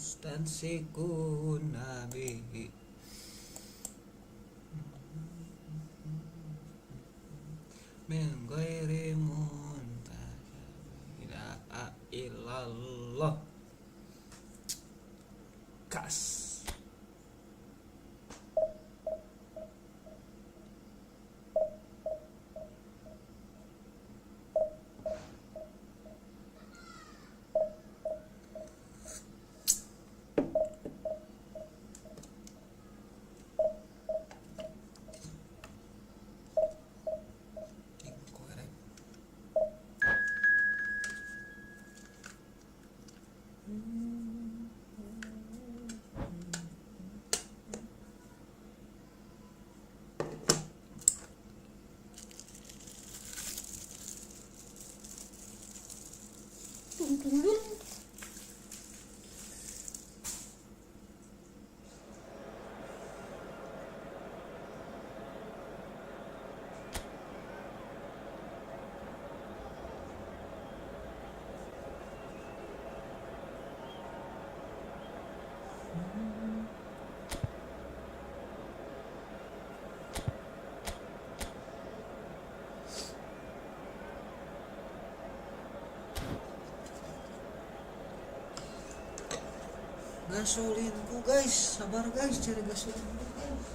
stansiku nabi min ghairi muntaha ilaha illallah. Kas. Gasolinku guys, sabar guys, cari gasolinku guys.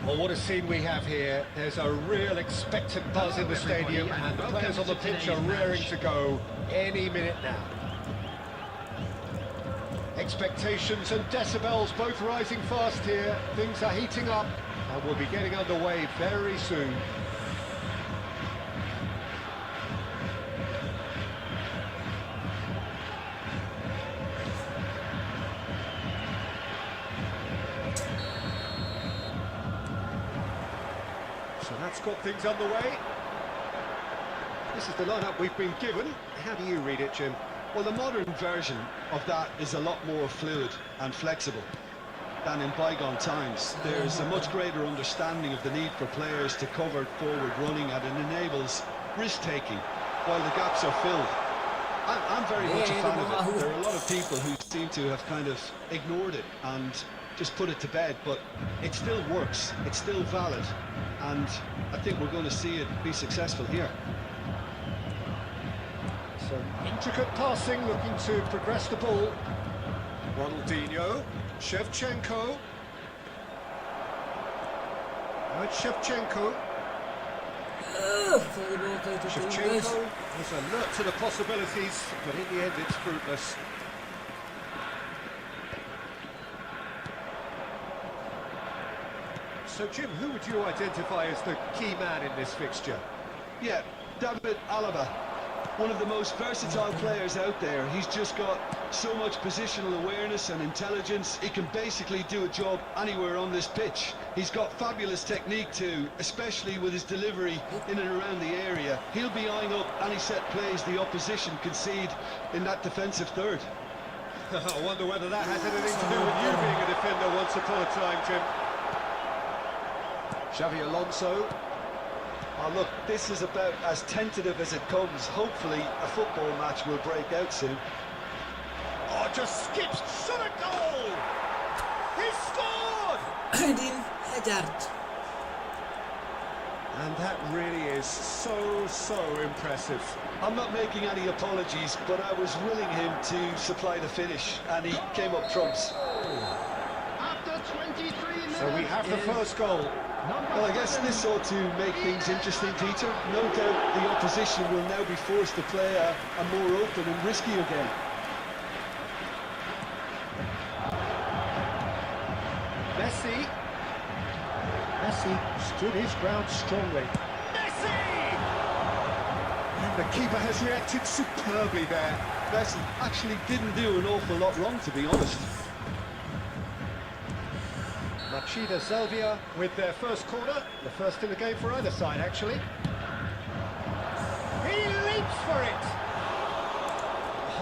Well, what a scene we have here. There's a real expectant buzz in the stadium, and the players on the pitch are raring to go any minute now. Expectations and decibels both rising fast here. Things are heating up, and we'll be getting underway very soon. So that's got things underway. This is the lineup we've been given. How do you read it, Jim? Well, the modern version of that is a lot more fluid and flexible than in bygone times. There's a much greater understanding of the need for players to cover forward running, and it enables risk-taking while the gaps are filled. I'm very much a fan of it. There are a lot of people who seem to have kind of ignored it and just put it to bed, but it still works, it's still valid, and I think we're going to see it be successful here. Some intricate passing, looking to progress the ball. Ronaldinho, Shevchenko. Now it's Shevchenko. Shevchenko was alert to the possibilities, but in the end it's fruitless. So Jim, who would you identify as the key man in this fixture? Yeah, David Alaba, one of the most versatile players out there. He's just got so much positional awareness and intelligence. He can basically do a job anywhere on this pitch. He's got fabulous technique too, especially with his delivery in and around the area. He'll be eyeing up any set plays the opposition concede in that defensive third. I wonder whether that has anything to do with you being a defender once upon a time, Jim. Xavi Alonso. Oh, look, this is about as tentative as it comes. Hopefully, a football match will break out soon. Oh, just skips shot a goal! He scored! Eden Hazard. And that really is so impressive. I'm not making any apologies, but I was willing him to supply the finish, and he came up trumps. After 23 minutes, So we have the first goal. Well, I guess this ought to make things interesting, Peter. No doubt the opposition will now be forced to play a more open and riskier game. Messi stood his ground strongly. Messi! And the keeper has reacted superbly there. Messi actually didn't do an awful lot wrong, to be honest. Machida Selvia with their first corner, the first in the game for either side, actually. He leaps for it!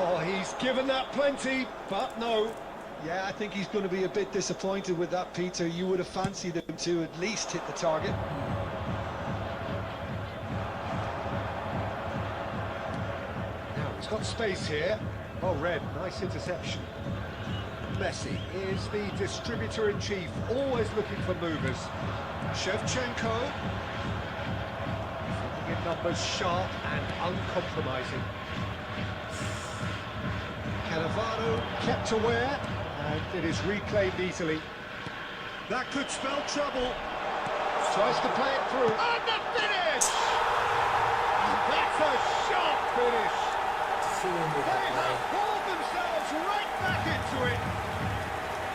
Oh, he's given that plenty, but no. Yeah, I think he's going to be a bit disappointed with that, Peter. You would have fancied him to at least hit the target. Now, he's got space here. Oh, Red, nice interception. Messi is the distributor-in-chief, always looking for movers. Shevchenko, something in numbers sharp and uncompromising. Cannavaro kept aware, and it is reclaimed easily. That could spell trouble. Tries to play it through. And the finish! And that's a sharp finish. They have pulled themselves right back into it.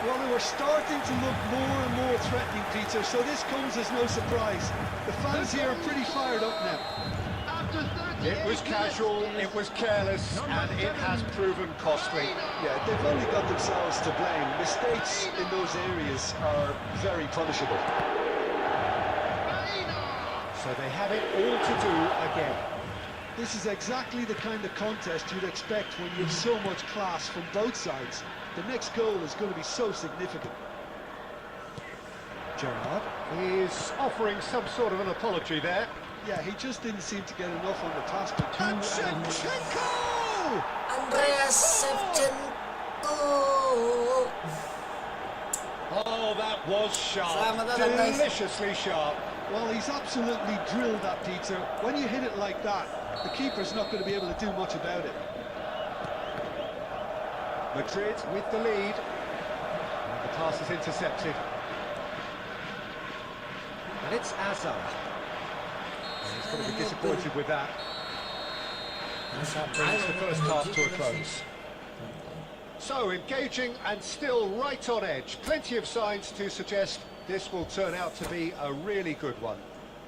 Well, they were starting to look more and more threatening, Peter, so this comes as no surprise. The fans here are pretty fired up now. after 38 It was casual, it was careless, and it has proven costly. Yeah, they've only got themselves to blame. Mistakes in those areas are very punishable. So they have it all to do again. This is exactly the kind of contest you'd expect when you have so much class from both sides. The next goal is going to be so significant. Gerrard is offering some sort of an apology there. Yeah, he just didn't seem to get enough on the pass. But And Shevchenko! Andreas Shevchenko. Oh, that was sharp. Selamat datang, guys. Deliciously sharp. well, he's absolutely drilled that, Peter. When you hit it like that, the keeper's not going to be able to do much about it. Madrid with the lead. And the pass is intercepted. And it's Azar. He's going to be disappointed with that. Brings the first half to a close. So, engaging and still right on edge. Plenty of signs to suggest this will turn out to be a really good one.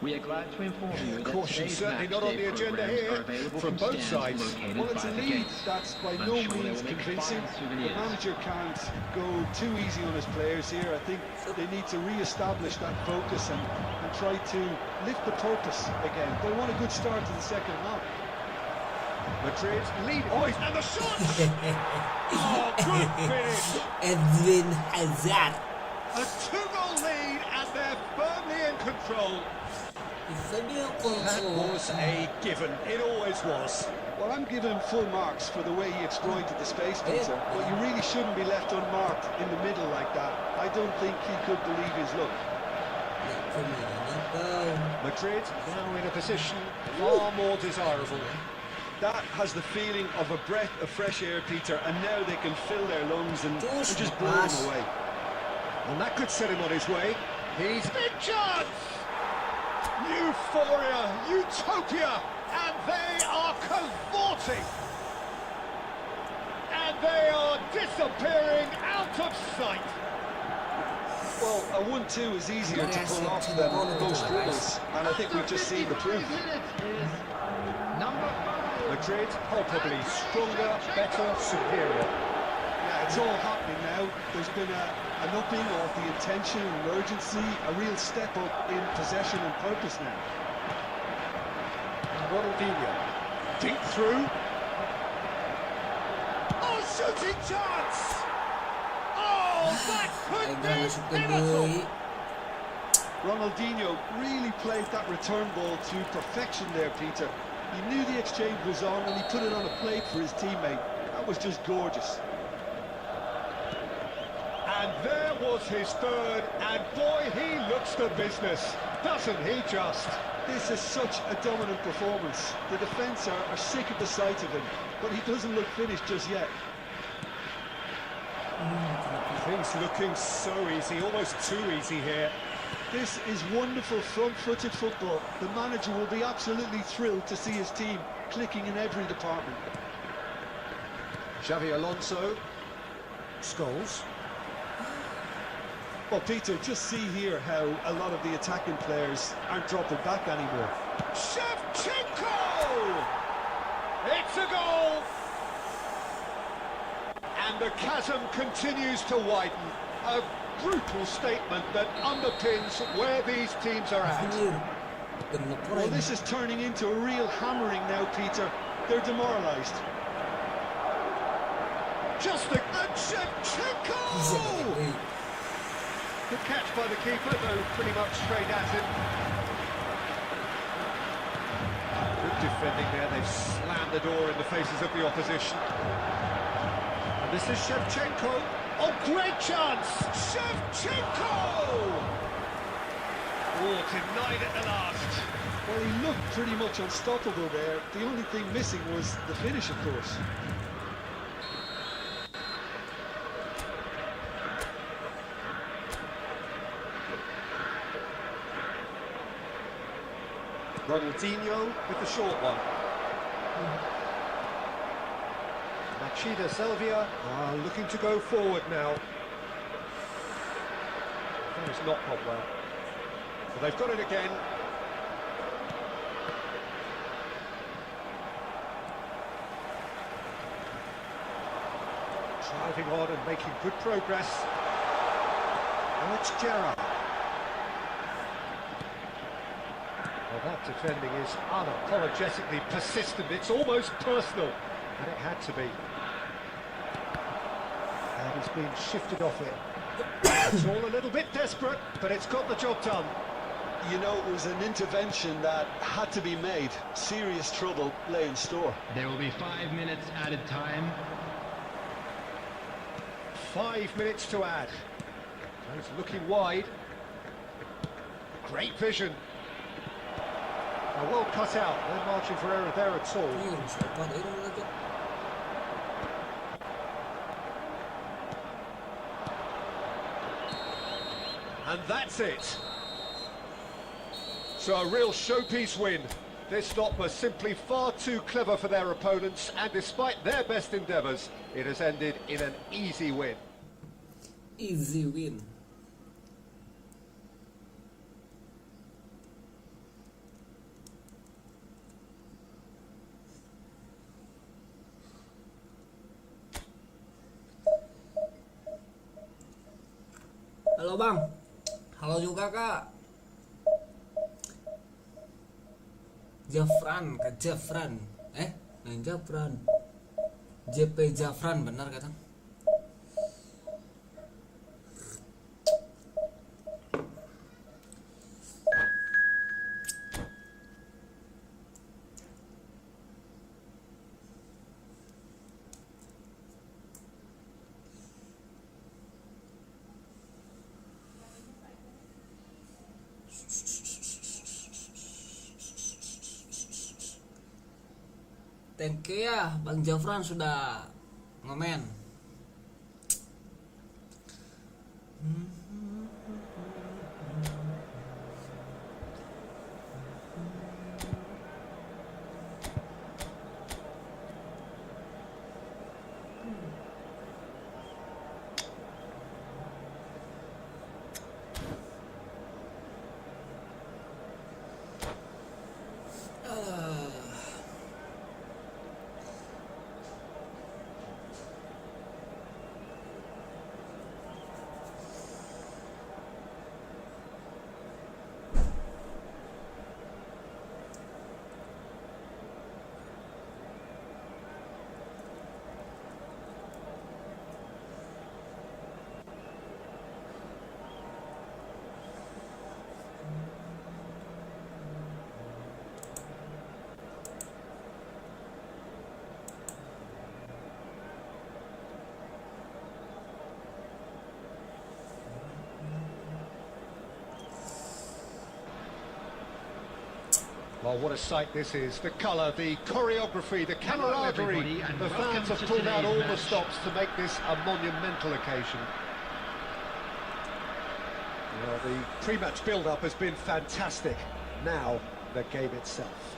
We are glad to inform you that Caution today's certainly not on the matchday agenda programs here are available from both stands sides. located Well, it's a by the lead gates. that's by I'm no sure they means will make convincing. fine The souvenirs. manager can't go too easy on his players here. I think they need to re-establish that focus and try to lift the purpose again. They want a good start to the second half. Madrid lead. Oh, and the shot! Oh, good finish! Eden Hazard. A two-goal lead, and they're firmly in control. That was a given. It always was. Well, I'm giving full marks for the way he exploited the space, Peter. But you really shouldn't be left unmarked in the middle like that. I don't think he could believe his luck. Madrid now in a position far more desirable. That has the feeling of a breath of fresh air, Peter, and now they can fill their lungs and just blow him away. And that could set him on his way. He's big chance! Euphoria, utopia, and they are cavorting. And they are disappearing out of sight. Well, a 1-2 is easier to pull off than most dribbles, and I think we've just seen the proof. Madrid palpably stronger, better, superior. Yeah, it's all happening now. There's been an upping of the intention and urgency, a real step up in possession and purpose now. Ronaldinho, deep through. Oh, shooting chance! Oh, that could be pivotal! Ronaldinho really played that return ball to perfection there, Peter. He knew the exchange was on and he put it on a plate for his teammate. That was just gorgeous. And there was his third, and boy, he looks the business, doesn't he just? This is such a dominant performance. The defence are sick of the sight of him, but he doesn't look finished just yet. Things looking so easy, almost too easy here. This is wonderful front-footed football. The manager will be absolutely thrilled to see his team clicking in every department. Xavi Alonso, Scholes. Well, Peter, just see here how a lot of the attacking players aren't dropping back anymore. Shevchenko! It's a goal! And the chasm continues to widen. A brutal statement that underpins where these teams are at. Well, this is turning into a real hammering now, Peter. They're demoralised. Just a... And Shevchenko! Good catch by the keeper, though pretty much straight at him. Good defending there, they've slammed the door in the faces of the opposition. And this is Shevchenko. Oh, great chance! Shevchenko! Oh, denied at the last. Well, he looked pretty much unstoppable there. The only thing missing was the finish, of course. Ronaldinho with the short one. Machida Selvia are looking to go forward now. That has not gone well. But they've got it again. Driving on and making good progress. Now it's Gerrard. Well, that defending is unapologetically persistent. It's almost personal, and it had to be. And he's been shifted off it. It's all a little bit desperate, but it's got the job done. You know, it was an intervention that had to be made. Serious trouble lay in store. There will be 5 minutes added time. 5 minutes to add. He's looking wide. Great vision. Well cut out, no margin for error there at all. And that's it. So a real showpiece win. This lot was simply far too clever for their opponents, and despite their best endeavours, it has ended in an easy win. Easy win. Halo Bang, halo juga Kak. Jafran, Kak Jafran. Jafran. JP Jafran benar kata. Thank you ya Bang Jafran sudah ngomen. Well, what a sight this is. The colour, the choreography, the camaraderie. everybody, and The welcome fans have to pulled out today's all the match. stops to make this a monumental occasion. Well, the pre-match build-up has been fantastic. Now, the game itself.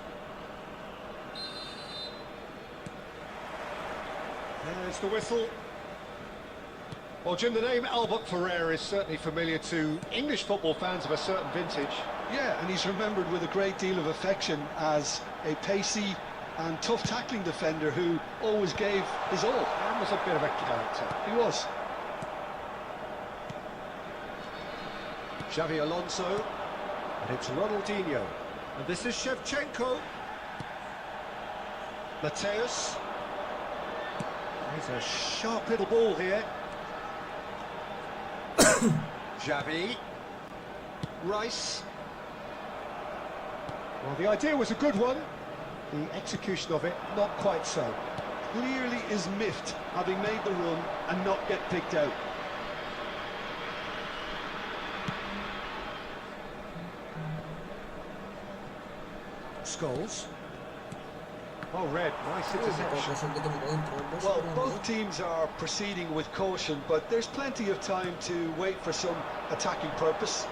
There's the whistle. Well, Jim, the name Albert Ferrer is certainly familiar to English football fans of a certain vintage. Yeah, and he's remembered with a great deal of affection as a pacey and tough tackling defender who always gave his all. And was a bit of a character. He was. Xavi Alonso, and it's Ronaldinho. And this is Shevchenko. Mateus. He's a sharp little ball here. Xavi. Rice. Well, the idea was a good one. The execution of it, not quite so. Clearly is miffed, having made the run and not get picked out. Scholes. Oh, Red, nice Oh, interception. bakal kita poin terobos. Well, both teams are proceeding with caution, but there's plenty of time to wait for some attacking purpose.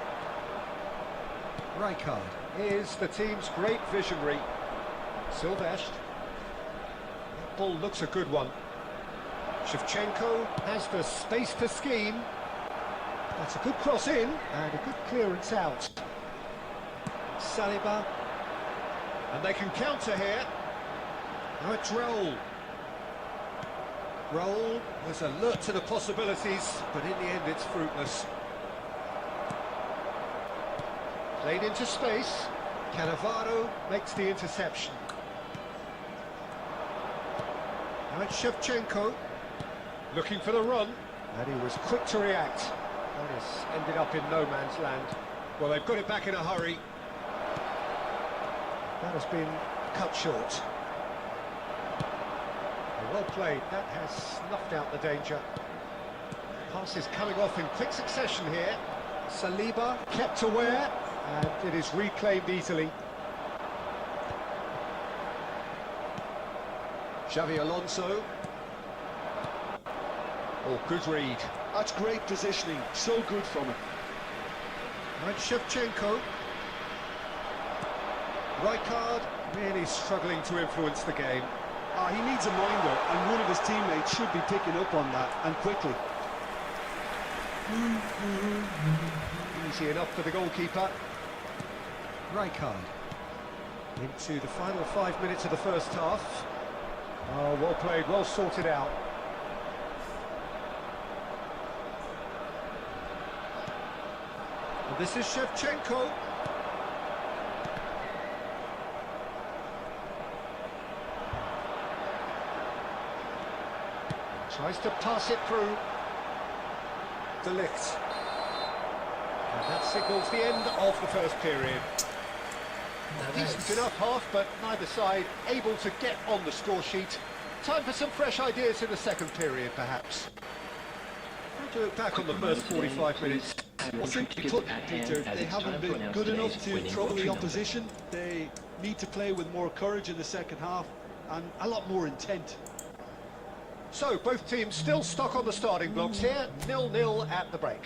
Rijkaard is the team's great visionary. Silvestre. That ball looks a good one. Shevchenko has the space to scheme. That's a good cross in and a good clearance out. Saliba. And they can counter here. Now it's Raul. Raul was alert to the possibilities, but in the end it's fruitless. Played into space. Cannavaro makes the interception. Now it's Shevchenko. Looking for the run. And he was quick to react. That has ended up in no man's land. Well, they've got it back in a hurry. That has been cut short. Well played. That has snuffed out the danger. Pass is coming off in quick succession here. Saliba kept aware, and it is reclaimed easily. Xavi Alonso. Oh, good read. That's great positioning, so good from it. Right, Shevchenko. Rijkaard really struggling to influence the game. He needs a minder, and one of his teammates should be picking up on that, and quickly. Easy enough for the goalkeeper. Rijkaard. Into the final 5 minutes of the first half. Oh, well played, well sorted out. And this is Shevchenko. Tries to pass it through. De Ligt. And that signals the end of the first period. Decent enough half, but neither side able to get on the score sheet. Time for some fresh ideas in the second period, perhaps. To look back on the first 45 minutes. Well, simply put, Peter, they haven't been good enough to trouble the opposition. They need to play with more courage in the second half and a lot more intent. So, both teams still stuck on the starting blocks here. 0-0 at the break.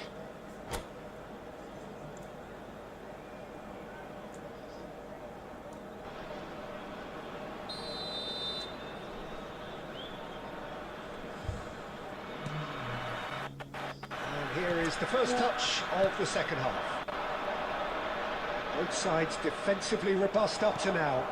And here is the first touch of the second half. Both sides defensively robust up to now.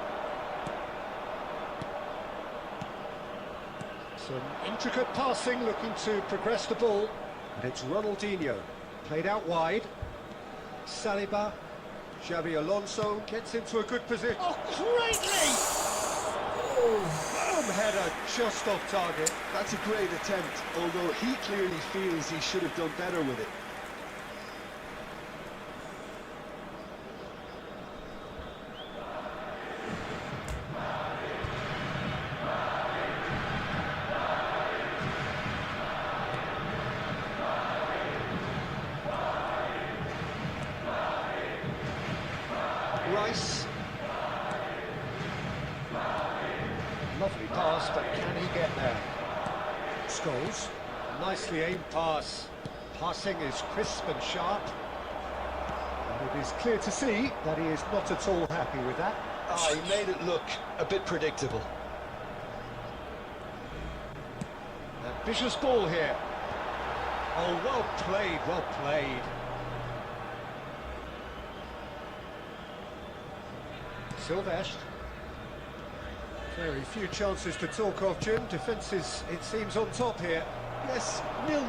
Some intricate passing, looking to progress the ball. And it's Ronaldinho, played out wide. Saliba, Xavi Alonso gets into a good position. Oh, greatly! Boom, header just off target. That's a great attempt, although he clearly feels he should have done better with it. Rice. pass, but can he get there? Scholes, nicely aimed pass. Passing is crisp and sharp. And it is clear to see that he is not at all happy with that. He made it look a bit predictable. Ambitious ball here. Oh, well played, well played. Sylvestre. Very few chances to talk of, Jim. Defence is, it seems, on top here. Yes, 0-0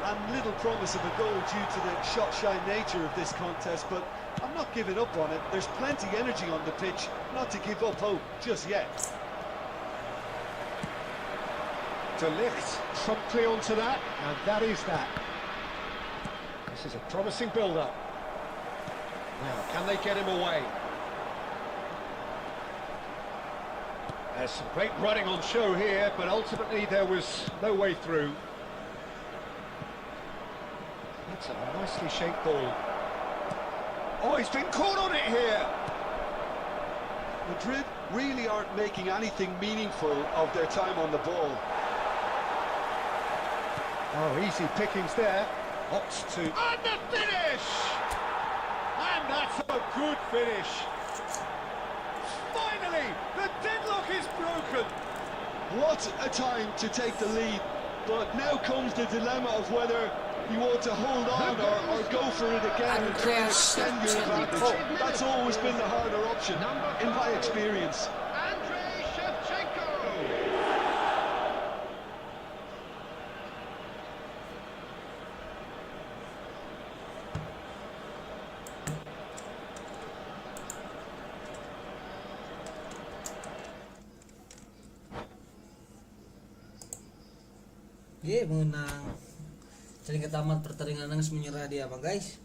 and little promise of a goal due to the shot-shy nature of this contest, but I'm not giving up on it. There's plenty energy on the pitch, not to give up hope just yet. De Ligt promptly onto that, and that is that. This is a promising build-up. Now, can they get him away? There's some great running on show here, but ultimately there was no way through. That's a nicely shaped ball. Oh, he's been caught on it here! Madrid really aren't making anything meaningful of their time on the ball. Oh, easy pickings there. Opts to... And the finish! And that's a good finish. Finally, the deadlock is broken. What a time to take the lead, but now comes the dilemma of whether you want to hold on or go for it again and try and extend your advantage. That's always been the harder option, in my experience. Ye menang. Jadi tamat pertandingan nangis menyerah dia apa guys?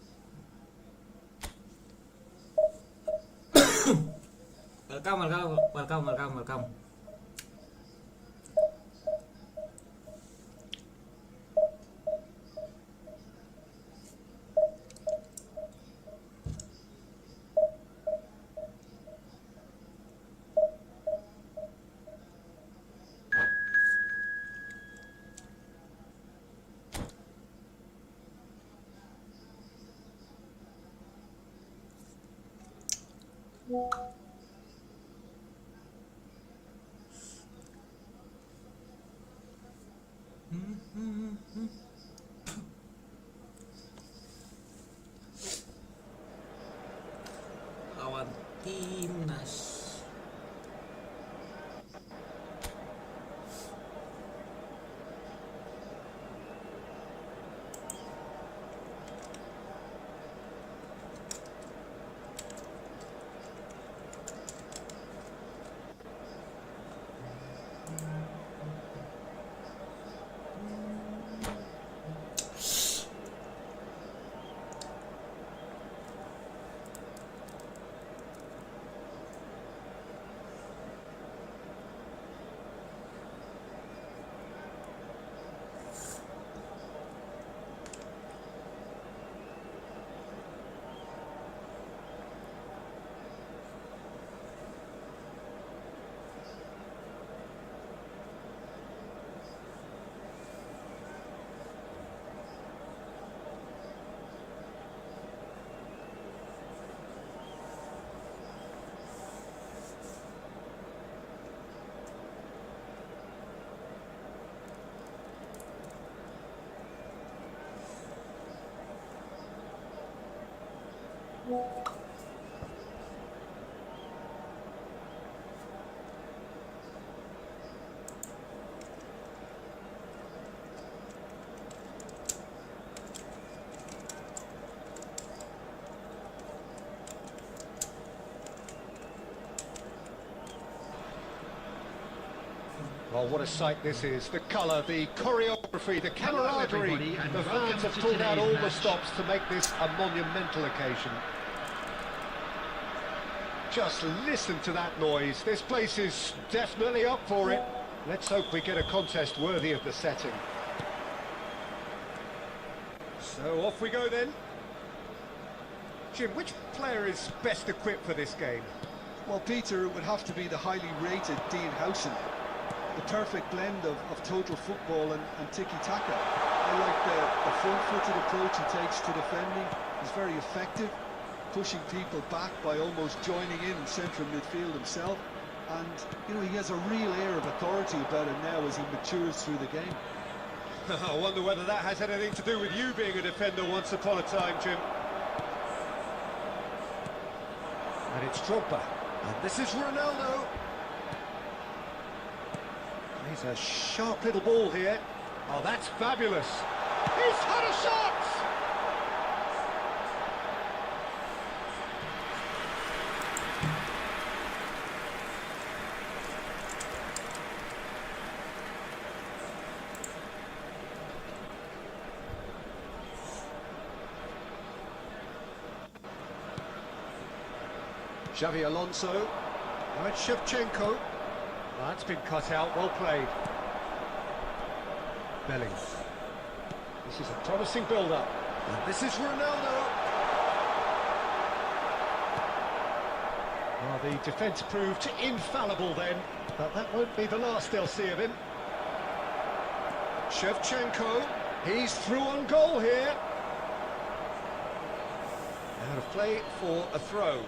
welcome. Lawan timnas. Well, what a sight this is. The colour, the choreography, the camaraderie. The fans have pulled out all the stops to make this a monumental occasion. Just listen to that noise. This place is definitely up for it. Let's hope we get a contest worthy of the setting. So off we go then. Jim, which player is best equipped for this game? Well, Peter, it would have to be the highly rated Dean Howson. The perfect blend of total football and tiki-taka. I like the front-footed approach he takes to defending. He's very effective, pushing people back by almost joining in central midfield himself. And, you know, he has a real air of authority about him now as he matures through the game. I wonder whether that has anything to do with you being a defender once upon a time, Jim. And it's Drogba. And this is Ronaldo. He's a sharp little ball here. Oh, that's fabulous. He's had a shot! Xavi Alonso. Now it's Shevchenko. That's been cut out, well played. Bellingham. This is a promising build-up. And this is Ronaldo. Well, the defence proved infallible then, but that won't be the last they'll see of him. Shevchenko. He's through on goal here. Out of play for a throw.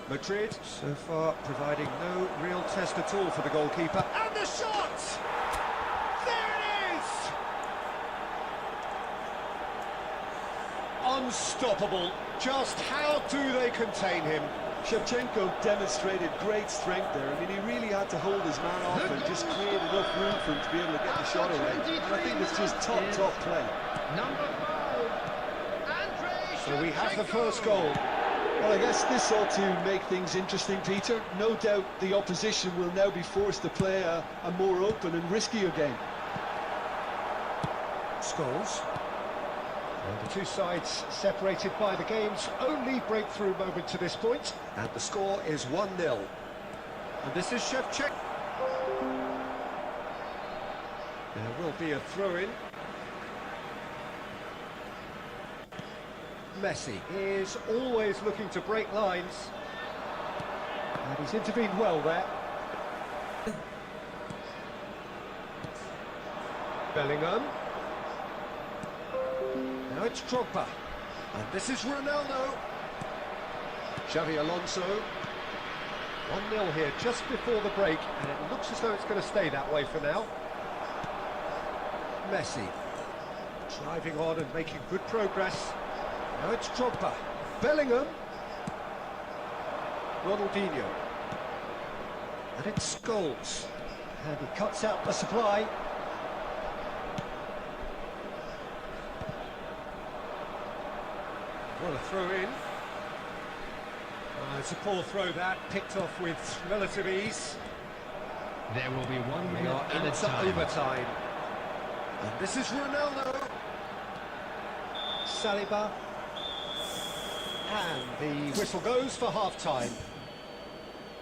Madrid, so far, providing no real test at all for the goalkeeper. And the shot! There it is! Unstoppable. Just how do they contain him? Shevchenko demonstrated great strength there. I mean, he really had to hold his man off and just create enough room for him to be able to get the shot away. And I think it's just top play. Number 5, So we have the first goal. Well, I guess this ought to make things interesting, Peter. No doubt the opposition will now be forced to play a more open and riskier game. Scholes. And the two sides separated by the game's only breakthrough moment to this point. And the score is 1-0. And this is Shevchenko. There will be a throw-in. Messi is always looking to break lines. And he's intervened well there. Bellingham. Now it's Drogba. And this is Ronaldo. Xavi Alonso. 1-0 here just before the break, and it looks as though it's going to stay that way for now. Messi. Driving on and making good progress. Now it's Drogba. Bellingham. Ronaldinho. And it's Scholes. And he cuts out the supply. What a throw in. It's a poor throw that, picked off with relative ease. there will be 1 We minute are at a into time. overtime. And this is Ronaldo. Saliba. And the whistle goes for half-time.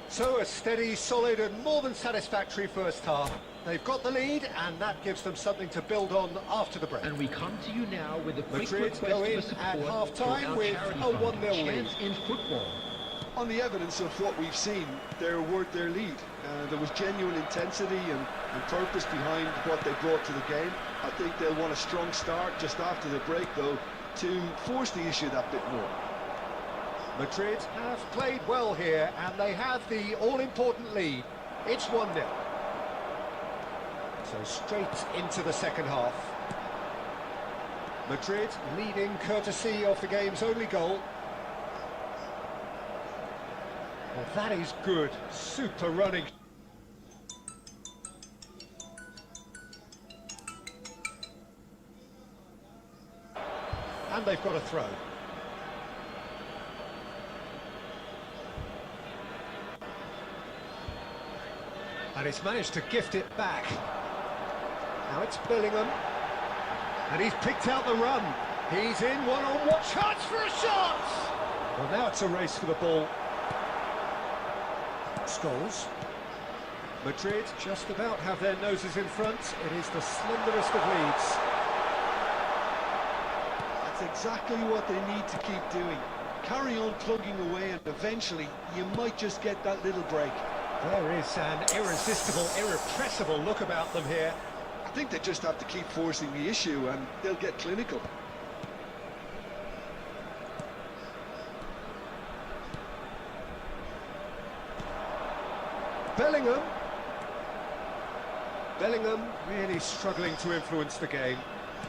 So a steady, solid and more than satisfactory first half. They've got the lead and that gives them something to build on after the break. And we come to you now with a quick Madrid request go in for support at half-time for our with charity a fund, 1-0 lead. Chance in Football. On the evidence of what we've seen, they're worth their lead. There was genuine intensity and purpose behind what they brought to the game. I think they'll want a strong start just after the break, though, to force the issue that bit more. Madrid have played well here and they have the all-important lead. It's 1-0. So straight into the second half. Madrid leading courtesy of the game's only goal. Well, that is good. Super running. And they've got a throw. And he's managed to gift it back. Now it's Bellingham. And he's picked out the run. He's in one-on-one. Chance for a shot! Well, now it's a race for the ball. Scholes. Madrid just about have their noses in front. It is the slenderest of leads. That's exactly what they need to keep doing. Carry on plugging away and eventually you might just get that little break. There is an irresistible, irrepressible look about them here. I think they just have to keep forcing the issue and they'll get clinical. Bellingham. Bellingham really struggling to influence the game.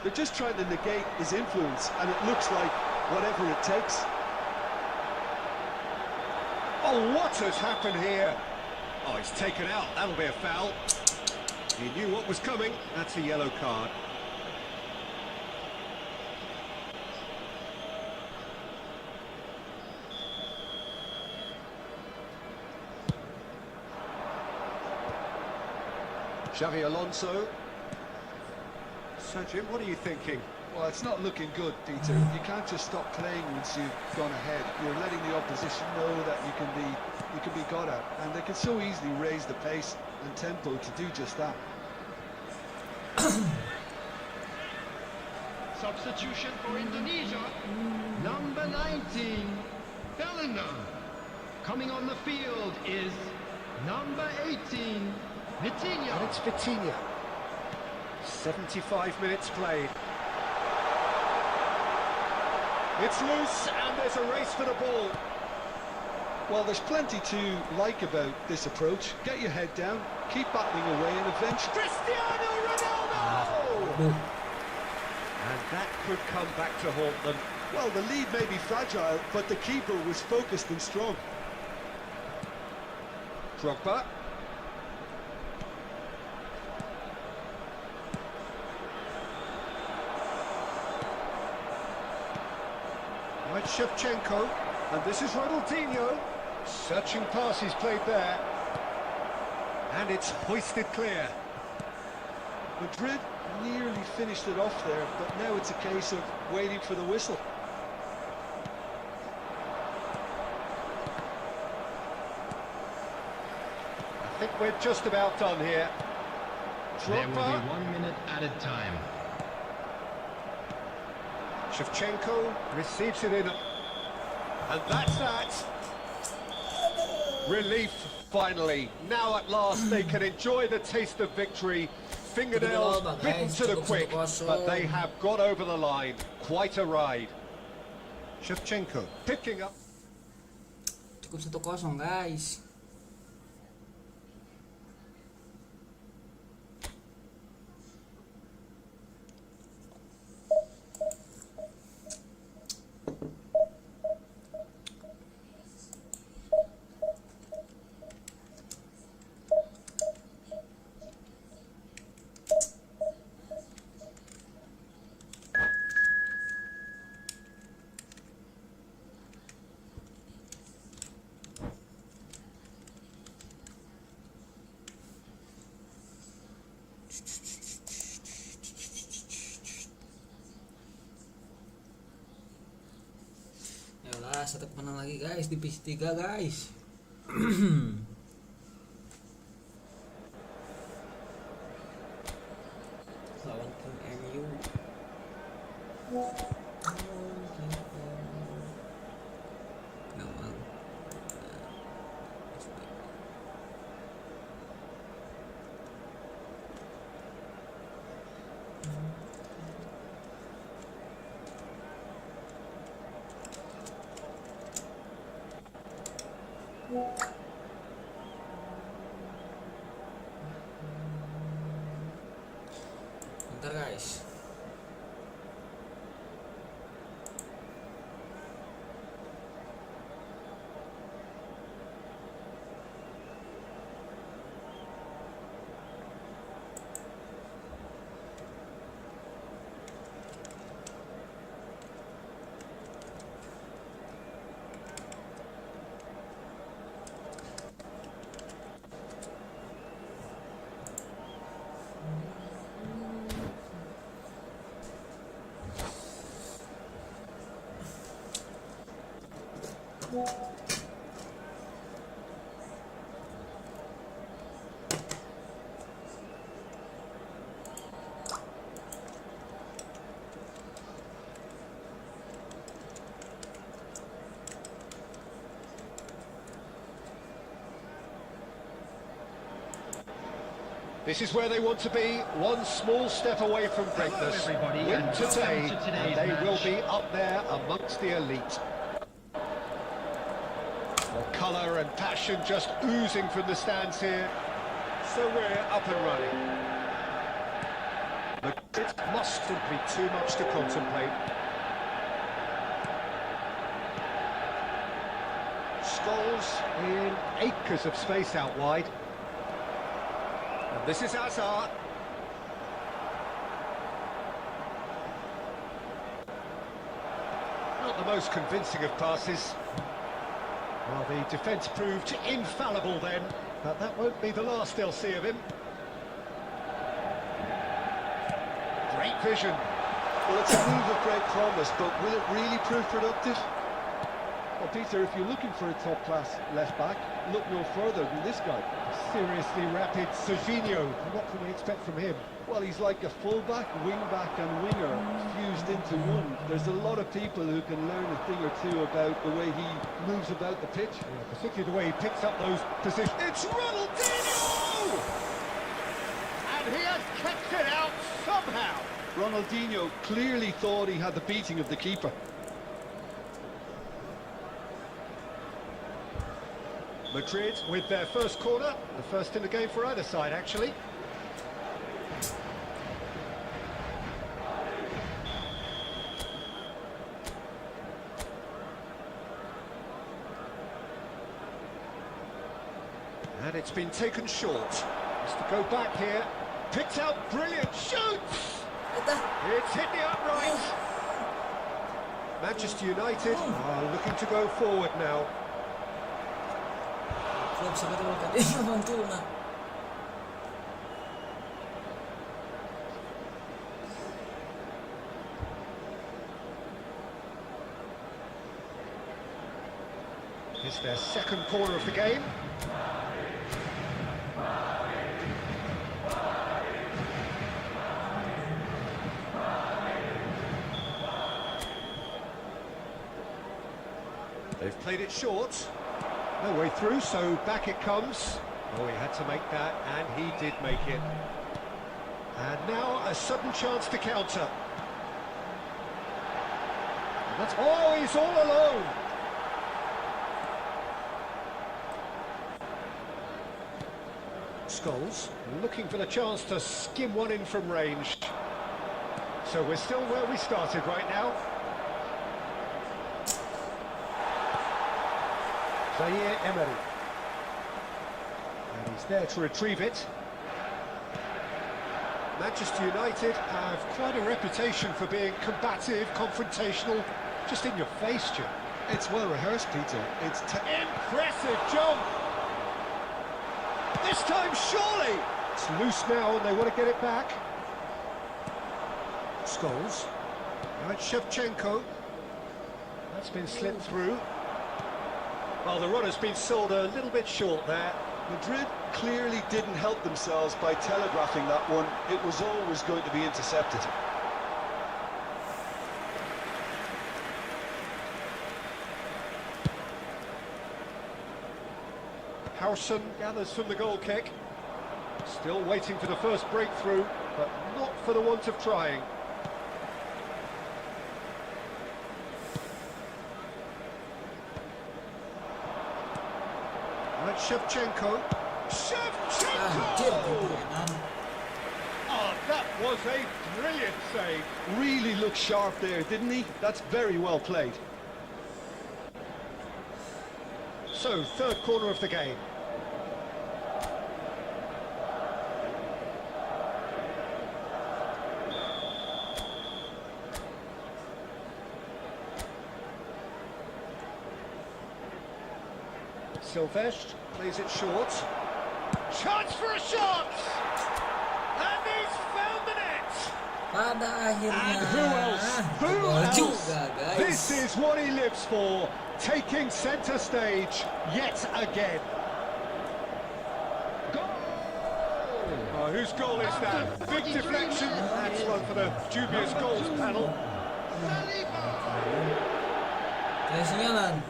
They're just trying to negate his influence and it looks like whatever it takes. Oh, what has happened here? Oh, it's taken out. That'll be a foul. He knew what was coming. That's a yellow card. Xavi Alonso. So, Jim, what are you thinking? Well, it's not looking good, Peter. You can't just stop playing once you've gone ahead. You're letting the opposition know that you can be got at, and they can so easily raise the pace and tempo to do just that. Substitution for Indonesia. Number 19, Bellingham. Coming on the field is number 18, And Vitinha. it's Vitinha. 75 minutes played. It's loose, and there's a race for the ball. Well, there's plenty to like about this approach. Get your head down, keep battling away, and eventually... Cristiano Ronaldo! And that could come back to haunt them. Well, the lead may be fragile, but the keeper was focused and strong. Drogba. Right, Shevchenko. And this is Ronaldinho. Searching passes played there. And it's hoisted clear. Madrid nearly finished it off there, but now it's a case of waiting for the whistle. I think we're just about done here. There will be Drogba. 1 minute added time. Shevchenko receives it in. And that's that. Relief, finally. Now at last they can enjoy the taste of victory. Fingernails bitten to the quick, but they have got over the line. Quite a ride. Shevchenko picking up. Cukup 1-0 guys. Yalah, satu kemenang lagi guys, divisi 3 guys. Lawan tim MU. Gampang. Bentar guys. This is where they want to be, one small step away from greatness. Hello, everybody, Win and today, welcome to today's and they will match. be up there amongst the elite. Well, colour and passion just oozing from the stands here. So we're up and running. But it mustn't be too much to contemplate. Scholes in acres of space out wide. And this is Hazard. Not the most convincing of passes. Well, the defence proved infallible then, but that won't be the last they'll see of him. Great vision. Well, it's a move of great promise, but will it really prove productive? Well, Peter, if you're looking for a top-class left-back, look no further than this guy. Seriously rapid Serginho. What can we expect from him? Well, he's like a full-back, wing-back and winger fused into one. There's a lot of people who can learn a thing or two about the way he moves about the pitch. Yeah, particularly the way he picks up those positions. It's Ronaldinho! And he has kept it out somehow. Ronaldinho clearly thought he had the beating of the keeper. Madrid with their first corner, the first in the game for either side, actually. And it's been taken short. Has to go back here. Picks out, brilliant, shoots! It's hit the upright. Manchester United are looking to go forward now. Belum bisa betulkan. Iya mantul nah. It's their second corner of the game. They've played it short. No way through, so back it comes. Oh, he had to make that, and he did make it. And now a sudden chance to counter. And that's, oh, he's all alone. Scholes looking for the chance to skim one in from range. So we're still where we started right now. Zaire Emery. And he's there to retrieve it. Manchester United have quite a reputation for being combative, confrontational, just in your face, Jim. It's well rehearsed, Peter. It's Impressive jump! This time, surely! It's loose now and they want to get it back. Scholes. Now it's Shevchenko. That's been slipped through. Well, the runner's been sold a little bit short there. Madrid clearly didn't help themselves by telegraphing that one. It was always going to be intercepted. Howson gathers from the goal kick. Still waiting for the first breakthrough, but not for the want of trying. Right, Shevchenko. Shevchenko! Oh, that was a brilliant save. Really looked sharp there, didn't he? That's very well played. So, third corner of the game. Silvestre plays it short. Chance for a shot! And he's found the net! Pada akhirnya. And who else? Who Gol else? juga, guys. This is what he lives for, taking centre stage yet again. Oh, whose goal is that? Big deflection. That's one for the dubious goals panel. Kasihnya lan.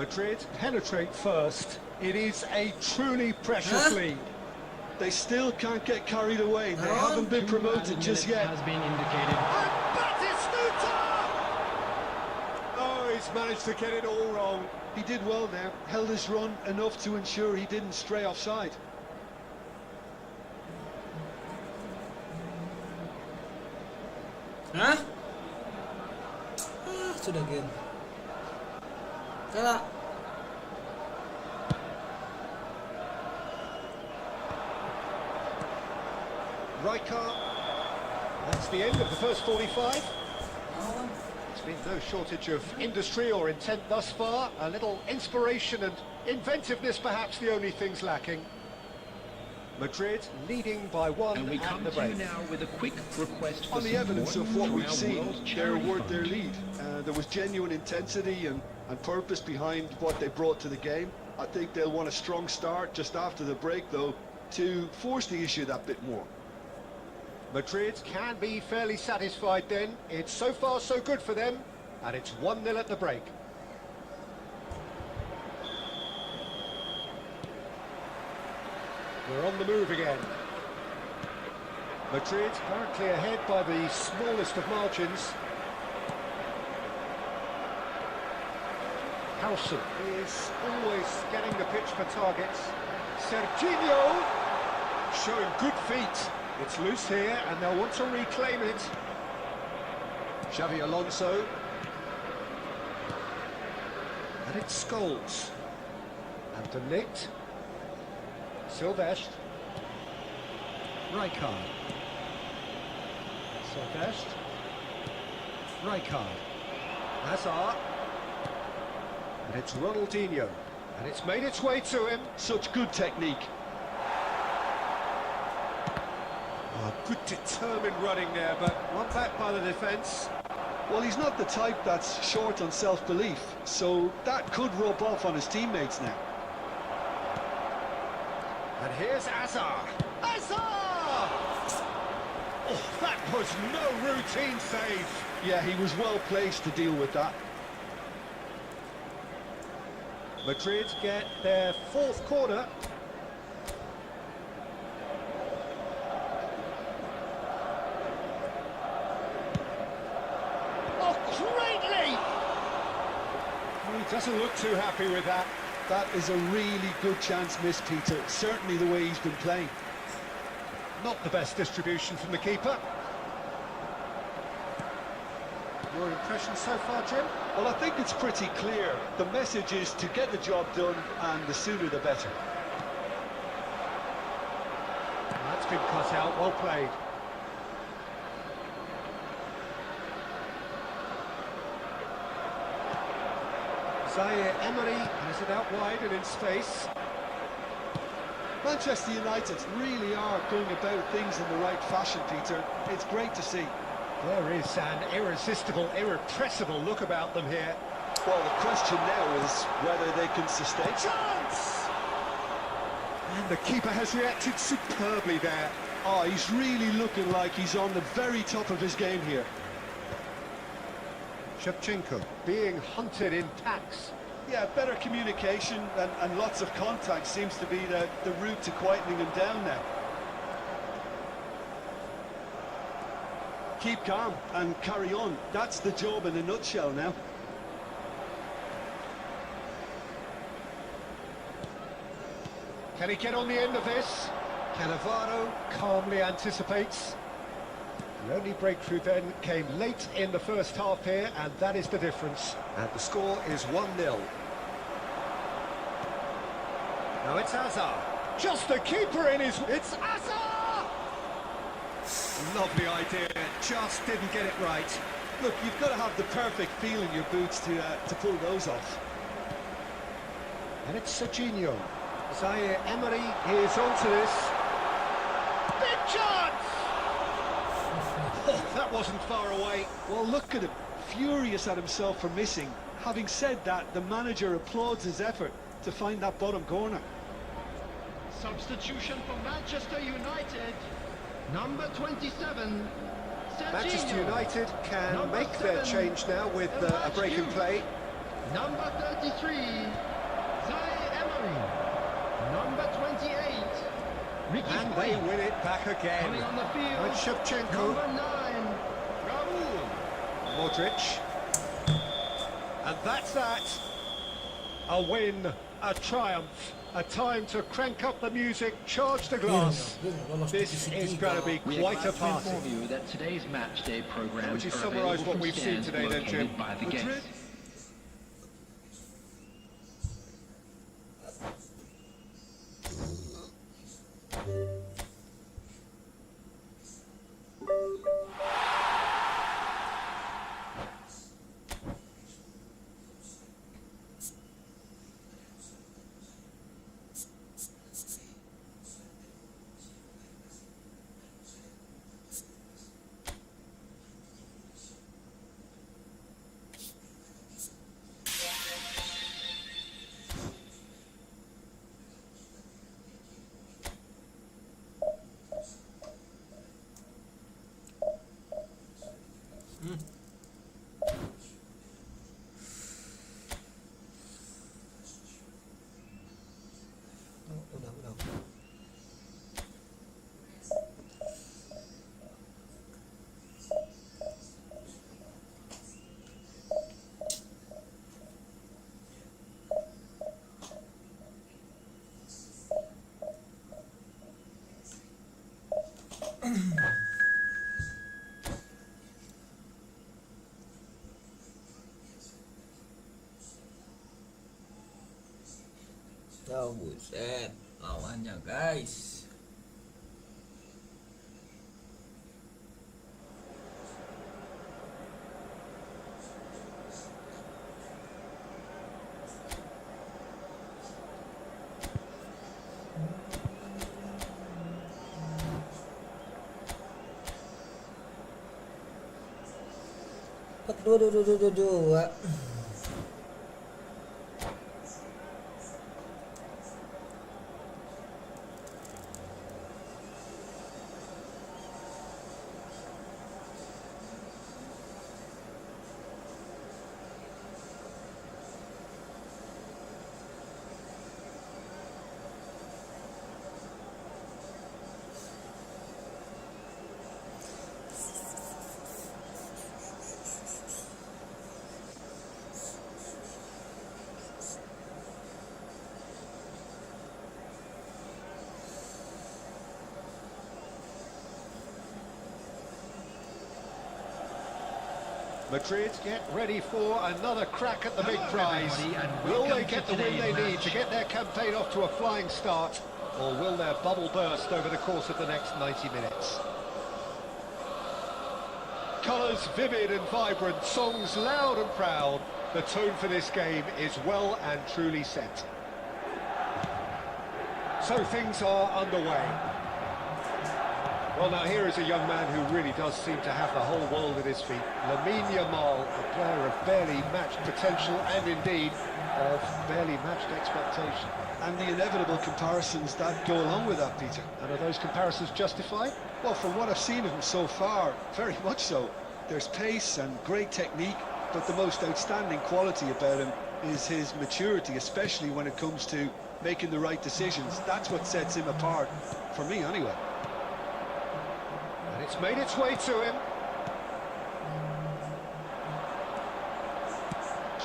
Madrid penetrate first. It is a truly precious Huh? lead. They still can't get carried away. They Go on. haven't been promoted just yet. Has been indicated. And Batistuta! Oh, he's managed to get it all wrong. He did well there, held his run enough to ensure he didn't stray offside. Hah? Sudah game. Kalah. Rijkaard. That's the end of the first 45. There's been no shortage of industry or intent thus far. A little inspiration and inventiveness, perhaps the only things lacking. Madrid leading by one And we at come the to you break. now with a quick request for On the evidence of what we've seen, they're worth worth their lead. There was genuine intensity and purpose behind what they brought to the game. I think they'll want a strong start just after the break, though, to force the issue that bit more. Madrid can be fairly satisfied then. It's so far so good for them, and it's 1-0 at the break. We're on the move again. Madrid currently ahead by the smallest of margins. Howson is always getting the pitch for targets. Serginho showing good feet. It's loose here and they'll want to reclaim it. Xavi Alonso. And it's Scholes. And de Ligt. Silvestre. Rijkaard. Silvestre. Rijkaard. Hazard. And it's Ronaldinho. And it's made its way to him. Such good technique. Oh, good determined running there, but one back by the defence. Well, he's not the type that's short on self-belief, so that could rub off on his teammates now. And here's Hazard. Hazard! Oh, that was no routine save. Yeah, he was well placed to deal with that. Madrid get their fourth corner. Oh, great leap! He doesn't look too happy with that. That is a really good chance missed, Peter. Certainly the way he's been playing. Not the best distribution from the keeper. Your impression so far, Jim? Well, I think it's pretty clear. The message is to get the job done, and the sooner the better. That's been cut out, well played. Zaire Emery has it out wide and in space. Manchester United really are going about things in the right fashion, Peter. It's great to see. There is an irresistible, irrepressible look about them here. Well, the question now is whether they can sustain. Chance! And the keeper has reacted superbly there. Oh, he's really looking like he's on the very top of his game here. Shevchenko being hunted in packs. Yeah, better communication and lots of contact seems to be the route to quietening him down now. Keep calm and carry on. That's the job in a nutshell now. Can he get on the end of this? Cannavaro calmly anticipates. The only breakthrough then came late in the first half here, and that is the difference. And the score is 1-0. Now it's Hazard. Just the keeper in his... It's Hazard! Lovely idea, just didn't get it right. Look, you've got to have the perfect feel in your boots to pull those off. And it's Serginho. Zaire Emery is onto this. Big chance! Oh, that wasn't far away. Well, look at him, furious at himself for missing. Having said that, the manager applauds his effort to find that bottom corner. Substitution for Manchester United. Number 27, Serginho. Manchester United can Number make their 7, change now with a break in play. Number 33, Emery. Number 28, Ricky And Puig. they win it back again. Coming on the field, And Shevchenko, number 9, Raul. Modric. And that's that. A win, a triumph, a time to crank up the music, charge the glass. This is going to be We are quite glad a to party. inform you that today's match day programs Would you are summarise available what from we've seen stands today then, located Jim? by the Madrid? guests. Udah. Oh buset, lawannya guys. Dua. Madrid get ready for another crack at the big Hello, prize. everybody, and Will welcome they to get the win they today's need match. to get their campaign off to a flying start, or will their bubble burst over the course of the next 90 minutes? Colours vivid and vibrant, songs loud and proud. The tone for this game is well and truly set. So things are underway. Well, now here is a young man who really does seem to have the whole world at his feet. Lamine Yamal, a player of barely matched potential and indeed of barely matched expectation. And the inevitable comparisons that go along with that, Peter. And are those comparisons justified? Well, from what I've seen of him so far, very much so. There's pace and great technique, but the most outstanding quality about him is his maturity, especially when it comes to making the right decisions. That's what sets him apart, for me anyway. And it's made its way to him.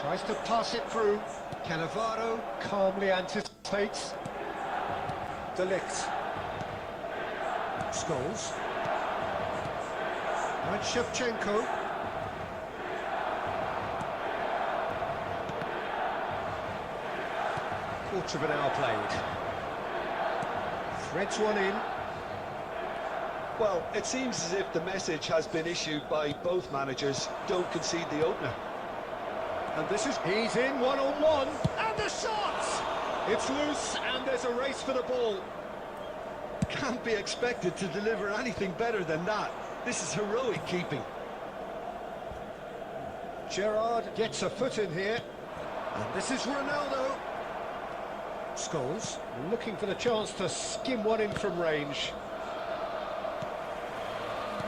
Tries to pass it through. Cannavaro calmly anticipates. De Ligt. Scholes. And Shevchenko. Quarter of an hour played. Threads one in. Well, it seems as if the message has been issued by both managers: don't concede the opener. And this is... He's in one-on-one. And the shot! It's loose and there's a race for the ball. Can't be expected to deliver anything better than that. This is heroic keeping. Gerrard gets a foot in here. And this is Ronaldo. Scholes looking for the chance to skim one in from range.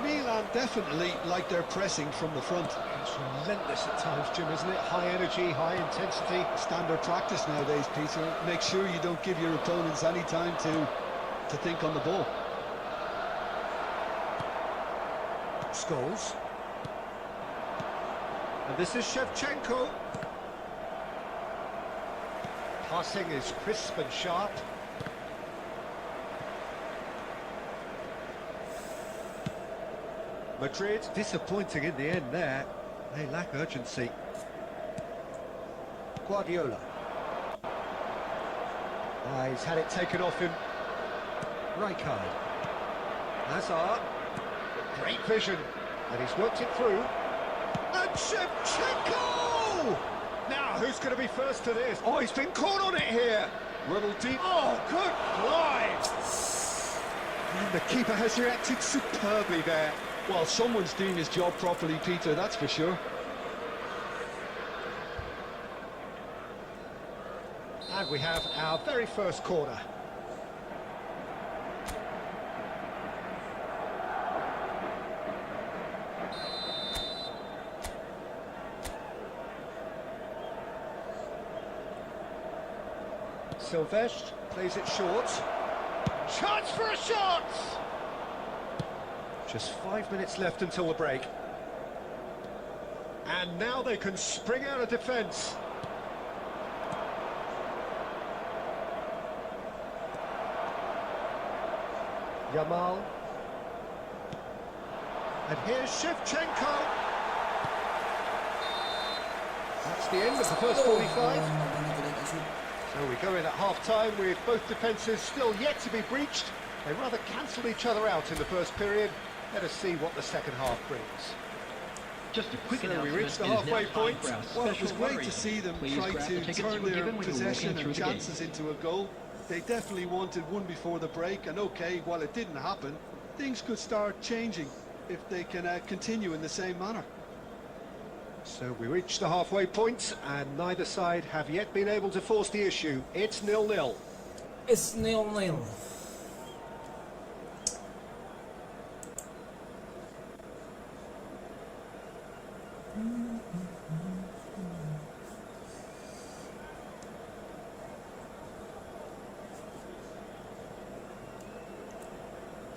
Milan definitely like their pressing from the front. It's relentless at times, Jim, isn't it? High energy, high intensity. Standard practice nowadays, Peter. Make sure you don't give your opponents any time to think on the ball. Scholes. And this is Shevchenko. Passing is crisp and sharp. Madrid disappointing in the end there. They lack urgency. Guardiola. He's had it taken off him. Rijkaard. Hazard. Great vision. And he's worked it through. And Shevchenko! Now, who's going to be first to this? Oh, he's been caught on it here. Ruddled deep. Oh, good blind! And the keeper has reacted superbly there. Well, someone's doing his job properly, Peter, that's for sure. And we have our very first corner. Silvestre plays it short. Chance for a shot! Just 5 minutes left until the break. And now they can spring out of defence. Yamal. And here's Shevchenko. That's the end of the first 45. So we go in at half-time with both defences still yet to be breached. They rather cancelled each other out in the first period. Let us see what the second half brings. Just a quick So we announcement. reached the It is halfway now time point. for our Well, it was special great lottery. to see them Please try grab the to tickets turn you were their given when you were possession walking through and the gate. chances into a goal. They definitely wanted one before the break, and okay, while it didn't happen, things could start changing if they can continue in the same manner. So we reached the halfway point, and neither side have yet been able to force the issue. It's 0-0. It's 0-0.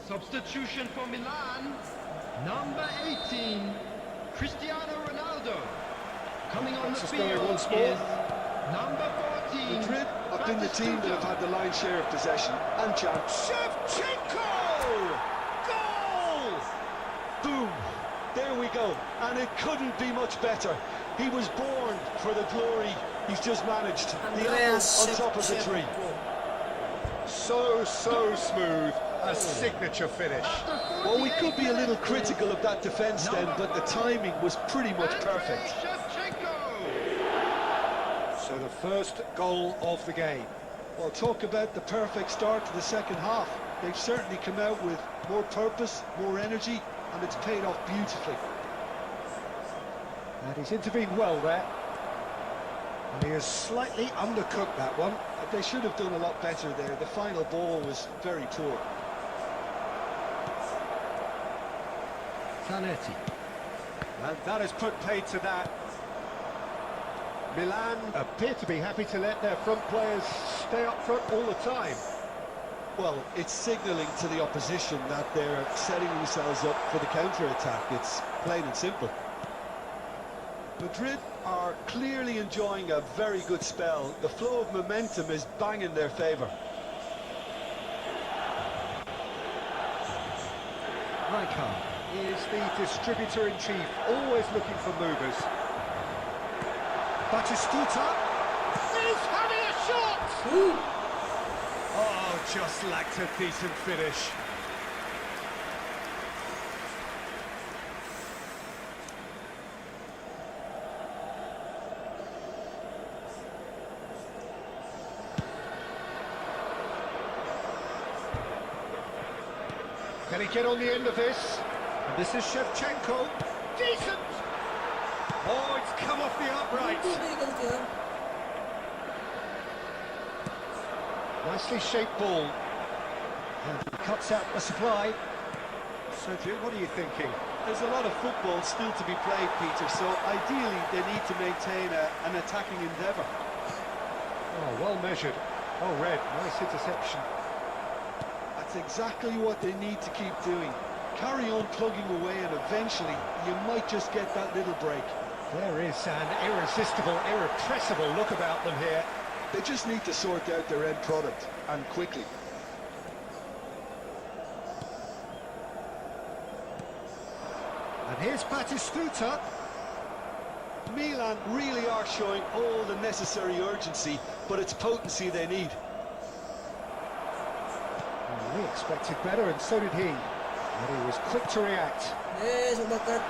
Substitution for Milan, number 18, Cristiano Ronaldo. Coming on the Let's just go in field once more. is number 14. Madrid have been the team that have had the lion's share of possession and chance. Shevchenko! Goal! Boom! There we go, and it couldn't be much better. He was born for the glory he's just managed. The apple on top of the tree. So smooth. A signature finish. Well, we could be a little critical of that defence then, but the timing was pretty much perfect. Shevchenko. So the first goal of the game. Well, talk about the perfect start to the second half. They've certainly come out with more purpose, more energy, and it's paid off beautifully. And he's intervened well there. And he has slightly undercooked that one. They should have done a lot better there. The final ball was very poor. Zanetti. And that has put paid to that. Milan appear to be happy to let their front players stay up front all the time. Well, it's signalling to the opposition that they're setting themselves up for the counter-attack. It's plain and simple. Madrid are clearly enjoying a very good spell. The flow of momentum is bang in their favour. Rijkaard is the distributor-in-chief, always looking for movers. Batistuta is having a shot! Oh, just lacked a decent finish. Can he get on the end of this? And this is Shevchenko. Decent! Oh, it's come off the upright. Nicely shaped ball. And he cuts out the supply. So, Jim, what are you thinking? There's a lot of football still to be played, Peter, so ideally they need to maintain an attacking endeavour. Oh, well measured. Oh, Red, nice interception. That's exactly what they need to keep doing. Carry on plugging away and eventually you might just get that little break. There is an irresistible, irrepressible look about them here. They just need to sort out their end product, and quickly. And here's Batistuta. Milan really are showing all the necessary urgency, but it's potency they need. We expected better, and so did he. And he was quick to react. Suka.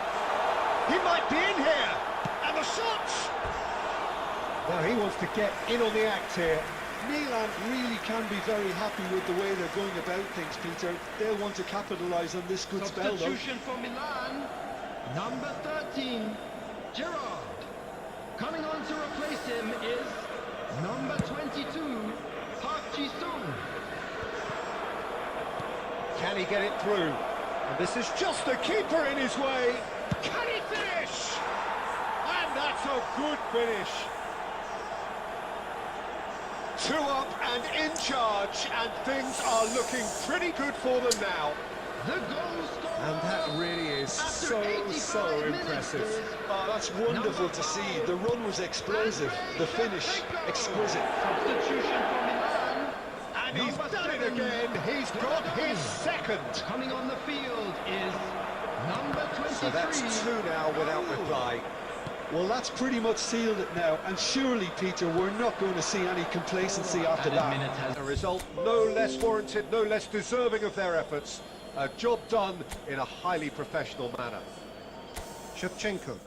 He might be in here! And the shot! Now he wants to get in on the act here. Milan really can be very happy with the way they're going about things, Peter. They'll want to capitalise on this good spell, though. Substitution for Milan. Number 13, Gerard. Coming on to replace him is number 22, Park Ji-sung. Can he get it through? And this is just the keeper in his way. Can he finish? And that's a good finish. 2 up and in charge, and things are looking pretty good for them now. The goal scorer. And that really is so impressive. Oh, that's wonderful to see. The run was explosive, the finish exquisite. Substitution for Milan. And he's Number done it 7, again. He's got his second. Coming on the field is number 23. So that's 2 now without reply. Well, that's pretty much sealed it now, and surely, Peter, we're not going to see any complacency after that. A result no less warranted, no less deserving of their efforts. A job done in a highly professional manner. Shevchenko.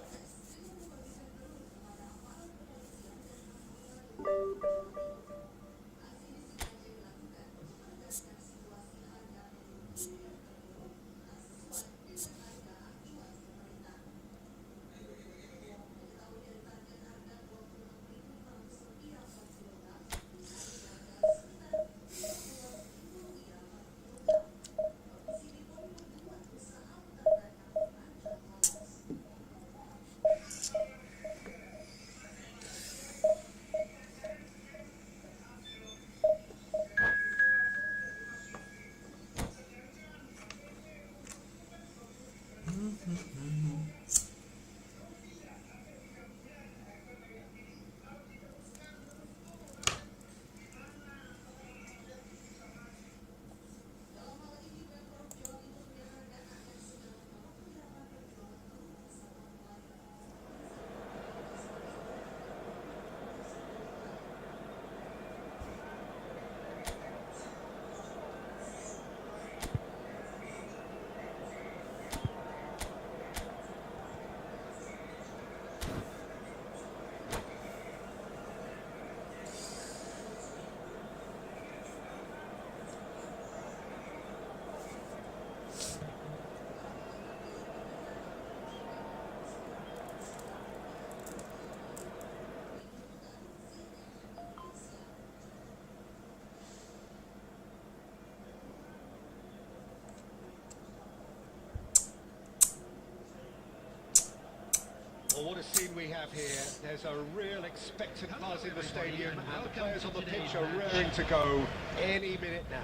Well, what a scene we have here. There's a real expectant buzz in the stadium, and the players on the pitch are raring to go any minute now.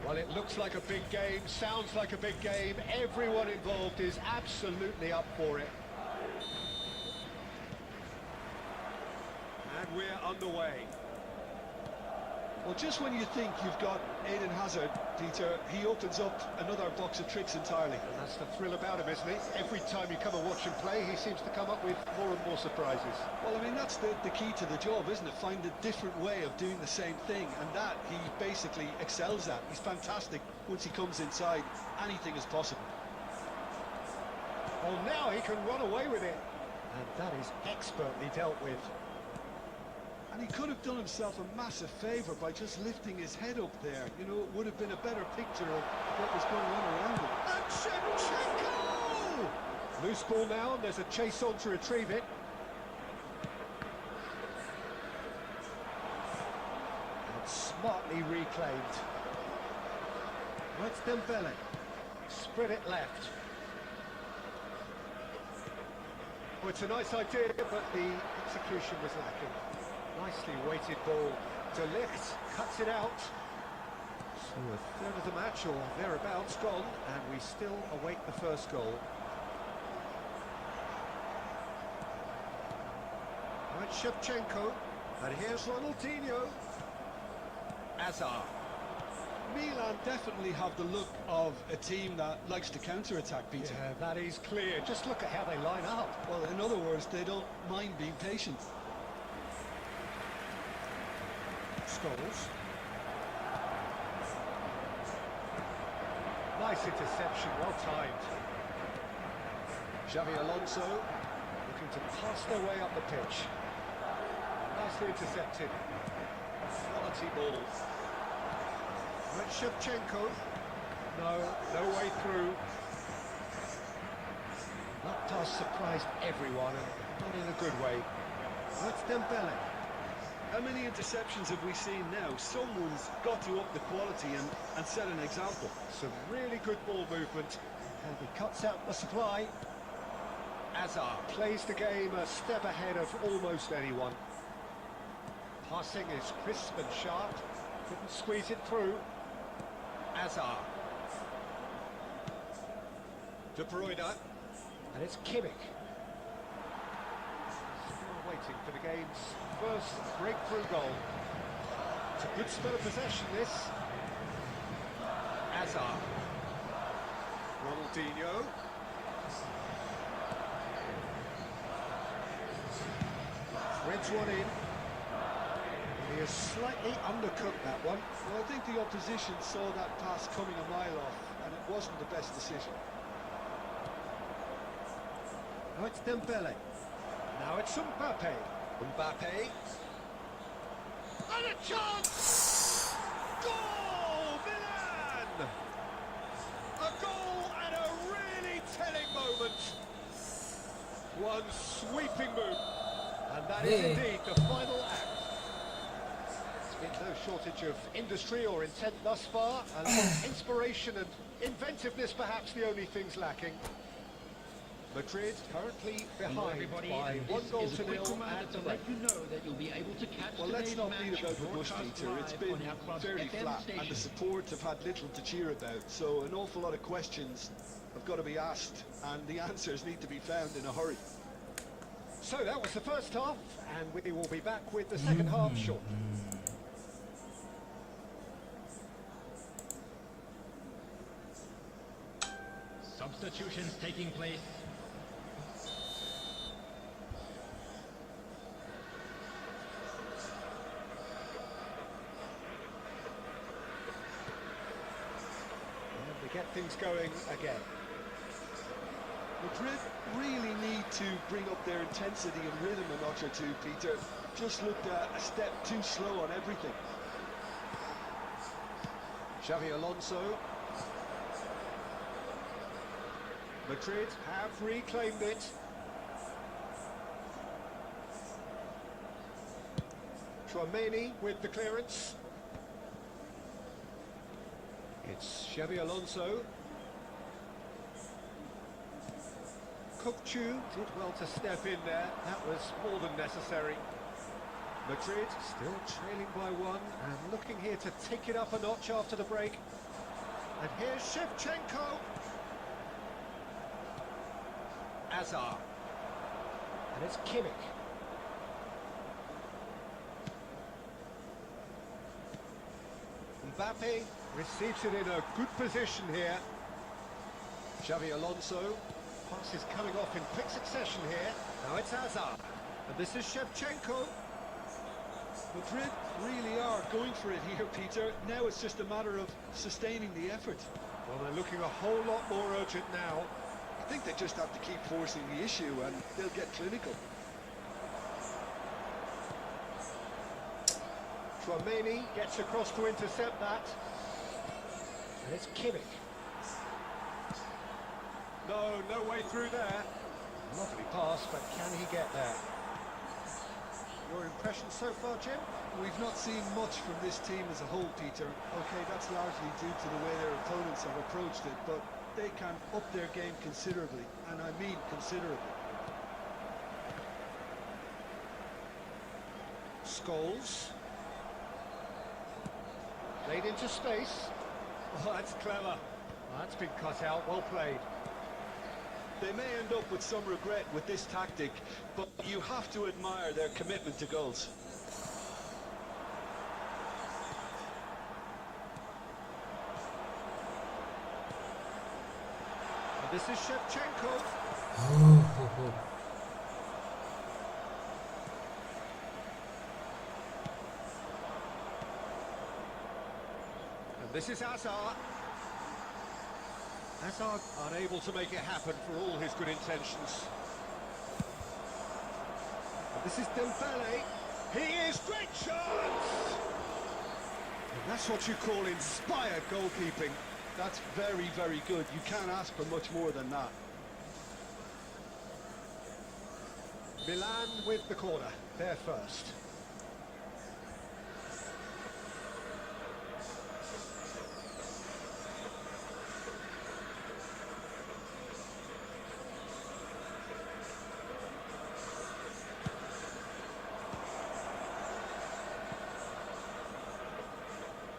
Well, it looks like a big game, sounds like a big game. Everyone involved is absolutely up for it. And we're underway. Well, just when you think you've got Eden Hazard, Peter, he opens up another box of tricks entirely. And that's the thrill about him, isn't it? Every time you come and watch him play, he seems to come up with more and more surprises. Well, I mean, that's the key to the job, isn't it? Find a different way of doing the same thing, and that he basically excels at. He's fantastic. Once he comes inside, anything is possible. Well, now he can run away with it. And that is expertly dealt with. And he could have done himself a massive favour by just lifting his head up there. You know, it would have been a better picture of what was going on around him. And Shevchenko! Loose ball now, and there's a chase on to retrieve it. And smartly reclaimed. Oh, it's Dembele. Spread it left. Oh, it's a nice idea, but the execution was lacking. Nicely weighted ball. De Ligt cuts it out. So a third of the match, or thereabouts, gone, and we still await the first goal. Right, Shevchenko, and here's Ronaldinho. Hazard. Milan definitely have the look of a team that likes to counter-attack, Peter. Yeah, that is clear. Just look at how they line up. Well, in other words, they don't mind being patient. Scholes. Nice interception, well timed. Xavi Alonso looking to pass their way up the pitch. Nicely intercepted. Quality ball. Right, Shevchenko. No way through. That pass surprised everyone, and not in a good way. That's Dembele. How many interceptions have we seen now? Someone's got to up the quality and set an example. Some really good ball movement, and he cuts out the supply. Hazard plays the game a step ahead of almost anyone. Passing is crisp and sharp, couldn't squeeze it through. Hazard. De Bruyne, and it's Kimmich. Still waiting for the game's first breakthrough goal. It's a good spell of possession, this. Hazard. Ronaldinho. Threads one in. He has slightly undercooked that one. Well, I think the opposition saw that pass coming a mile off, and it wasn't the best decision. Now it's Dembele. Now it's Mbappe. Mbappe. And a chance! Goal, Milan! A goal at a really telling moment. One sweeping move. And that is indeed the final act. There's been no shortage of industry or intent thus far, and inspiration and inventiveness perhaps the only things lacking. Madrid currently behind by 1 goal to nil at the break. You know that you'll be able to catch Well, let's today's not match beat about the bush, broadcast Peter. It's live been on our club's fairly FM flat, and the station. support have had little to cheer about. So an awful lot of questions have got to be asked, and the answers need to be found in a hurry. So that was the first half, and we will be back with the second half shortly. Substitutions taking place. And we get things going again. Madrid really need to bring up their intensity and rhythm a notch or two, Peter. Just looked a step too slow on everything. Xavi Alonso. Madrid have reclaimed it. Tchouaméni with the clearance. It's Xavi Alonso. Kokchu did well to step in there. That was more than necessary. Madrid still trailing by 1 and looking here to take it up a notch after the break. And here's Shevchenko. Hazard. And it's Kimmich. Mbappe receives it in a good position here. Xavi Alonso. Pass is coming off in quick succession here. Now it's Hazard. And this is Shevchenko. Madrid really are going for it here, Peter. Now it's just a matter of sustaining the effort. Well, they're looking a whole lot more urgent now. I think they just have to keep forcing the issue and they'll get clinical. Tchouaméni gets across to intercept that. And it's Kimmich. No way through there. Lovely pass, but can he get there? Your impression so far, Jim? We've not seen much from this team as a whole, Peter. Okay, that's largely due to the way their opponents have approached it, but they can up their game considerably, and I mean considerably. Scholes. Laid into space. Oh, that's clever. That's been cut out. Well played. They may end up with some regret with this tactic, but you have to admire their commitment to goals. And this is Shevchenko. And this is Hazard. Hazard unable to make it happen for all his good intentions. And this is Dembele. He is great chance! And that's what you call inspired goalkeeping. That's very, very good. You can't ask for much more than that. Milan with the corner. They're first.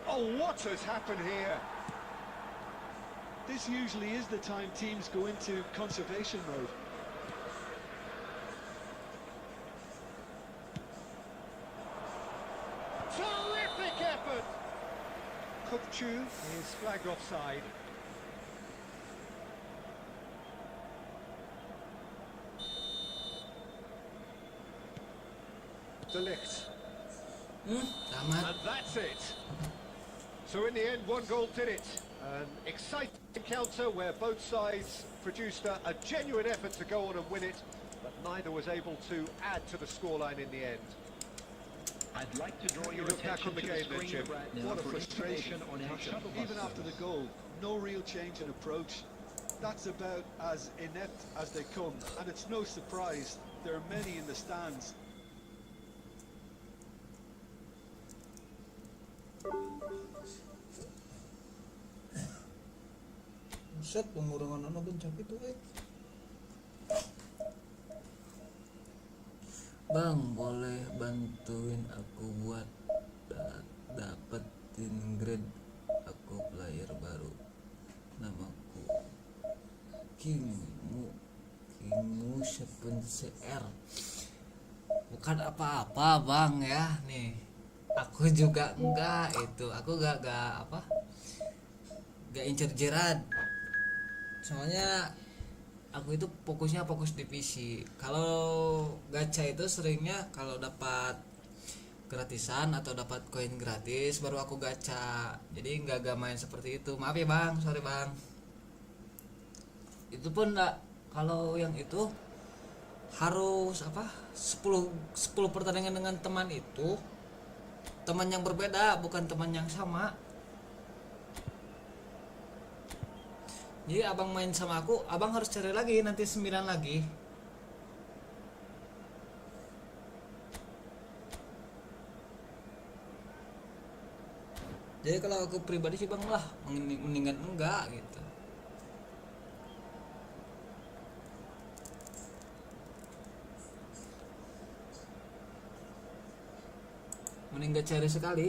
Oh, what has happened here? This usually is the time teams go into conservation mode. Terrific effort! Kupchu is flagged offside. De Ligt. Tamat. And that's it. So in the end, one goal did it. An exciting encounter where both sides produced a genuine effort to go on and win it, but neither was able to add to the scoreline in the end. I'd like to draw You your look back attention on the to the game then, screen Jim. right now What a for frustration. information on how shuttle bus Even after the service. goal, no real change in approach. That's about as inept as they come, and it's no surprise there are many in the stands. Buset, pengurangan anak bencak itu, Bang, boleh bantuin aku buat dapetin grade. Aku player baru. Namaku Kimu Sepun CR. Bukan apa-apa, Bang, ya. Nih. Aku juga enggak itu. Aku gak apa? Gak incer Gerard. Soalnya aku itu fokus divisi. Kalau gacha itu seringnya kalau dapat gratisan atau dapat koin gratis baru aku gacha. Jadi nggak main seperti itu. Maaf ya Bang, sorry Bang. Itu pun enggak, kalau yang itu harus 10 pertandingan dengan teman itu. Teman yang berbeda, bukan teman yang sama. Jadi abang main sama aku, abang harus cari lagi nanti 9 lagi. Jadi kalau aku pribadi sih bang lah, mendingan enggak gitu. Mending gak cari sekali.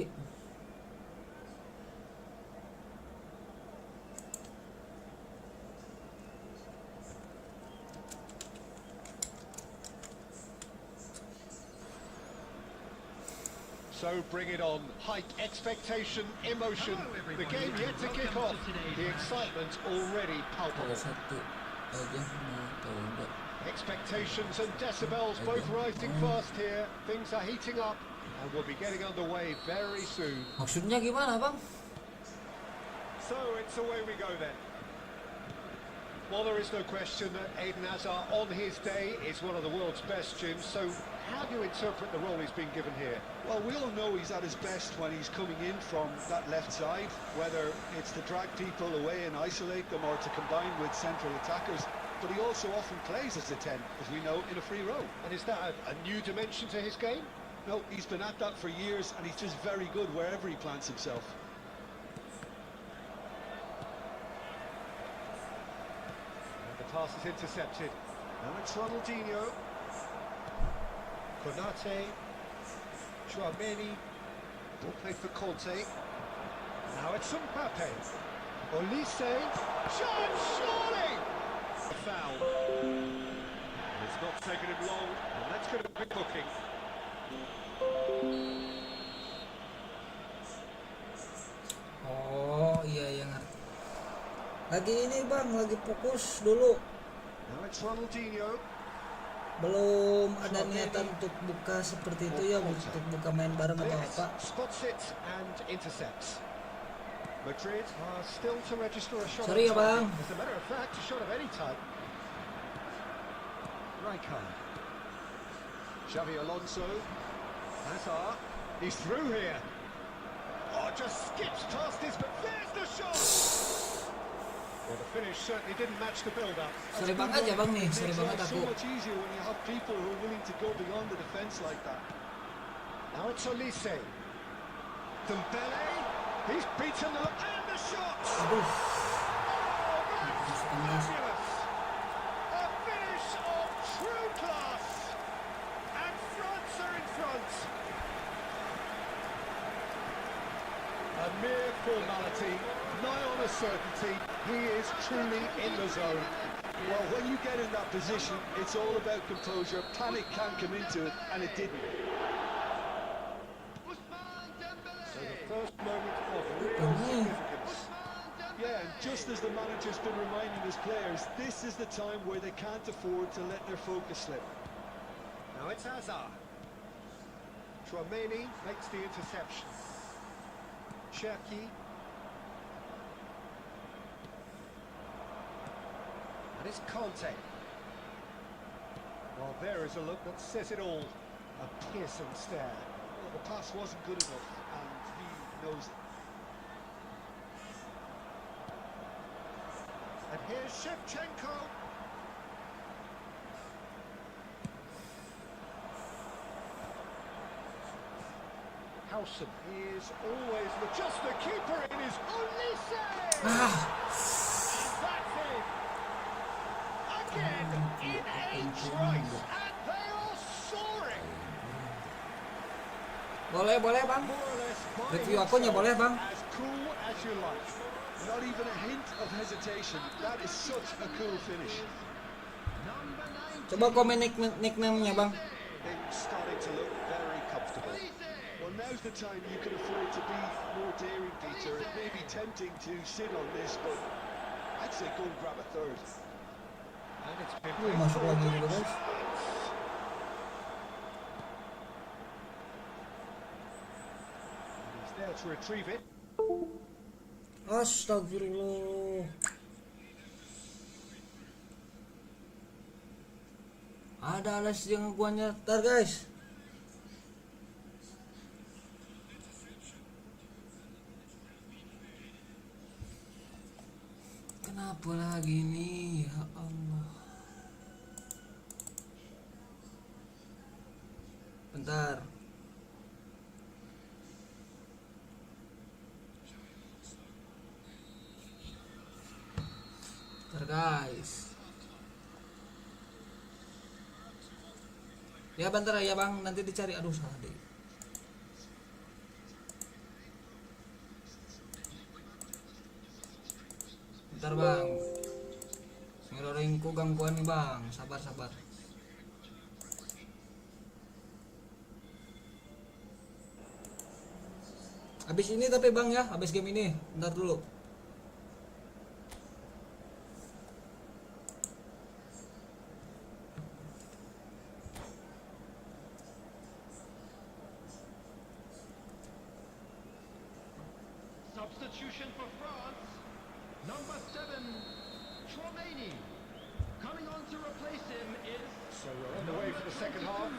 So bring it on. Height, expectation, emotion. Hello, The everybody, game yet and to kick welcome off. to today's The match. excitement already Ada palpable. satu aja mau coba. Expectations and decibels both rising fast here. Things are heating up and we'll be getting underway very soon. Maksudnya gimana bang? So it's away we go then. Well, there is no question that Eden Hazard on his day is one of the world's best, Jim. So how do you interpret the role he's been given here? Well, we all know he's at his best when he's coming in from that left side, whether it's to drag people away and isolate them or to combine with central attackers. But he also often plays as a 10, as we know, in a free role. And is that a new dimension to his game? No, he's been at that for years, and he's just very good wherever he plants himself. And the pass is intercepted. Now it's Ronaldinho. Konate. Chouameni. Ball played for Conte. Now it's Mbappe. Olise. Shot, surely! A foul. It's not taken him long, and that's going to be booking. Oh iya ya ngerti. Lagi ini bang, lagi fokus dulu. Now it's Ronaldinho. Belum ada niatan untuk buka seperti itu ya, untuk buka main bareng atau apa. Spots it and intercepts. Madrid are still to register a shot. Sorry ya bang. As a matter of fact, a shot of any type. Rijkaard. Xavi Alonso. Hazard. He's through here. Oh, just skips past his, but there's the shot! Well, the finish certainly didn't match the build-up. Sorry banget ya bang nih, sorry Makes banget life aku. so much easier when you have people who are willing to go beyond the defence like that. Now it's Olise. Dembele. He's beaten the... And the shot! Aduh, Oh, that's fabulous! A finish of true class! And France are in front! A mere formality, nigh on a certainty, he is truly in the zone. Well, when you get in that position, it's all about composure. Panic can come into it, and it didn't. So the first moment of real significance. Yeah, and just as the manager's been reminding his players, this is the time where they can't afford to let their focus slip. Now it's Hazard. Chouameni makes the interception. Cherki. And it's Conte. Well, there is a look that says it all. A piercing stare. Well, the pass wasn't good enough, and he knows it. And here's Shevchenko. Howson is always just the keeper in his only save. Ah, And that's it. Again in a trice, and they are soaring. boleh bang. More or less by Review himself, akunnya boleh bang. as cool as you like. Not even a hint of hesitation. That is such a cool finish. Coba komen nickname-nya bang. Things starting to look very comfortable. Well, now's the time you can afford to be more daring, Peter. It may be tempting to sit on this, but I'd say go and grab a third. And it's been Masuk lagi juga guys. He's there to retrieve it. Astagfirullah. Ada alas yang gua nyetar guys. Kenapa lagi nih? Ya Allah. Bentar. Bentar guys. Ya bentar ya bang, nanti dicari. Aduh salah deh. Bentar bang, ngeroringku gangguan nih bang, sabar. Habis ini tapi bang ya, habis game ini, bentar dulu. Substitution for France. Number 7, Chouameni. Coming on to replace him is... So we're on the way for the second half. I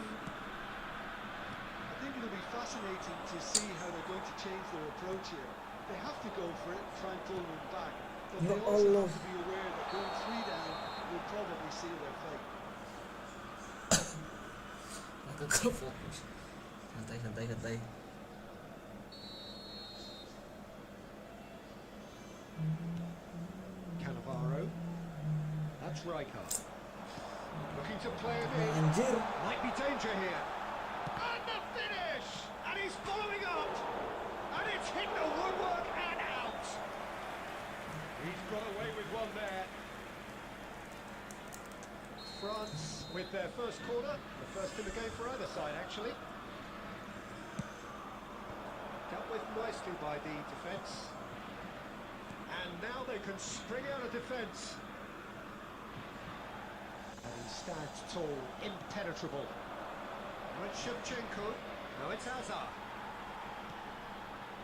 think it'll be fascinating to see how they're going to change their approach here. They have to go for it, try and pull them back, but Ya they also Allah. have to be aware that going 3 down will probably seal their fate. Gagal fokus. santai. Cannavaro. That's Rijkaard. Looking to play him in. Anjir. Might be danger here. And the finish! And he's following up. And it's hit the woodwork and out. He's got away with one there. France with their first corner. The first in the game for either side, actually. Dealt with nicely by the defence. And now they can spring out of defence. And he stands tall, impenetrable. Now it's Shevchenko. Now it's Hazard.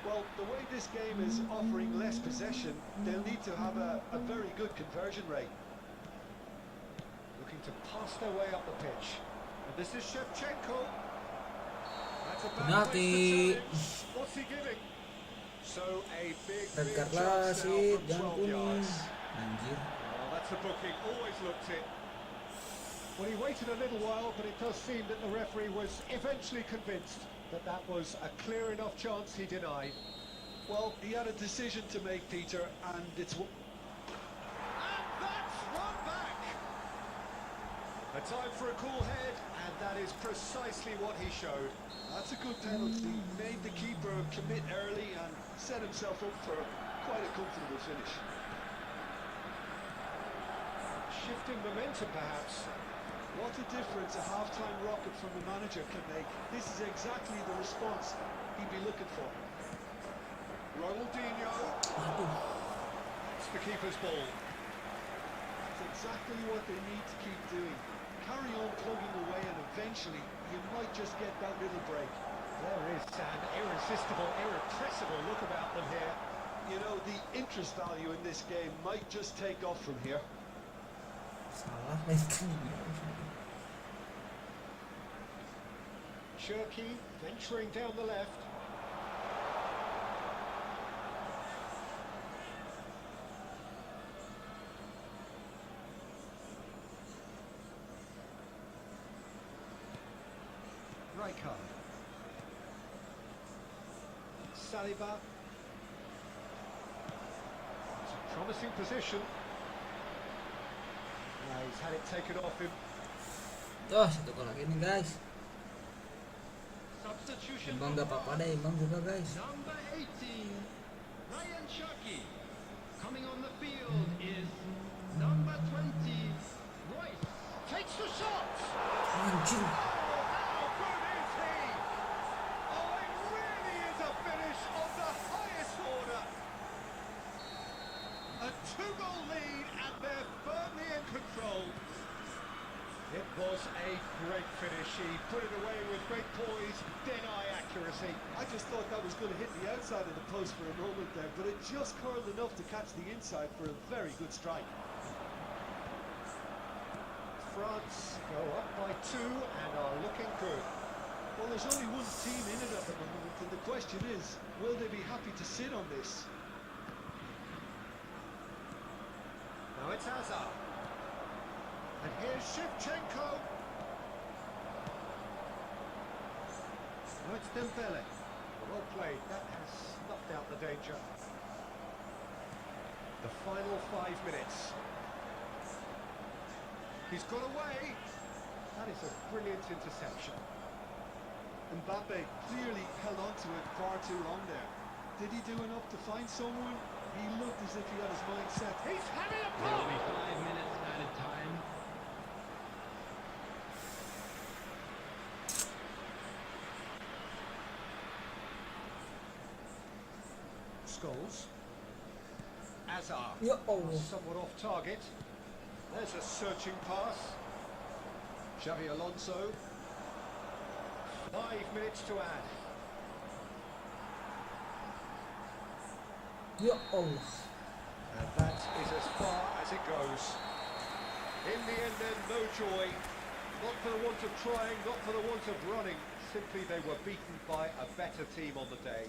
Well, the way this game is offering less possession, they'll need to have a very good conversion rate. Looking to pass their way up the pitch. And this is Shevchenko. That's a bad Penalti. place to challenge. What's he giving? So a big Red card chance now wasit, from jangan 12 kuning. yards. Anjir. Oh, that's a booking. Always looked it. Well, he waited a little while, but it does seem that the referee was eventually convinced that that was a clear enough chance he denied. Well, he had a decision to make, Peter, and it's... And that's run back. A time for a cool head, and that is precisely what he showed. That's a good penalty. Made the keeper commit early and set himself up for quite a comfortable finish. Shifting momentum, perhaps. What a difference a half-time rocket from the manager can make. This is exactly the response he'd be looking for. Ronaldinho. It's the keeper's ball. It's exactly what they need to keep doing. Carry on plugging away and eventually you might just get that little break. There is an irresistible, irrepressible look about them here. You know, the interest value in this game might just take off from here. Salah kan. Cherky venturing down the left. Rijkaard. Saliba. It's a promising position. He's had it taken off him. Tuh, satu gol lagi nih guys. Substitution. Imbang gak apa-apa deh, imbang juga guys. Number 18, Ryan Chucky. Coming on the field is number 20, Royce. Takes the shot! Anjir. How good is he? Oh, it really is a finish of the highest order. A 2-goal lead and they're firmly in control. It was a great finish. He put it away with great poise, dead-eye accuracy. I just thought that was going to hit the outside of the post for a moment there, but it just curled enough to catch the inside for a very good strike. France go up by 2 and are looking good. Well, there's only one team in it at the moment, and the question is, will they be happy to sit on this? Now it's Hazard. And here's Shevchenko. Now it's Dembele. Well played. That has snuffed out the danger. The final 5 minutes. He's got away. That is a brilliant interception. Mbappe clearly held on to it far too long there. Did he do enough to find someone? He looked as if he had his mind set. He's having a There will pop. be 5 minutes added time. Scholes. Hazard. Ya Allah. Somewhat off target. There's a searching pass. Xavi Alonso. 5 minutes to add. Ya Allah. And that is as far as it goes. In the end then, no joy. Not for the want of trying, not for the want of running. Simply they were beaten by a better team on the day.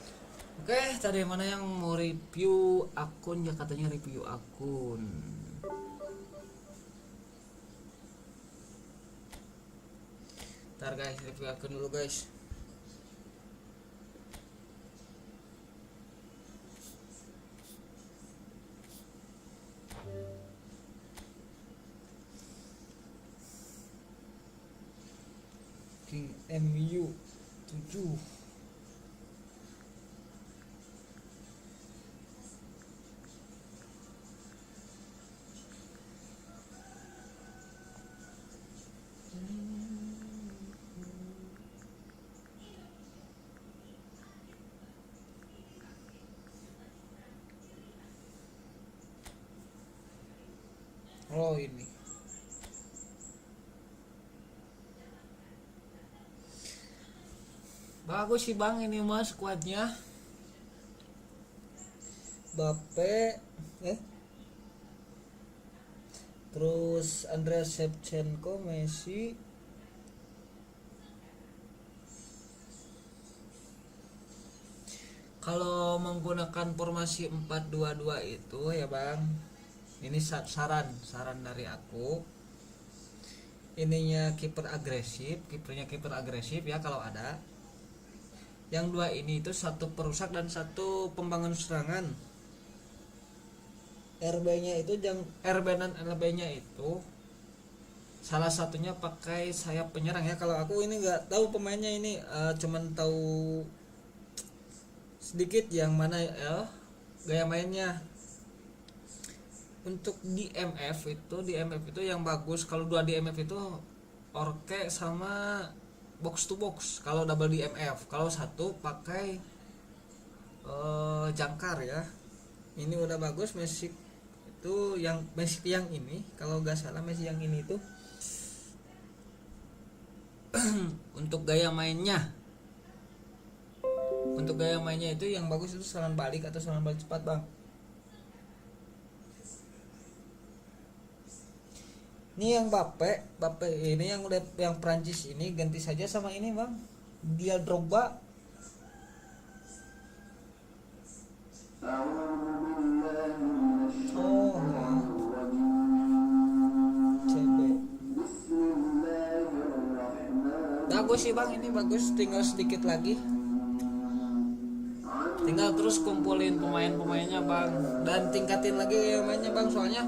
Oke, tadi mana yang mau review akun ya, katanya review akun. Ntar guys, review akun dulu guys. ranking MU 7. Oh ini bagus sih bang, ini mas skuadnya Bape terus Andrea Shevchenko, Messi, kalau menggunakan formasi 4-2-2 itu ya bang, ini saran dari aku, ininya kipernya kiper agresif ya kalau ada. Yang dua ini itu satu perusak dan satu pembangun serangan. RB-nya itu RB dan LB-nya itu salah satunya pakai sayap penyerang ya. Kalau aku ini nggak tahu pemainnya ini, cuman tahu sedikit yang mana ya gaya mainnya. Untuk di MF itu yang bagus, kalau dua di MF itu Orke sama box to box kalau double di MF. Kalau satu pakai jangkar ya. Ini udah bagus. Messi yang ini kalau nggak salah Messi yang ini tuh untuk gaya mainnya itu yang bagus itu serangan balik atau serangan balik cepat bang. Ini yang Bape ini yang Prancis ini ganti saja sama ini bang, dia Drogba. Oh CB bagus sih bang, ini bagus, tinggal sedikit lagi, tinggal terus kumpulin pemainnya bang, dan tingkatin lagi ya mainnya bang. Soalnya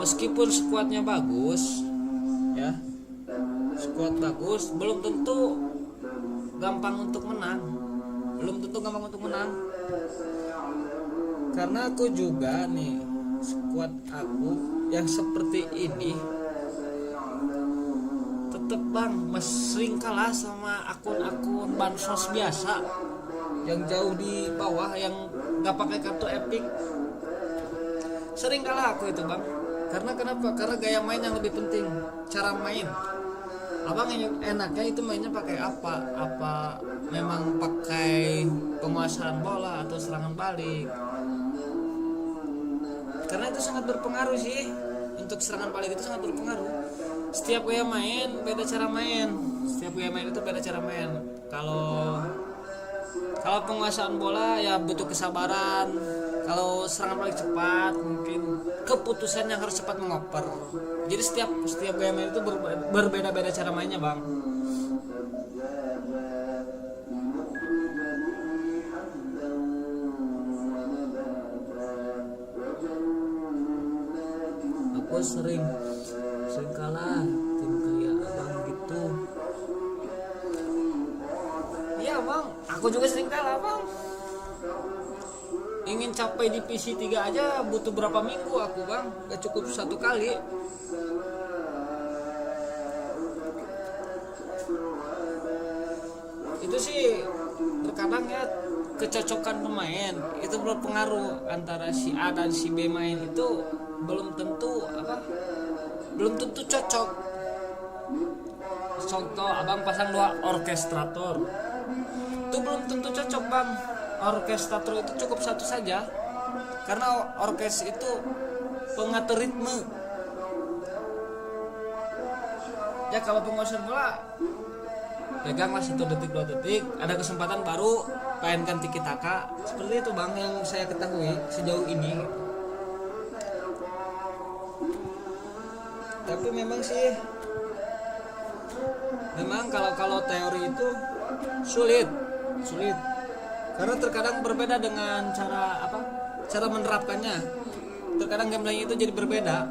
meskipun skuadnya bagus ya, skuad bagus belum tentu gampang untuk menang, karena aku juga nih skuad aku yang seperti ini tetep bang sering kalah sama akun-akun bansos biasa yang jauh di bawah yang nggak pakai kartu epic. Sering kalah aku itu bang. Karena kenapa? Karena gaya main yang lebih penting, cara main. Abang enaknya itu mainnya pakai apa? Apa memang pakai penguasaan bola atau serangan balik? Karena itu sangat berpengaruh sih. Untuk serangan balik itu sangat berpengaruh. Setiap gaya main beda cara main. Kalau penguasaan bola ya butuh kesabaran. Kalau serangan balik cepat mungkin keputusan yang harus cepat mengoper. Jadi setiap gaya main itu berbeda-beda cara mainnya bang. Aku sering kalah tim kayak abang gitu. Iya bang, aku juga sering kalah bang. Ingin capai divisi 3 aja butuh berapa minggu aku bang, gak cukup satu kali. Itu sih terkadang ya kecocokan pemain itu berpengaruh, antara si A dan si B main itu belum tentu cocok. Contoh abang pasang 2 orkestrator itu belum tentu cocok bang. Orkestrator itu cukup satu saja, karena orkes itu pengatur ritme ya. Kalau penguasaan bola peganglah 1 detik 2 detik, ada kesempatan baru mainkan tiki taka, seperti itu bang yang saya ketahui sejauh ini. Tapi memang kalau teori itu sulit karena terkadang berbeda dengan cara menerapkannya. Terkadang gameplay itu jadi berbeda.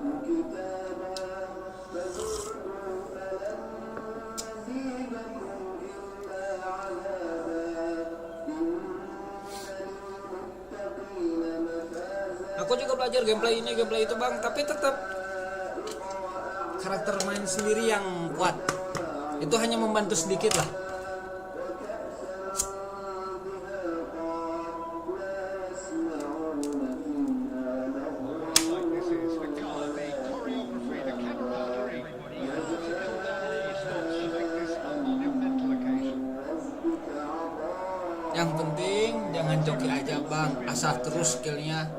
belajar gameplay ini gameplay itu bang, tapi tetap karakter main sendiri yang kuat. Itu hanya membantu sedikit lah. Like this is the colour, the choreography, the camaraderie. Typical that starts to make this a monumental occasion. Yang penting jangan joki aja bang, asah terus skillnya.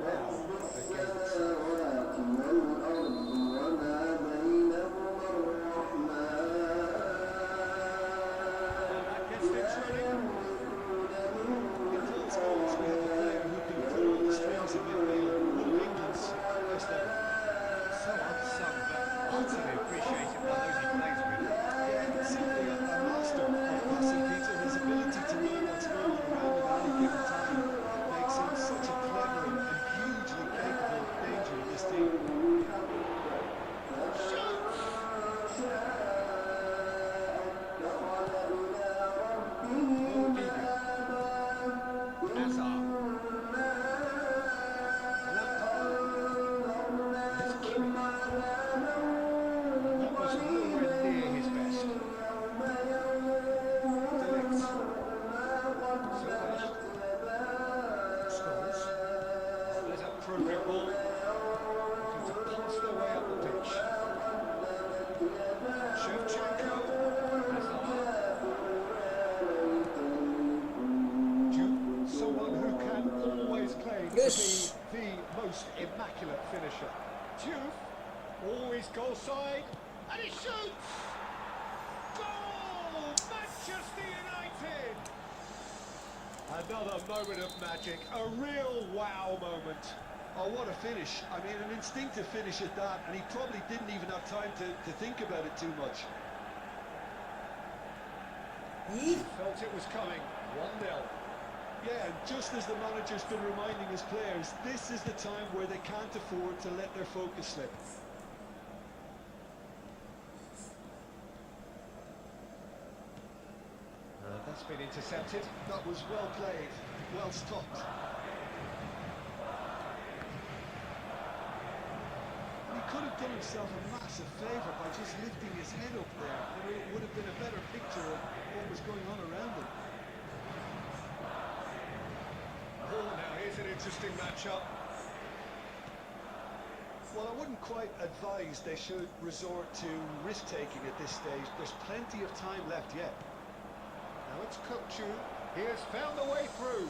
Yes. The most immaculate finisher. Juve, always goal side, and he shoots! Goal! Manchester United! Another moment of magic, a real wow moment. Oh, what a finish. I mean, an instinctive finish at that, and he probably didn't even have time to think about it too much. Felt it was coming, 1-0. Yeah, and just as the manager's been reminding his players, this is the time where they can't afford to let their focus slip. That's been intercepted. That was well played, well stopped. And he could have done himself a massive favour by just lifting his head up there. It would have been a better picture of what was going on around him. Oh, now here's an interesting matchup. Well, I wouldn't quite advise they should resort to risk-taking at this stage. There's plenty of time left yet. Now it's Kukcu. He has found a way through.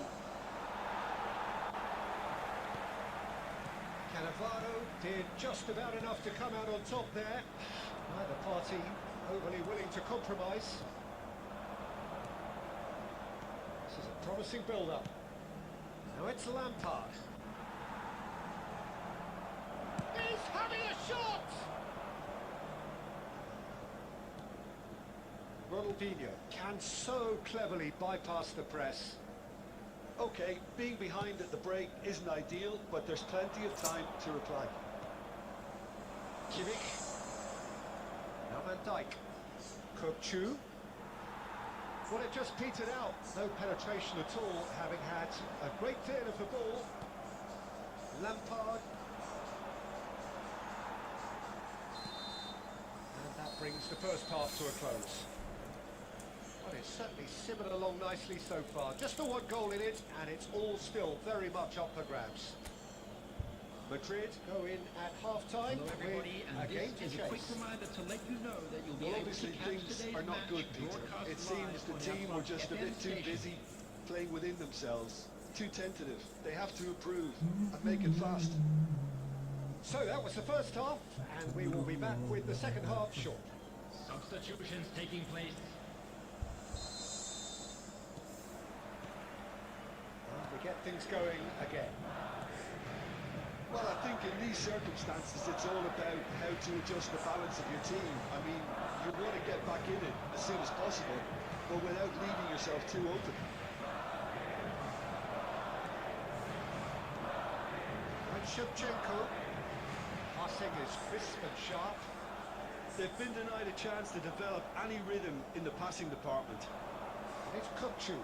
Cannavaro did just about enough to come out on top there. Neither party overly willing to compromise. This is a promising build-up. Now it's Lampard. He's having a shot! Ronaldinho can so cleverly bypass the press. Okay, being behind at the break isn't ideal, but there's plenty of time to reply. Kimmich. Now Van Dijk. Kukcu. Well, it just petered out. No penetration at all, having had a great deal of the ball. Lampard. And that brings the first half to a close. Well, it's certainly simmered along nicely so far. Just the one goal in it, and it's all still very much up for grabs. Madrid go in at half-time. Hello everybody, and Again this is a quick reminder to let you know that you'll be Well, able to obviously catch things today's are not match good, Peter. broadcast It seems live the on team our were just a FM bit too station. busy playing within themselves, too tentative. They have to improve and make it fast. So that was the first half, and we will be back with the second half shortly. Substitutions taking place. And we get things going again. Well, I think in these circumstances, it's all about how to adjust the balance of your team. I mean, you want to get back in it as soon as possible, but without leaving yourself too open. And Shevchenko. Passing is crisp and sharp. They've been denied a chance to develop any rhythm in the passing department. And it's Kukcu.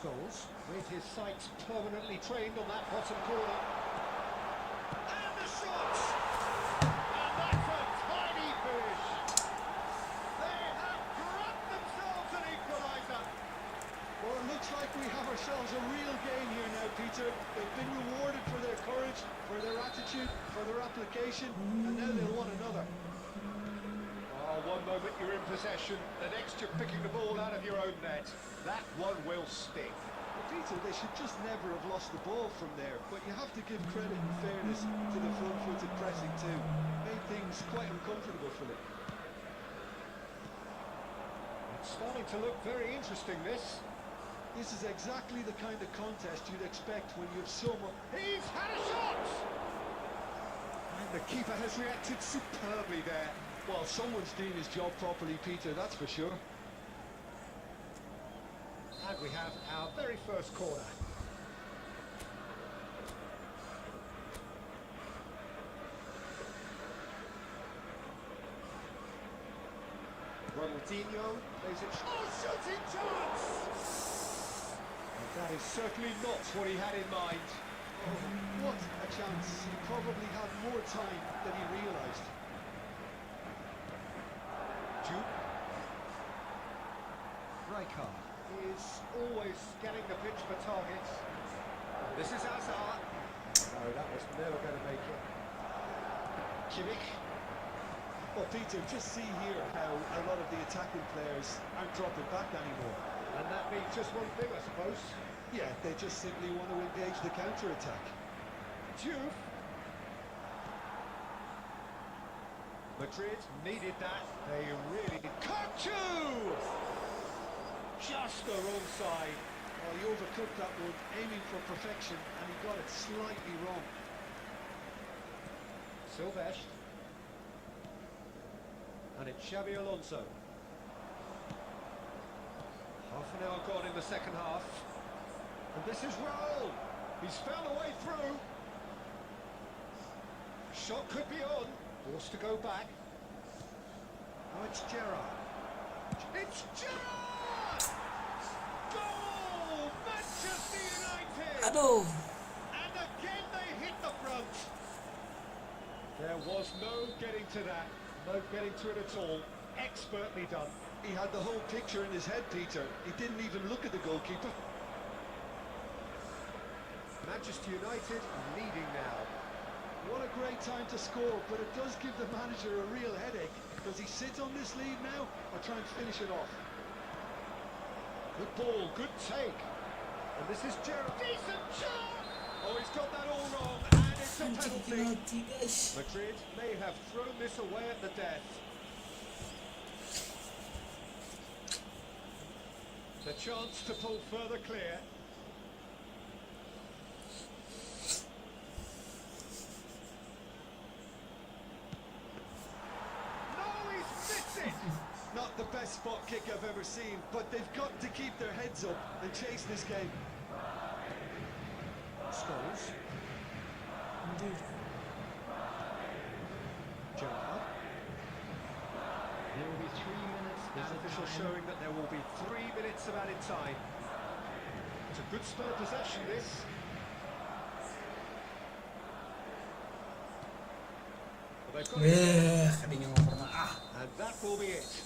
Scholes, with his sights permanently trained on that bottom corner. And the shots! And that's a tiny finish! They have grabbed themselves an equaliser! Well, it looks like we have ourselves a real game here now, Peter. They've been rewarded for their courage, for their attitude, for their application, and now they'll want another. Oh, one moment you're in possession, the next you're picking the ball out of your own net. That one will stick. Well, Peter, they should just never have lost the ball from there, but you have to give credit and fairness to the front-footed pressing too. Made things quite uncomfortable for them. It's starting to look very interesting, this. This is exactly the kind of contest you'd expect when you have someone... He's had a shot! And the keeper has reacted superbly there. Well, someone's doing his job properly, Peter, that's for sure. And we have our very first corner. Ronaldinho plays it. Oh, shooting chance! And that is certainly not what he had in mind. Oh, what a chance. He probably had more time than he realised. Juke. Rijkaard is always scanning the pitch for targets. This is Hazard. No, that was never going to make it. Kimmich. Well, Peter, just see here how a lot of the attacking players aren't dropping back anymore. And that means just one thing, I suppose. Yeah, they just simply want to engage the counter-attack. Juve. Madrid needed that. They really did. Kaku! Just the wrong side. Oh, he overcooked that one, aiming for perfection, and he got it slightly wrong. Silvesh. And it's Xabi Alonso. Half an hour gone in the second half. And this is Raul. He's found a way through. Shot could be on. Forced to go back. Now it's Gerrard. It's Gerrard! Goal! Manchester United! Aduh. And again they hit the front. There was no getting to that. No getting to it at all. Expertly done. He had the whole picture in his head, Peter. He didn't even look at the goalkeeper. Manchester United leading now. What a great time to score, but it does give the manager a real headache. Does he sit on this lead now, or try and finish it off? Good ball, good take. And this is Gerrard. Decent shot! Oh, he's got that all wrong, and it's a penalty. Penalti, guys. Madrid may have thrown this away at the death. The chance to pull further clear. No, he's missed it! Not the best spot kick I've ever seen, but they've got to keep their heads up and chase this game. Scholes. Jangan. There will be 3 minutes His added official time. showing that there will be 3 minutes of added time. It's a good spell of possession, this. Well, they've got it. Kadinya nggak pernah. And that will be it.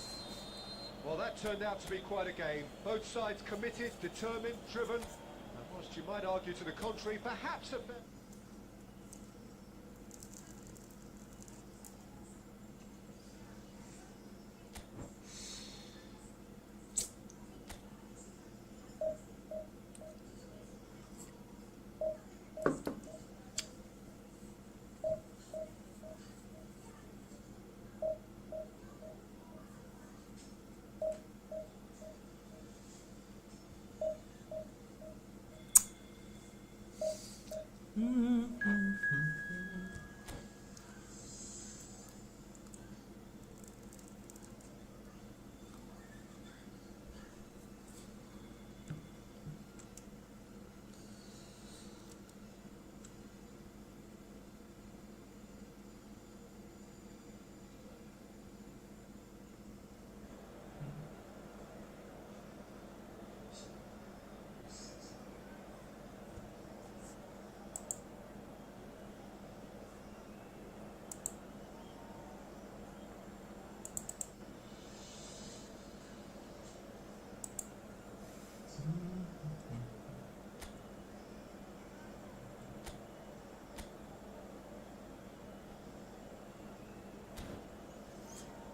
Well, that turned out to be quite a game. Both sides committed, determined, driven. And whilst you might argue to the contrary, perhaps a better...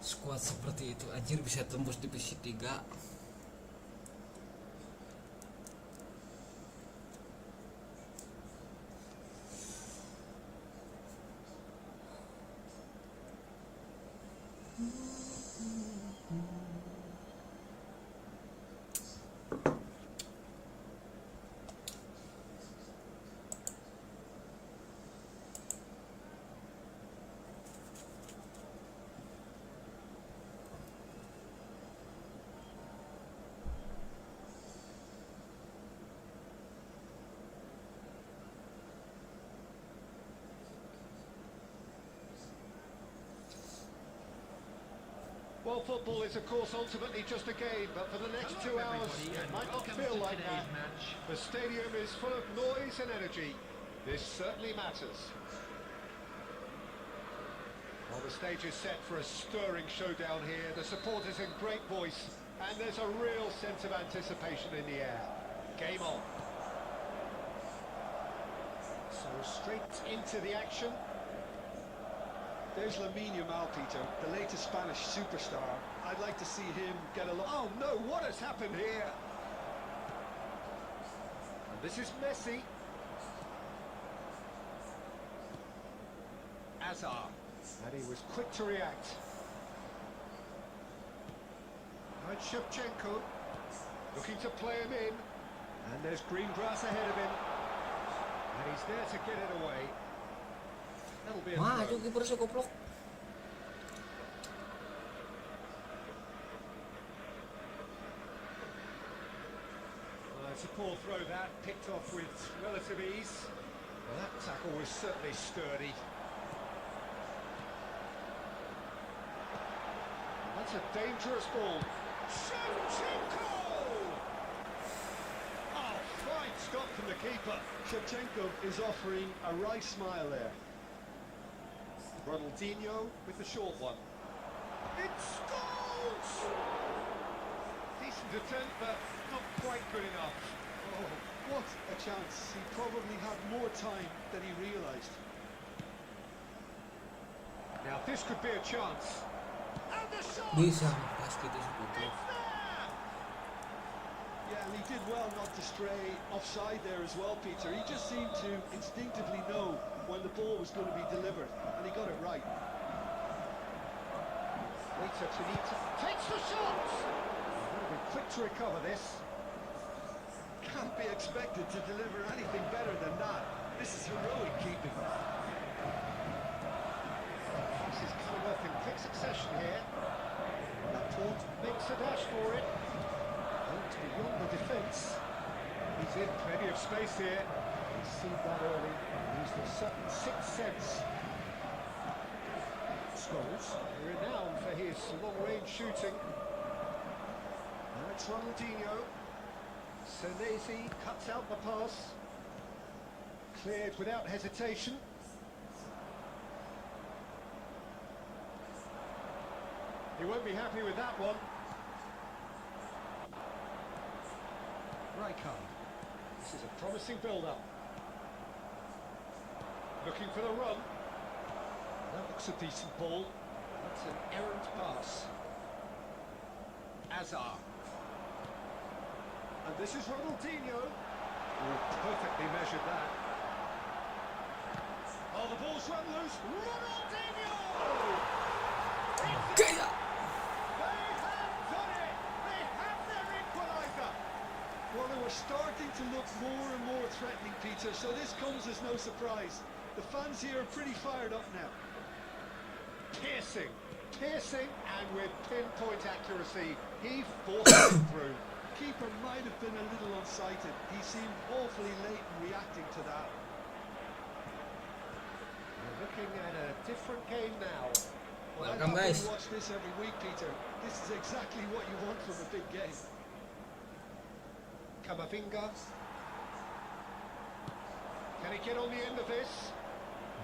Skuad seperti itu anjir bisa tembus divisi 3. Well, football is, of course, ultimately just a game, but for the next 2 hours, it might not feel like that. The stadium is full of noise and energy. This certainly matters. Well, the stage is set for a stirring showdown here. The supporters in great voice, and there's a real sense of anticipation in the air. Game on. So straight into the action. There's Lamine Yamal, Peter, the latest Spanish superstar. I'd like to see him get a lot. Oh no, what has happened here? And this is Messi. Hazard. And he was quick to react. Now it's Shevchenko. Looking to play him in. And there's green grass ahead of him. And he's there to get it away. That'll be a Maju throw. kipernya goblok. Well, it's a poor throw that, picked off with relative ease. Well, that tackle was certainly sturdy. That's a dangerous ball. Shevchenko! Oh, fine stop from the keeper. Shevchenko is offering a wry smile there. Ronaldinho with the short one. It scores! Decent attempt, but not quite good enough. Oh, what a chance. He probably had more time than he realised. Now this could be a chance. And the shot! Bisa pas gitu sebetulnya. It's there! Yeah, and he did well not to stray offside there as well, Peter. He just seemed to instinctively know when the ball was going to be delivered, and he got it right. Later, Tanita takes the shot! Going to be quick to recover this. Can't be expected to deliver anything better than that. This is heroic keeping. This is coming off in quick succession here. Laporte makes a dash for it. Out beyond the defence. He's in plenty of space here. He's seen that early and used a certain sixth sense. Scholes, renowned for his long-range shooting. Now it's Ronaldinho. Senesi cuts out the pass. Cleared without hesitation. He won't be happy with that one. Rijkaard. This is a promising build-up. Looking for the run. That looks a decent ball. That's an errant pass. Hazard. And this is Ronaldinho. Oh, perfectly measured that. Oh, the ball's run loose. Ronaldinho! Gaya. They have done it! They have their equaliser! Well, they were starting to look more and more threatening, Peter, so this comes as no surprise. The fans here are pretty fired up now. Piercing, and with pinpoint accuracy, he forced it through. Keeper might have been a little unsighted. He seemed awfully late in reacting to that. We're looking at a different game now. Well, I Welcome, happily guys. watch this every week, Peter. This is exactly what you want from a big game. Camavinga. Can he get on the end of this?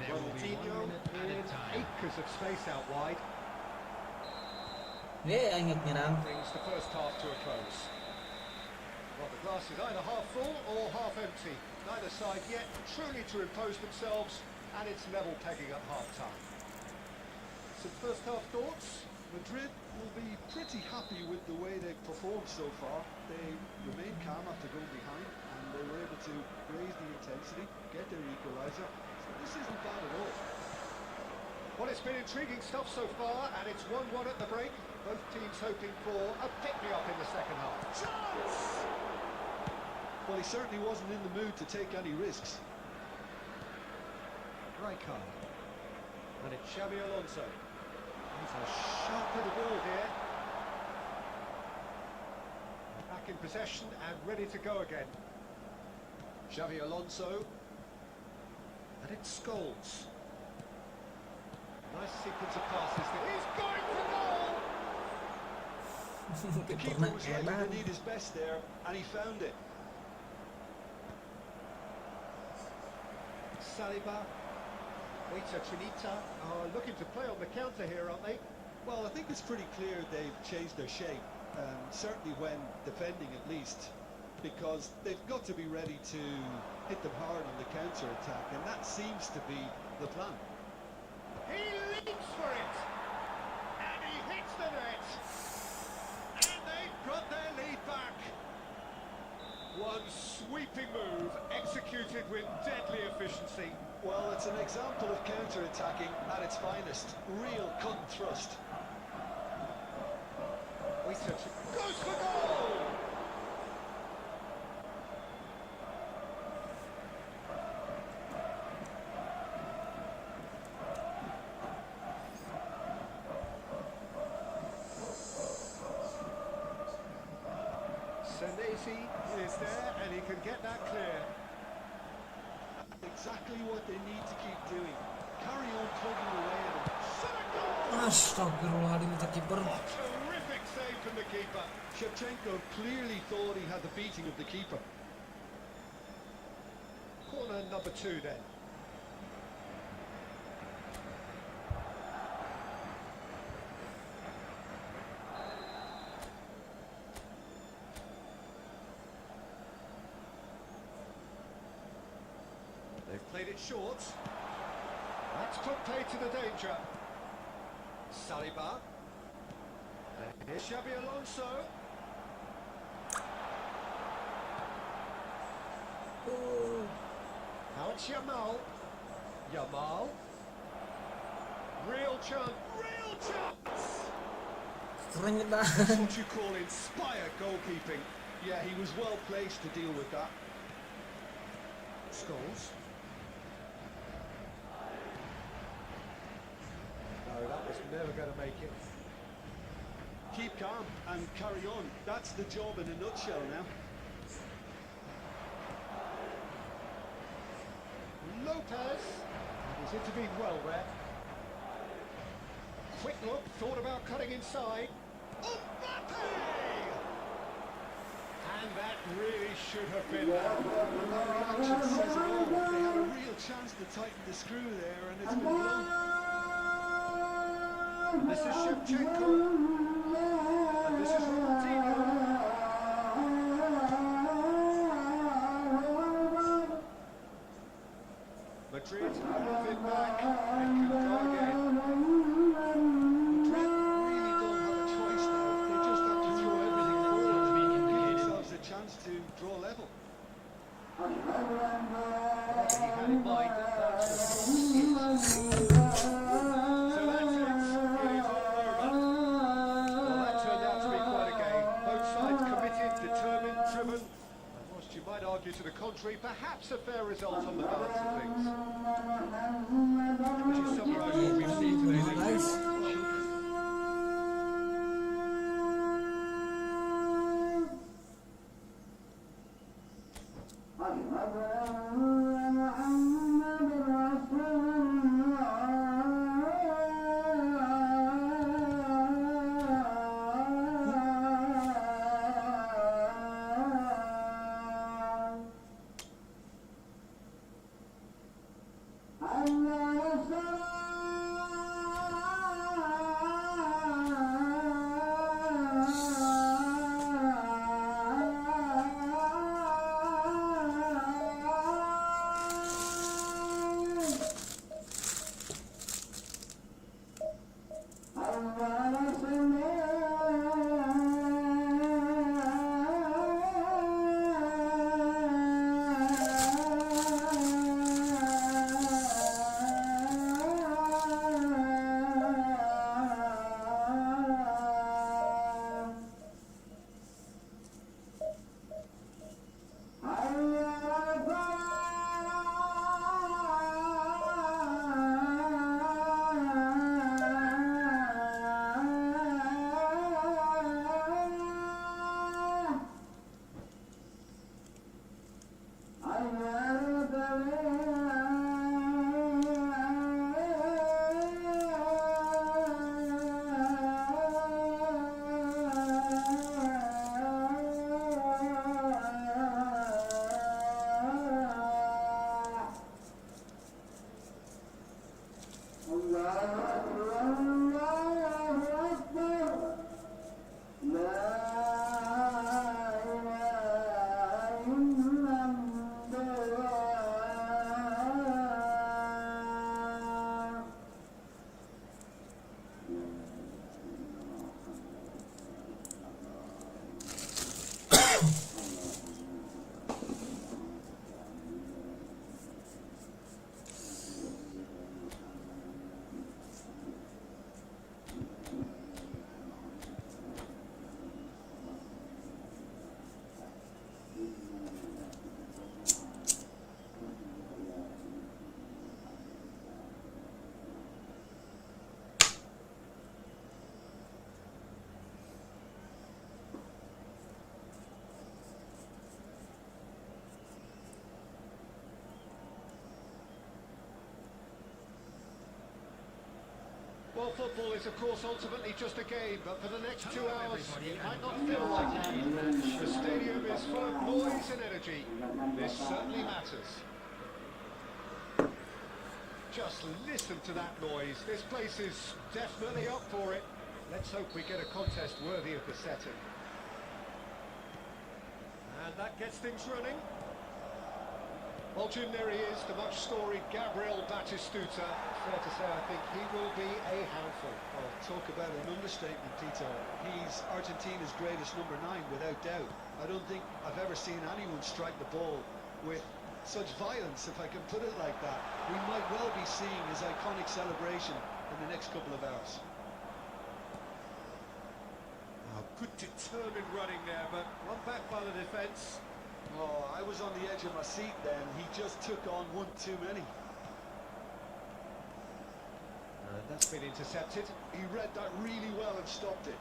There will be 1 Ronaldinho minute added in time. acres of space out wide. Dia ingat nyerang. Brings the first half to a close. Well, the glass is either half full or half empty. Neither side yet truly to impose themselves, and it's level pegging at half-time. Some first half thoughts? Madrid will be pretty happy with the way they've performed so far. They remained calm after going behind, and they were able to raise the intensity, get their equaliser. So this isn't bad at all. Well, it's been intriguing stuff so far, and it's 1-1 at the break. Both teams hoping for a pick-me-up in the second half. Chance! Well, he certainly wasn't in the mood to take any risks. Rijkaard. And it's Xabi Alonso. He's a sharp little ball here. Back in possession and ready to go again. Xabi Alonso. And it's Scholes. Nice sequence of passes there. He's going for goal! The keeper was ready to need his best there, and he found it. Saliba. Waiter Trinita are looking to play on the counter here, aren't they? Well, I think it's pretty clear they've changed their shape, certainly when defending at least, because they've got to be ready to hit them hard on the counter-attack, and that seems to be the plan. He leaps for it! And he hits the net! And they've got their lead back! One sweeping move, executed with deadly efficiency. Well, it's an example of counter-attacking at its finest. Real cut and thrust. Waiter goes for goal! Senesi is there, and he can get that clear. Exactly what they need to keep doing. Carry on plugging away at them. Shot a goal! Astagfirullahaladzim, itu kiper. Terrific save from the keeper. Shevchenko clearly thought he had the beating of the keeper. Corner number 2 then. They've played it short. That's put play to the danger. Saliba. And here's Xabi Alonso. Now it's Yamal. Yamal. Real chance. Real chance! Keren kita. That's what you call inspired goalkeeping. Yeah, he was well placed to deal with that. Scholes. No, that was never going to make it. Keep calm and carry on. That's the job in a nutshell now. Lopez. He's intervened well there. Quick look, thought about cutting inside. Mbappe! And that really should have been there. That reaction says it all. They had a real chance to tighten the screw there, and it's been blown. This is Shevchenko. And this is Ronaldinho. Madrid move it back and can go again. Madrid really don't have a choice now. They just have to throw everything forward and give themselves a chance to draw level. He had in mind that's what it is. So that's it. It is all over. Well, that turned out to be quite a game. Both sides committed, determined, driven. And whilst you might argue to the contrary, perhaps a fair result on the balance of things. Would you summarise what we've seen today? Nice. Well, football is, of course, ultimately just a game, but for the next 2 hours, it might not feel like that. The stadium is full of noise and energy. This certainly matters. Just listen to that noise. This place is definitely up for it. Let's hope we get a contest worthy of the setting. And that gets things running. Well, Jim, there he is, the much-storied Gabriel Batistuta. Fair to say, I think he will be a handful. Oh, talk about an understatement, Peter. He's Argentina's greatest number 9, without doubt. I don't think I've ever seen anyone strike the ball with such violence, if I can put it like that. We might well be seeing his iconic celebration in the next couple of hours. Oh, good determined running there, but one back by the defence. Oh, I was on the edge of my seat then. He just took on one too many. And that's been intercepted. He read that really well and stopped it.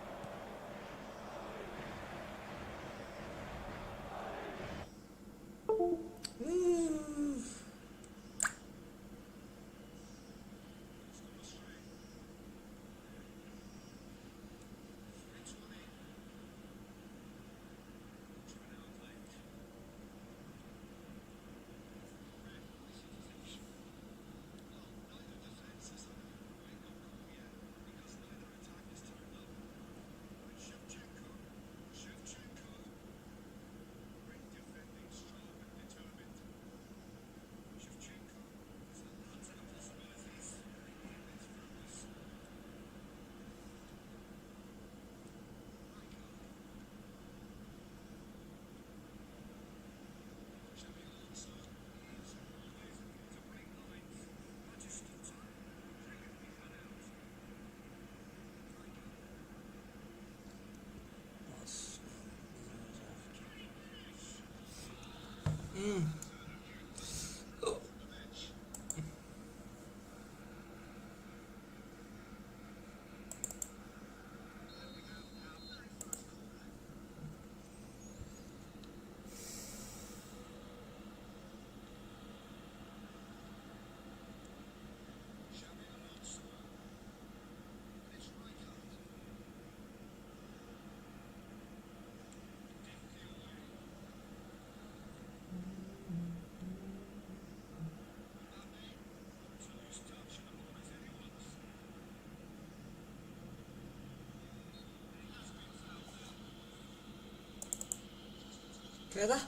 Kaya dah.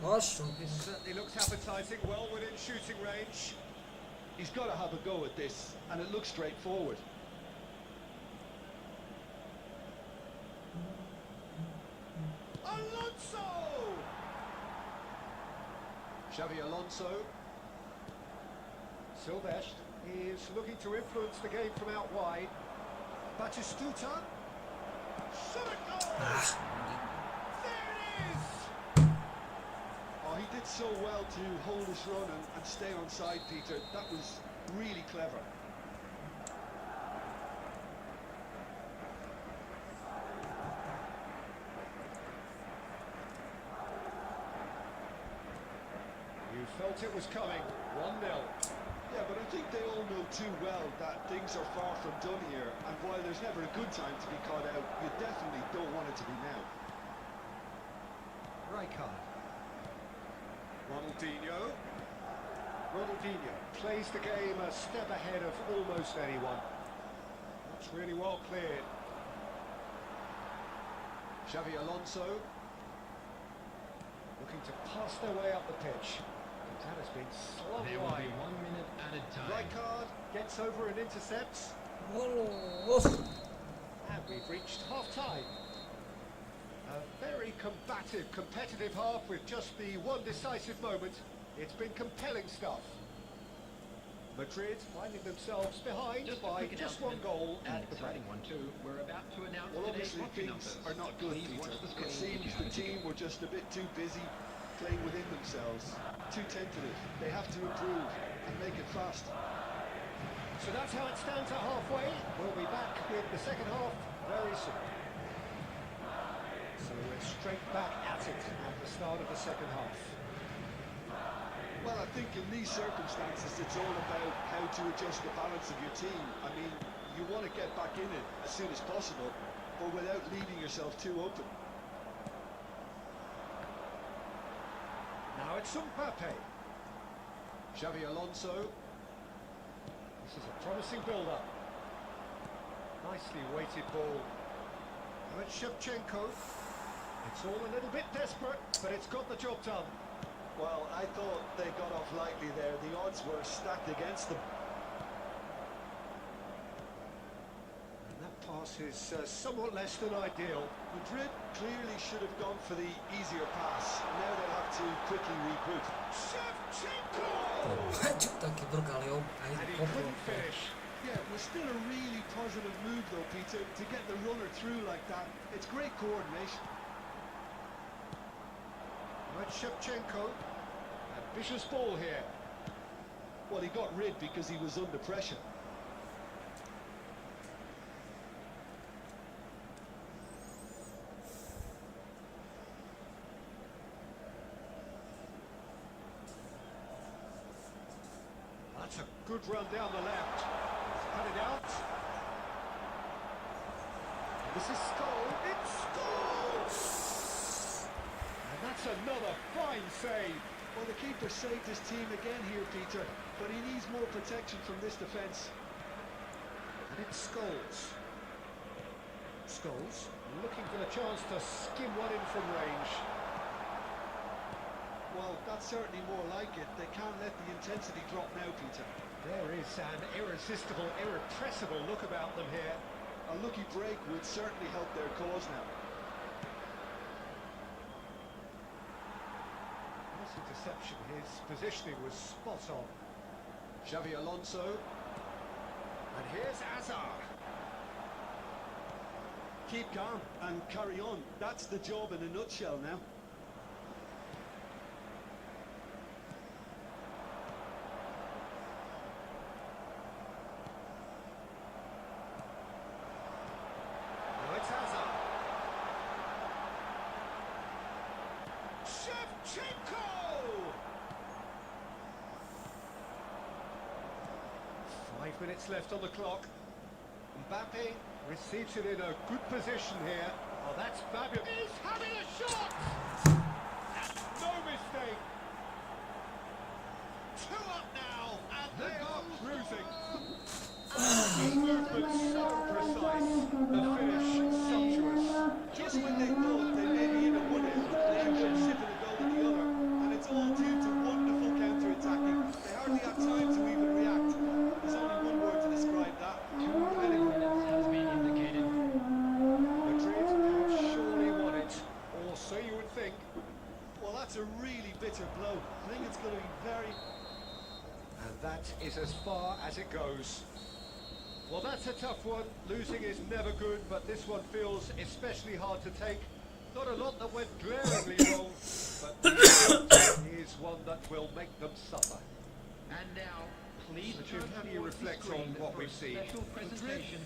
Gosh, This certainly looks appetising, well within shooting range. He's got to have a go at this, and it looks straightforward. Alonso! Xavi Alonso. Silvestre is looking to influence the game from out wide. Batistuta. Shot a goal! There it is! Oh, he did so well to hold his run and stay on side, Peter. That was really clever. You felt it was coming. 1-0. Yeah, but I think they all know too well that things are far from done here, and while there's never a good time to be caught out, you definitely don't want it to be now. Rijkaard. Ronaldinho. Ronaldinho plays the game a step ahead of almost anyone. That's really well cleared. Xavi Alonso. Looking to pass their way up the pitch. That has been slung There will be wide. 1 minute added time. Rijkaard gets over and intercepts. And we've reached half-time. A very combative, competitive half with just the one decisive moment. It's been compelling stuff. Madrid finding themselves behind Just a by quick just one announcement, goal and at the exciting break. one too. We're about to announce Well, today's obviously watching things numbers. are not good, Please watch Peter. the It screen if you seems have the a ticket. team were just a bit too busy playing within themselves, too tentative. They have to improve and make it fast. So that's how it stands at halfway. We'll be back with the second half very soon. So we're straight back at it at the start of the second half. Well, I think in these circumstances, it's all about how to adjust the balance of your team. I mean, you want to get back in it as soon as possible, but without leaving yourself too open. Now it's Mbappe. Xavi Alonso. This is a promising build-up. Nicely weighted ball. Now it's Shevchenko. It's all a little bit desperate, but it's got the job done. Well, I thought they got off lightly there. The odds were stacked against them. And that pass is somewhat less than ideal. Madrid clearly should have gone for the easier pass. Now they'll have to quickly regroup. Shevchenko! Cipta kiper kalian And he couldn't finish. Yeah, it was still a really positive move though, Peter, to get the runner through like that. It's great coordination. Right, Shevchenko. Ambitious ball here. Well, he got rid because he was under pressure. That's a good run down the left. Cut it out. This is Skull. It's Skull! And that's another fine save. Well, the keeper saved his team again here, Peter, but he needs more protection from this defence. And it's Scholes. Scholes looking for the chance to skim one in from range. Well, that's certainly more like it. They can't let the intensity drop now, Peter. There is an irresistible, irrepressible look about them here. A lucky break would certainly help their cause now. Nice interception. His positioning was spot on. Xavi Alonso. And here's Hazard. Keep calm and carry on. That's the job in a nutshell now. Now it's Hazard. Shevchenko! 5 minutes left on the clock. Mbappe receives it in a good position here. Oh, that's fabulous. He's having a shot! No mistake. 2 up now, and they are cruising. The movement so precise, the finish sumptuous. Just when they thought they may be in a one end, they actually sipping a goal in the other. And it's all due to wonderful counter-attacking. They hardly had time to even react. There's only one word to describe that. Evidence has been indicated. Madrid have surely won it, or so you would think. Well, that's a really bitter blow. I think it's going to be very... And that is as far as it goes. Well, that's a tough one. Losing is never good, but this one feels especially hard to take. Not a lot that went glaringly wrong, but this is one that will make them suffer. And now, please So, Jim, turn how do you towards the reflect screen on what for we've a seen? Special presentation.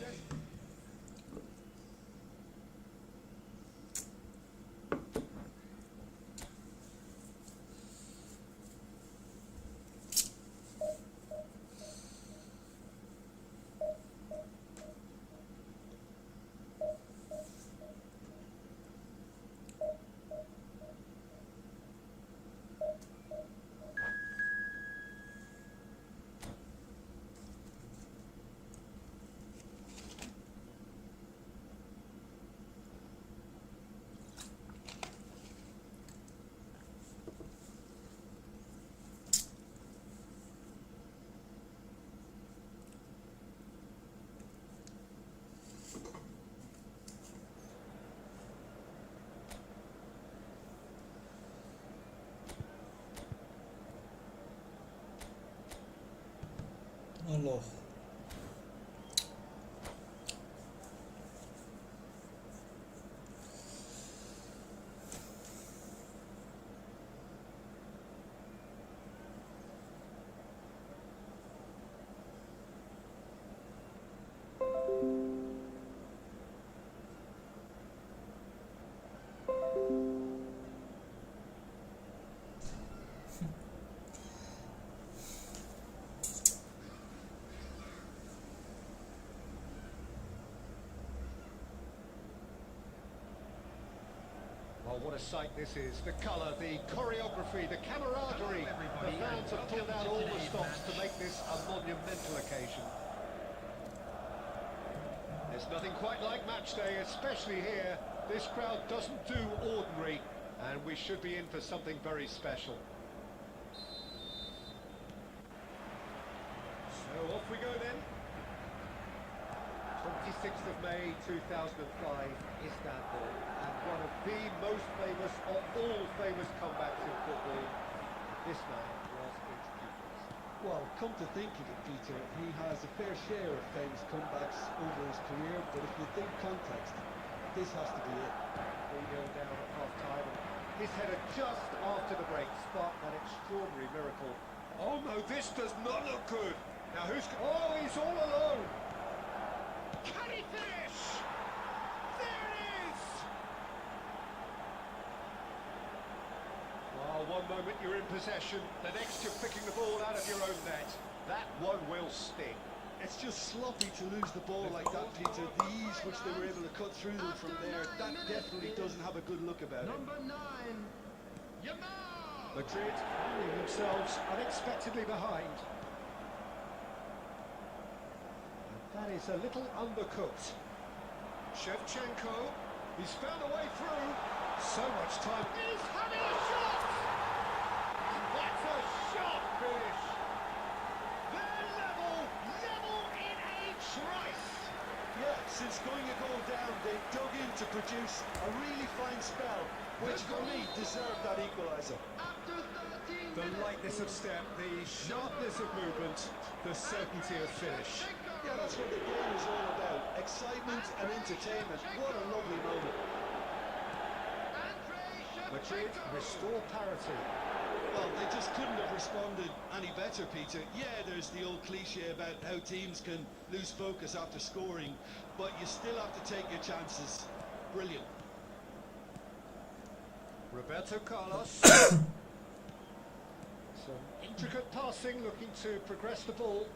Allah. what a sight this is. The colour, the choreography, the camaraderie. The fans have pulled out all the stops to make this a monumental occasion. There's nothing quite like match day, especially here. This crowd doesn't do ordinary, and we should be in for something very special. So off we go then. 26th of May 2005, Istanbul, and one of the most famous of all famous comebacks in football. This man was its pupils. Well, come to think of it, Peter, he has a fair share of famous comebacks over his career, but if you think context, this has to be it. 3-0 down at half-time, and his header just after the break sparked that extraordinary miracle. Oh no, this does not look good. Now who's... Oh, he's all alone. Can he finish? There it is! Well, one moment you're in possession, the next you're picking the ball out of your own net. That one will sting. It's just sloppy to lose the ball like that, Peter. The ease which they were able to cut through them from there, that definitely doesn't have a good look about it. Number 9, Yamal. Madrid finding themselves unexpectedly behind. That is a little undercooked. Shevchenko, he's found a way through. So much time. He's having a shot! That's a shot finish. They're level in a trice. Yeah, since going a goal down, they dug in to produce a really fine spell, which for me deserved that equaliser. After 13 The minutes. lightness of step, the sharpness of movement, the certainty of finish. Yeah, that's what the game is all about. Excitement and entertainment. What a lovely moment. Madrid restore parity. Well, they just couldn't have responded any better, Peter. Yeah, there's the old cliche about how teams can lose focus after scoring, but you still have to take your chances. Brilliant. Roberto Carlos. Some intricate passing, looking to progress the ball.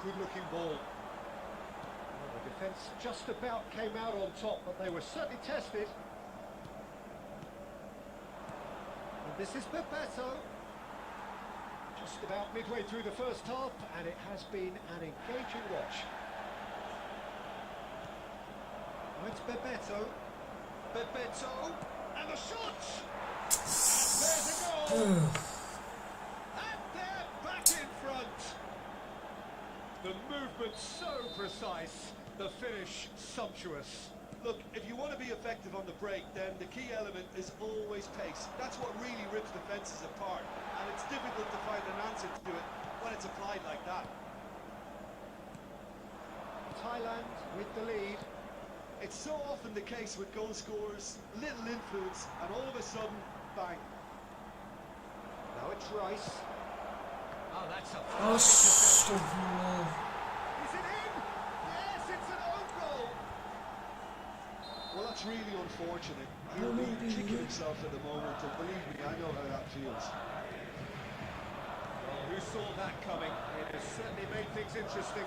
Good looking ball. Well, the defence just about came out on top, but they were certainly tested. And this is Bebeto. Just about midway through the first half, and it has been an engaging watch. Oh, it's Bebeto. Bebeto, and the shot! And there's a goal! And they're back in front! The movement so precise, the finish sumptuous. Look, if you want to be effective on the break, then the key element is always pace. That's what really rips defences apart, and it's difficult to find an answer to it when it's applied like that. Thailand with the lead. It's so often the case with goal scorers, little influence, and all of a sudden, bang. Now it's Rice. Oh, that's a Oh, fine interception. astagfirullah. Is it in? Yes, it's an own goal. Well, that's really unfortunate. He'll be kicking himself at the moment, and believe me, I know how that feels. Well, who saw that coming? It has certainly made things interesting.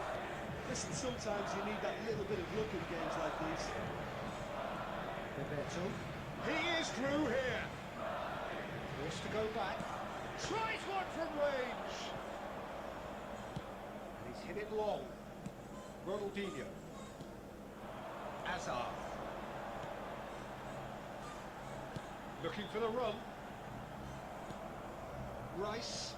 Listen, sometimes you need that little bit of luck in games like these. Bebeto. He is through here. Wants to go back. Tries one from range. And he's hit it long. Ronaldinho. Hazard. Looking for the run. Rice.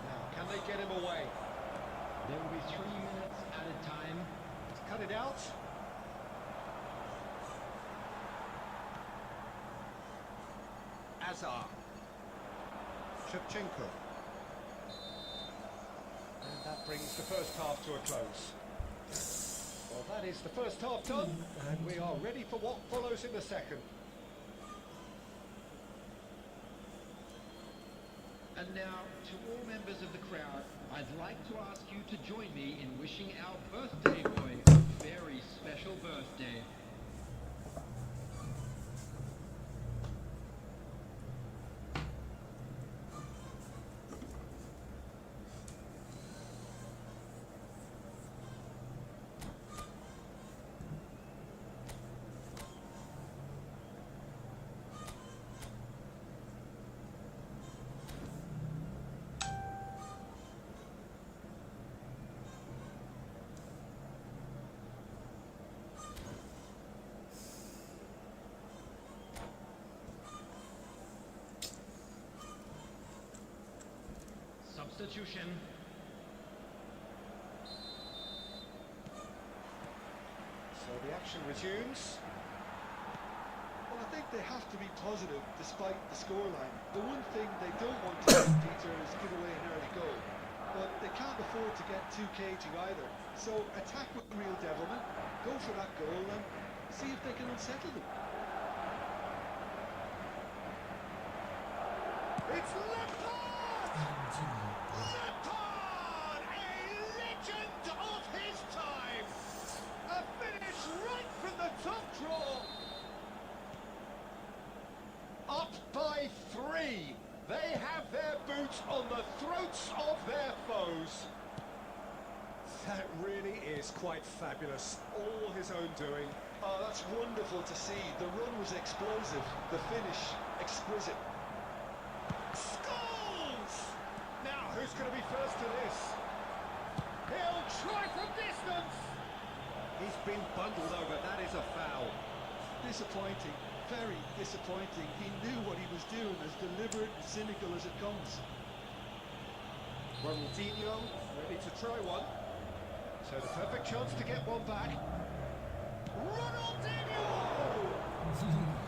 Now, can they get him away? There will be 3 minutes at a time. He's cut it out. Hazard. Shevchenko. And that brings the first half to a close. Well, that is the first half done, and we are ready for what follows in the second. And now, to all members of the crowd, I'd like to ask you to join me in wishing our birthday boy a very special birthday. substitution. So the action resumes. Well, I think they have to be positive despite the scoreline. The one thing they don't want to do, Peter, is give away an early goal. But they can't afford to get too cagey either. So attack with real devilment, go for that goal and see if they can unsettle them. It's Lampard! Lampard! A legend of his time! A finish right from the top draw! Up by 3. They have their boots on the throats of their foes. That really is quite fabulous. All his own doing. Oh, that's wonderful to see. The run was explosive, the finish exquisite. Scores! Now, who's going to be first to this? He'll try from distance! He's been bundled over. That is a foul. Disappointing, very disappointing. He knew what he was doing, as deliberate and cynical as it comes. Ronaldinho ready to try one. So the perfect chance to get one back. Ronaldinho!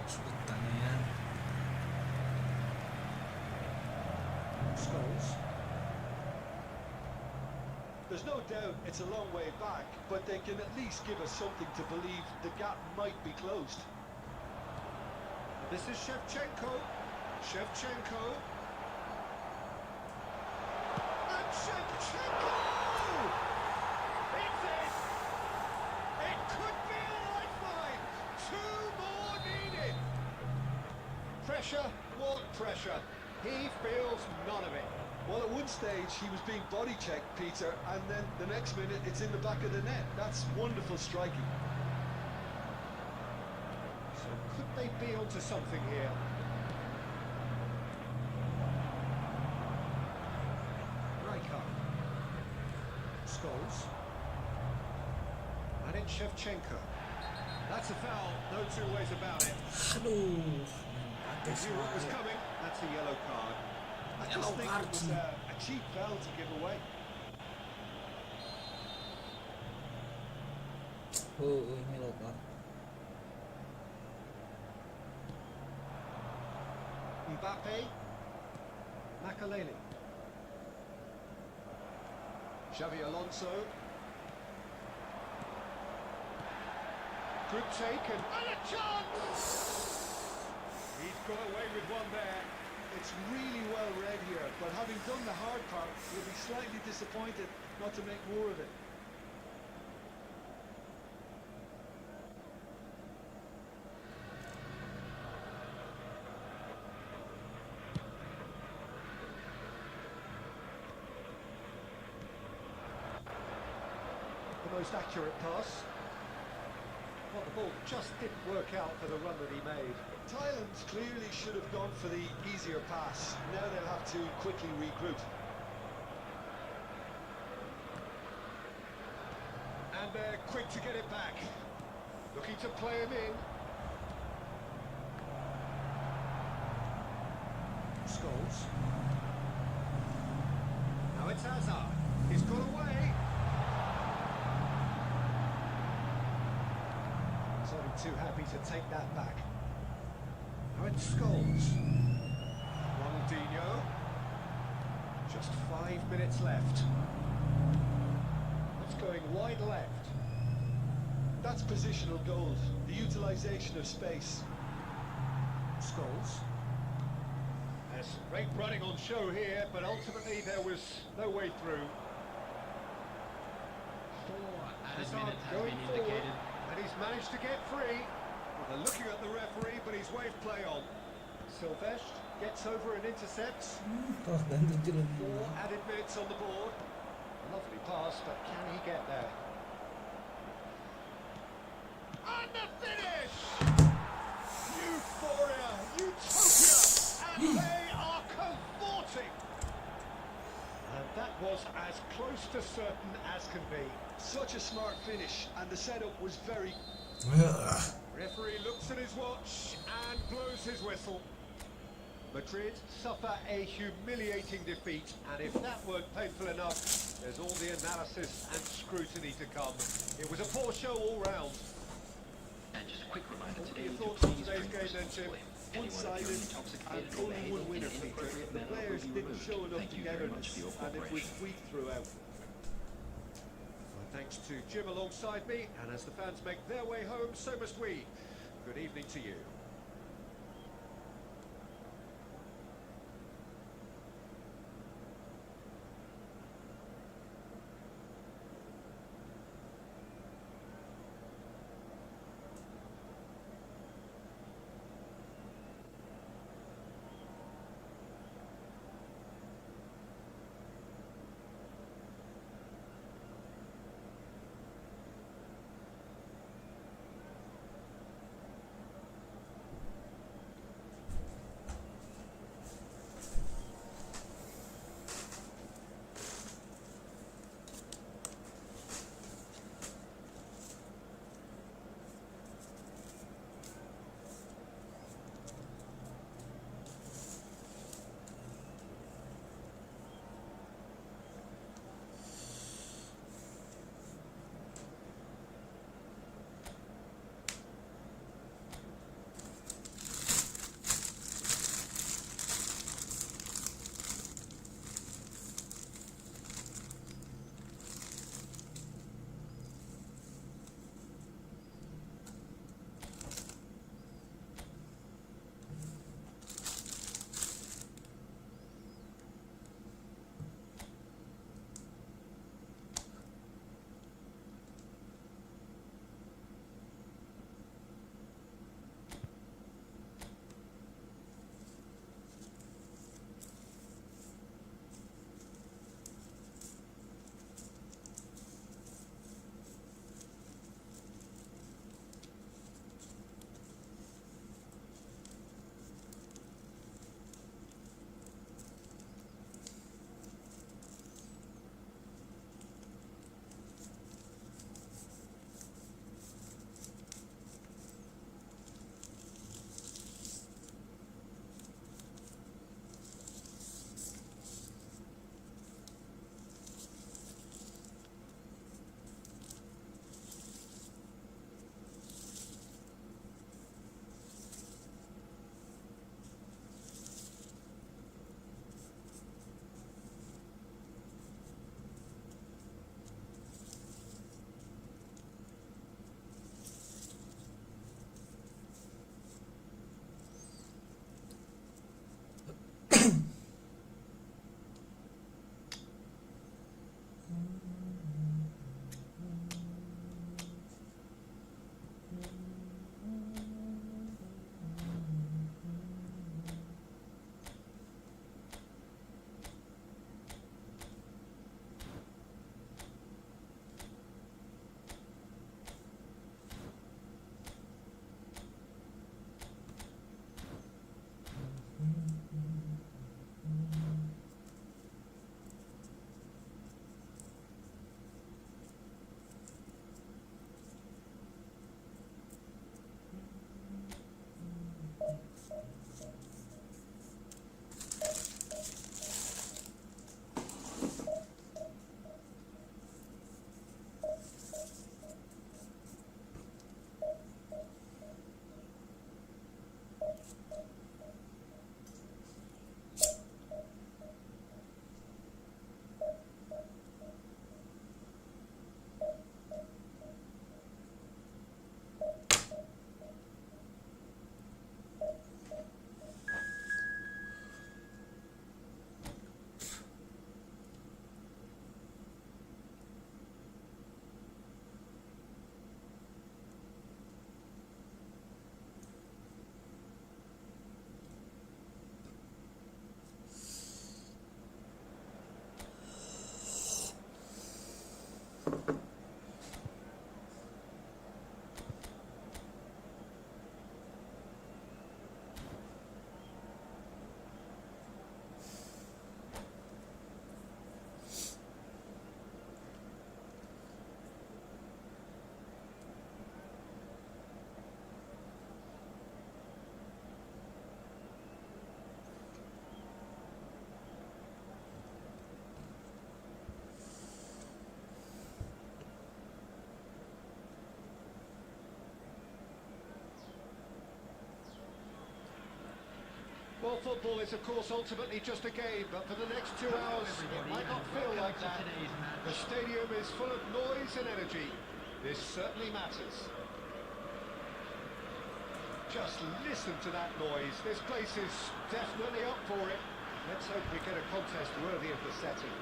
Sebutannya ya. Scholes. There's no doubt it's a long way back, but they can at least give us something to believe the gap might be closed. This is Shevchenko. Shevchenko. And Shevchenko! It's it! It could be a lifeline! 2 more needed! Pressure, what pressure? He feels none of it. Well, at one stage he was being body checked, Peter, and then the next minute it's in the back of the net. That's wonderful striking. So could they be onto something here? Rijkaard. Scholes. And it's Shevchenko. That's a foul, no two ways about it. Aduh, They knew what was coming. That's a yellow card. I just think it was a cheap foul to give away. ini loh kan. Mbappe. Makaleli. Xavi Alonso. Good take and a chance! He's got away with one there. It's really well read here, but having done the hard part, he'll be slightly disappointed not to make more of it. The most accurate pass. Well, the ball just didn't work out for the run that he made. Thailand clearly should have gone for the easier pass. Now they'll have to quickly regroup. And they're quick to get it back. Looking to play him in. Scholes. Now it's Hazard. He's got away. He's only too happy to take that back. Now it's Scholes. Ronaldinho. Just 5 minutes left. That's going wide left. That's positional gold, the utilisation of space. Scholes. There's great running on show here, but ultimately there was no way through. 4 added Hazard minutes has going been forward, indicated. and he's managed to get free. Well, they're looking at the referee, but he's waved play on. Silvestre gets over and intercepts. Toh ganti jelas. 4 added minutes on the board. A lovely pass, but can he get there? And the finish! Euphoria! Utopia! And they are cavorting! And that was as close to certain as can be. Such a smart finish, and the setup was very... Referee looks at his watch and blows his whistle. Madrid suffer a humiliating defeat, and if that weren't painful enough, there's all the analysis and scrutiny to come. It was a poor show all round. And just a quick reminder What are today your to thoughts on please today's drink game then, Tim? responsibly. Anyone One-sided appearing and intoxicated or only one behaving in winner, an Peter. inappropriate The manner will players be didn't removed. show enough Thank you very much for your togetherness, and it was cooperation. weak throughout. Well, thanks to Jim alongside me, and as the fans make their way home, so must we. Good evening to you. Well, football is, of course, ultimately just a game, but for the next 2 hours, it might not feel like that. The stadium is full of noise and energy. This certainly matters. Just listen to that noise. This place is definitely up for it. Let's hope we get a contest worthy of the setting.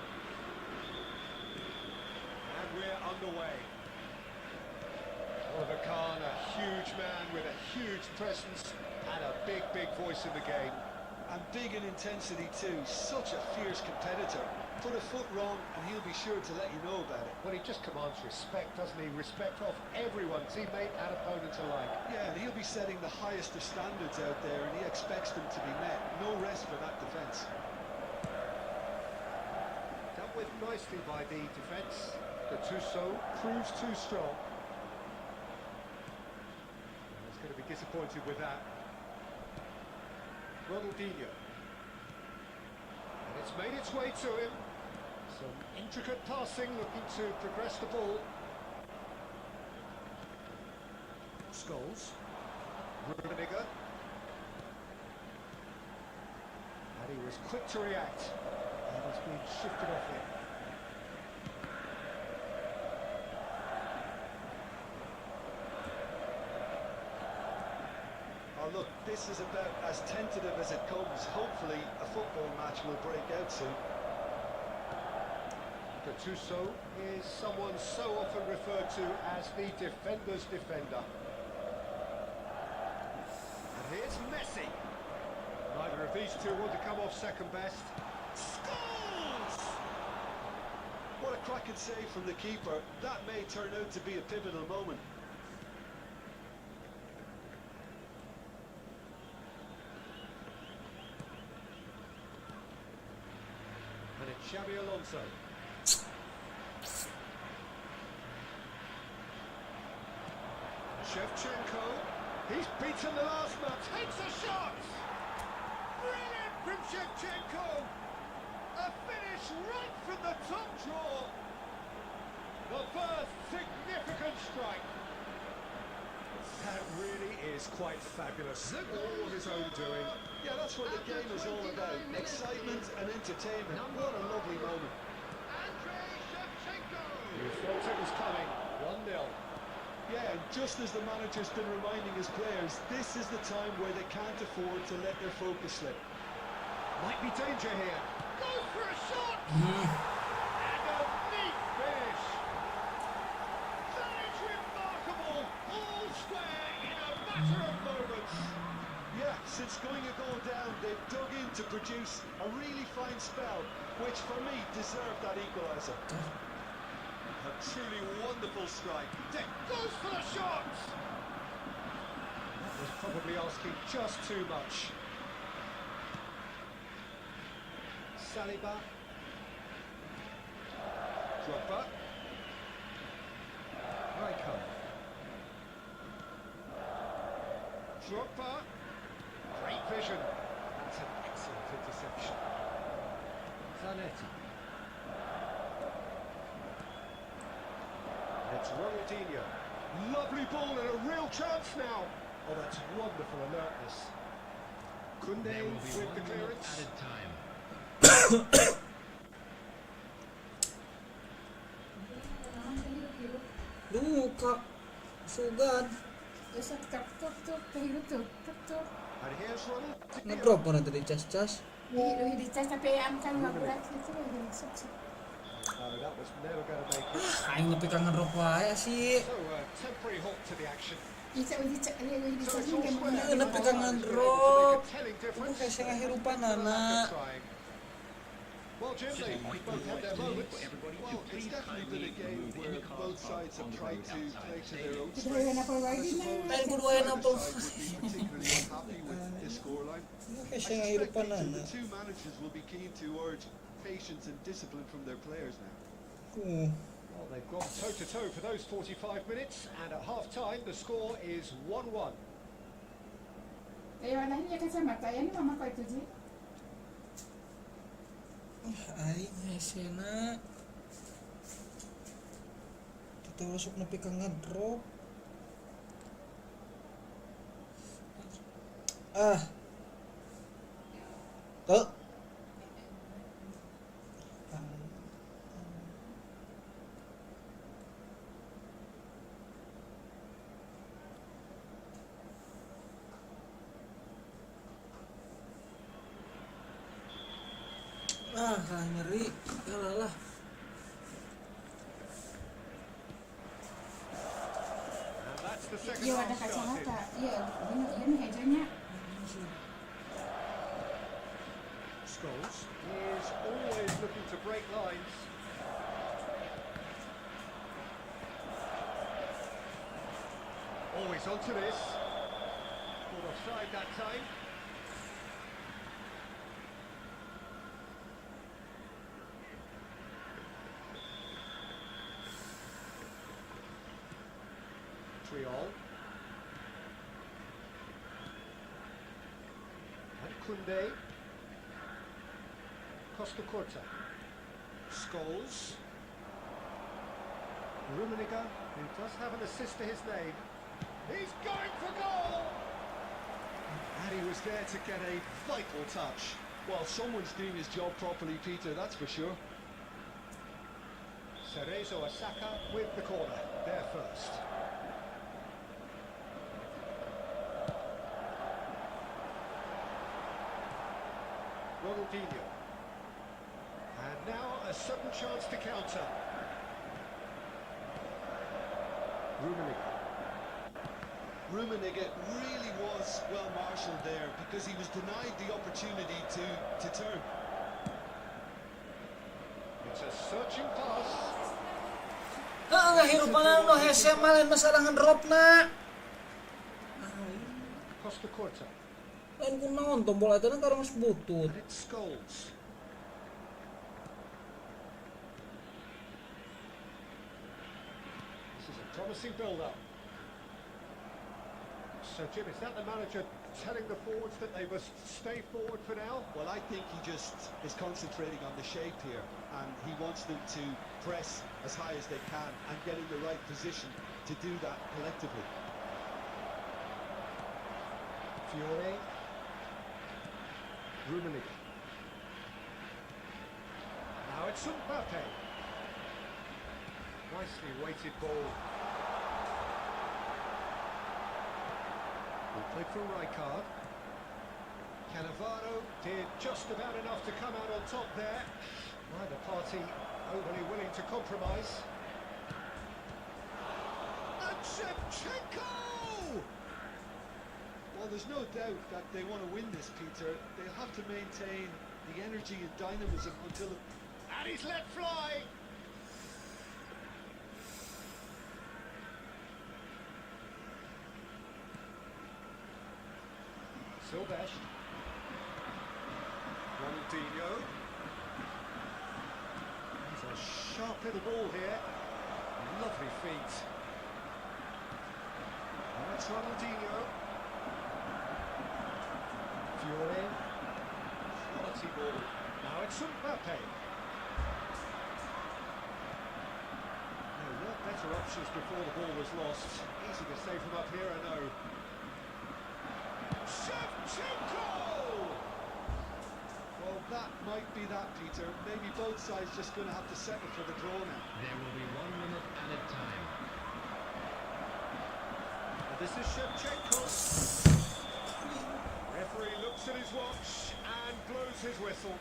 And we're underway. Oliver Kahn, a huge man with a huge presence and a big, big voice in the game. And big in intensity too, such a fierce competitor. Put a foot wrong and he'll be sure to let you know about it. Well, he just commands respect, doesn't he? Respect of everyone, teammate and opponent alike. Yeah, and he'll be setting the highest of standards out there and he expects them to be met. No rest for that defence. Dealt with nicely by the defence. Gattuso proves too strong. He's going to be disappointed with that. Ronaldinho. And it's made its way to him. Some intricate passing, looking to progress the ball. Scholes. Rummenigge. And he was quick to react. And he's been shifted off here. Oh look, this is about as tentative as it comes. Hopefully a football match will break out soon. Gattuso is someone so often referred to as the defender's defender. And here's Messi. Neither of these two want to come off second best. Scores! What a cracking save from the keeper. That may turn out to be a pivotal moment. And it's Xabi Alonso. Shevchenko. He's beaten the last man. Takes a shot. Brilliant from Shevchenko. A finish right from the top draw. The first significant strike. That really is quite fabulous. All his own doing. Yeah, that's what the game is all about. Excitement and entertainment. What a lovely moment. You thought it was coming. 1-0. Yeah, and just as the manager's been reminding his players, this is the time where they can't afford to let their focus slip. Might be danger here. Goes for a shot! And a neat finish. That is remarkable. All square in a matter of moments. Yeah, since going a goal down, they've dug in to produce a really fine spell, which for me deserved that equaliser. A truly wonderful strike. Dick goes for the shot. That was probably asking just too much. Saliba. Drogba. Rijkaard. Drogba. Great vision. That's an excellent interception. Zanetti. It's Ronaldinho. Lovely ball and a real chance now. Oh, that's wonderful alertness. Kunde There will be with the 1 minute clearance. added time. Kak. Sugan. Besok tuk kehidup tuk. And here's Ronaldinho. Ngedrop mana tadi cas-cas. Lebih dicas tapi angkan nggak berat gitu lagi masuk sih. Oh, that was never going to make it. Aing nepi ka ngedrop wae sih. So, temporary halt to the action. Dicas So ini it's all kayak square. Iya, nepi ka To ngedrop. make a telling Itu difference. kayak sing ngahirupan Lack anak. of trying. Well, Jim, they both had their moments. Well, it's definitely been a game where both sides have tried to play to their own Kita strengths. apa lagi I nih? suppose Lain kudu neither aya apa. side would be particularly unhappy with this scoreline. Itu I kayak sing suspect ngahirupan each of the anak. two managers will be keen to urge patience and discipline from their players now. Well, they've gone toe-to-toe for those 45 minutes, and at half-time, the score is 1-1. Warnanya kacamata ya nih mama kau itu sih. Aing hesena. Kita masuk nepi ka ngedrop. Tuh. Nyeri. Yalah. And that's the second Iya half ada started. kacamata. Iya, ini hijaunya. Scholes is always looking to break lines. Always onto this. Caught offside that time. Triol. And Kunde. Costa Corta. Scholes. Rummenigge, who does have an assist to his name. He's going for goal! And he was there to get a vital touch. Well, someone's doing his job properly, Peter, that's for sure. Cerezo Osaka with the corner, there first. Ronaldinho. And now a sudden chance to counter. Rummenigge really was well marshalled there because he was denied the opportunity to turn. It's a searching pass. Hirupan no hese malah masalah ngedrop na. Costa Corta. Lain kunaon tombol eta karang geus butut. And it's Scholes. This is a promising build-up. So, Jim, is that the manager telling the forwards that they must stay forward for now? Well, I think he just is concentrating on the shape here, and he wants them to press as high as they can and get in the right position to do that collectively. Fiore. Rummenigge. Now it's Mbappe. Nicely weighted ball. He played for Rijkaard. Cannavaro did just about enough to come out on top there. Neither party overly willing to compromise. And Shevchenko! Well, there's no doubt that they want to win this, Peter. They'll have to maintain the energy and dynamism until... And he's let fly! Silvestre. Ronaldinho. He's a sharp little ball here. Lovely feet. And that's Ronaldinho. Fiore. Quality ball. Now it's Mbappe. There were better options before the ball was lost. Easy to say from up here, I know. Shevchenko! Well, that might be that, Peter. Maybe both sides just going to have to settle for the draw now. There will be 1 minute added time. And this is Shevchenko. Referee looks at his watch and blows his whistle.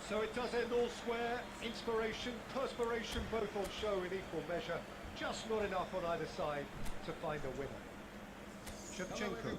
So it does end all square. Inspiration, perspiration, both on show in equal measure. Just not enough on either side to find a winner. Shevchenko.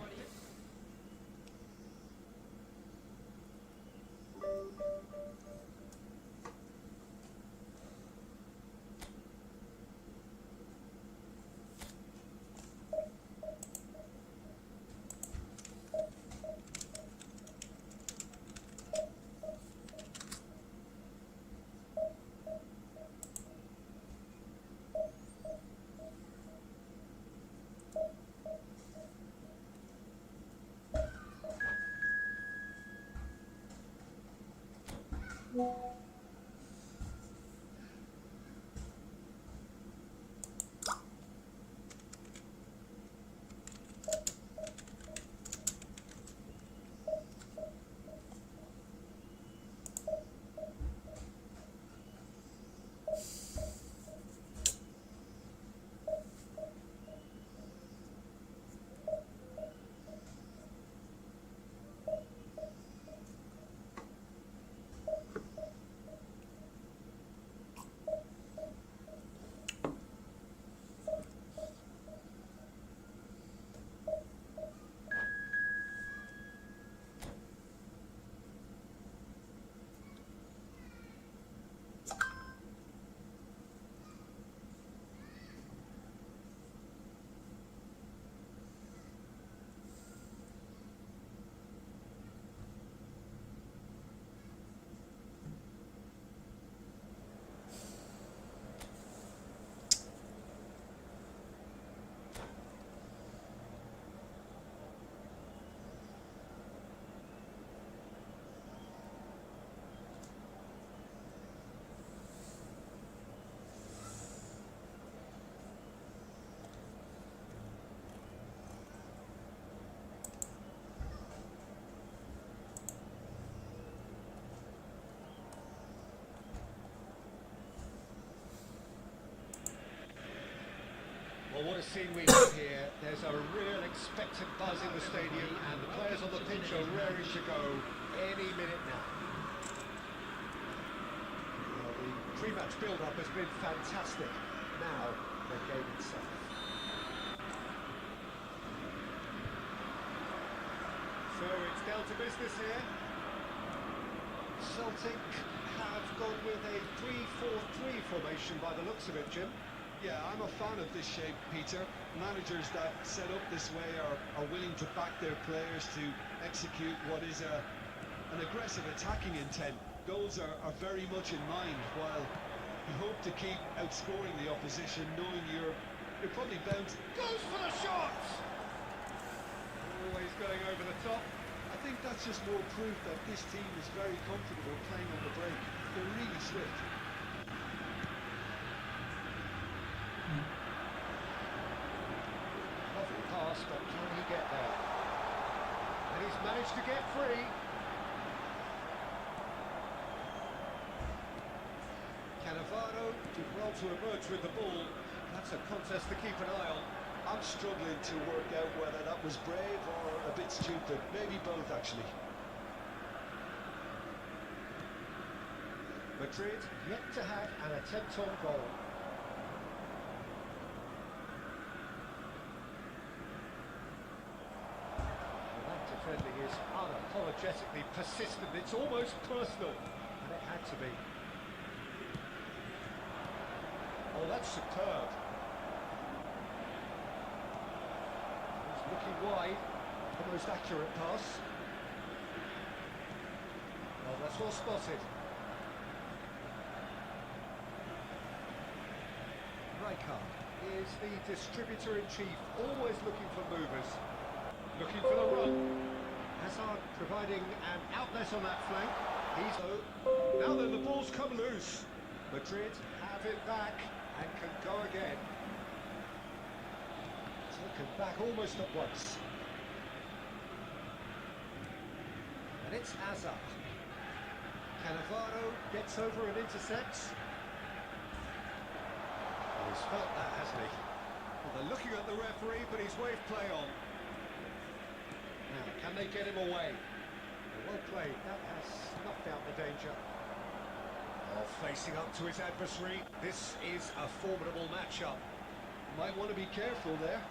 What a scene we have here. There's a real expectant buzz in the stadium, and the players on the pitch are raring to go any minute now. Well, the pre-match build-up has been fantastic. Now, the game itself. So it's down to business here. Celtic have gone with a 3-4-3 formation by the looks of it, Jim. Yeah, I'm a fan of this shape, Peter. Managers that set up this way are willing to back their players to execute what is an aggressive attacking intent. Goals are very much in mind, while you hope to keep outscoring the opposition, knowing you're probably bound to... Goes for the shot! Always going over the top. I think that's just more proof that this team is very comfortable playing on the break. They're really swift. Lovely pass, but can he get there? And he's managed to get free. Cannavaro did well to emerge with the ball. That's a contest to keep an eye on. I'm struggling to work out whether that was brave or a bit stupid. Maybe both, actually. Madrid yet to have an attempt on goal. Well, that defending is unapologetically persistent. It's almost personal, and it had to be. Oh, that's superb. He's looking wide. The most accurate pass. Well, that's well spotted. Rijkaard is the distributor-in-chief, always looking for movers. Looking for the run. Hazard providing an outlet on that flank. He's... Now then, the ball's come loose. Madrid have it back and can go again. Taken back almost at once. And it's Hazard. Cannavaro gets over and intercepts. He's felt that, hasn't he? Well, they're looking at the referee, but he's waved play on. Now, can they get him away? Well played. That has snuffed out the danger. Oh, facing up to his adversary. This is a formidable matchup. Might want to be careful there.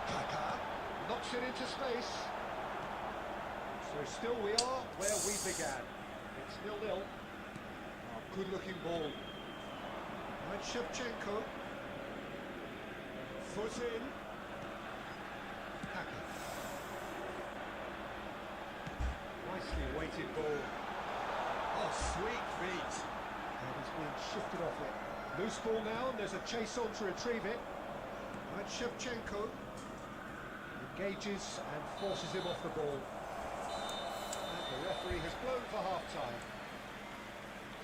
Kaka knocks it into space. So still we are where we began. It's 0-0. Oh, good-looking ball. And Shevchenko. Foot in. Kaka. Nicely weighted ball. Oh, sweet feet. And he's being shifted off it. Loose ball now, and there's a chase on to retrieve it. And Shevchenko engages and forces him off the ball. The referee has blown for half-time.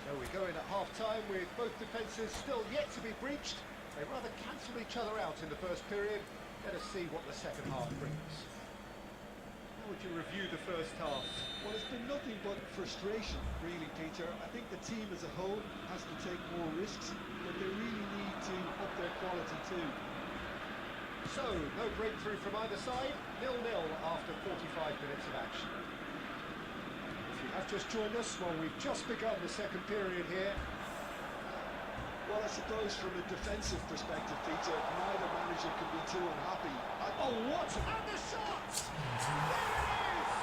So we go in at half-time with both defences still yet to be breached. They rather cancelled each other out in the first period. Let us see what the second half brings. How would you review the first half? Well, it's been nothing but frustration, really, Peter. I think the team as a whole has to take more risks, but they really need to up their quality too. So, no breakthrough from either side. 0-0 after 45 minutes of action. If you have just joined us, well, we've just begun the second period here. Well, I suppose from a defensive perspective, Peter, neither manager can be too unhappy. Oh, what? And the shot! There it is!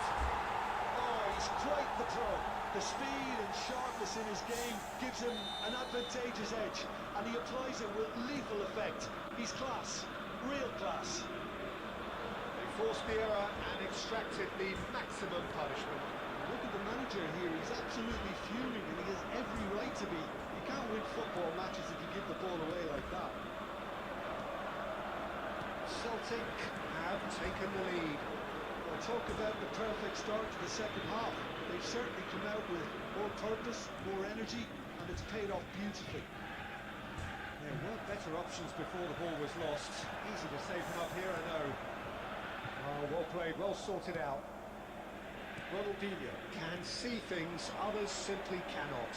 Oh, he's quite the pro. The speed and sharpness in his game gives him an advantageous edge, and he applies it with lethal effect. He's class, real class. They forced the error and extracted the maximum punishment. Look at the manager here, he's absolutely fuming, and he has every right to be. You can't win football matches if you give the ball away like that. Celtic have taken the lead. Well, talk about the perfect start to the second half. They've certainly come out with more purpose, more energy, and it's paid off beautifully. There were better options before the ball was lost. Easy to save him up here, I know. Oh, well played, well sorted out. Ronaldinho can see things others simply cannot.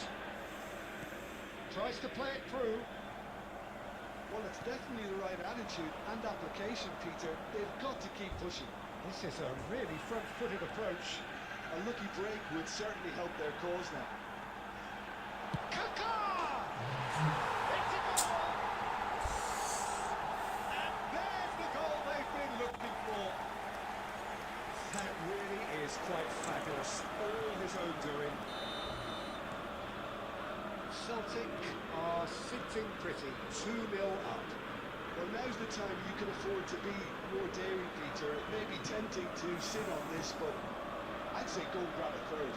Tries to play it through. Well, it's definitely the right attitude and application, Peter. They've got to keep pushing. This is a really front-footed approach. A lucky break would certainly help their cause now. Kaka! It's a goal! And there's the goal they've been looking for. That really is quite fabulous. All his own doing. Celtic are sitting pretty, 2-0 up. Well, now's the time you can afford to be more daring, Peter. It may be tempting to sit on this, but I'd say go and grab a third.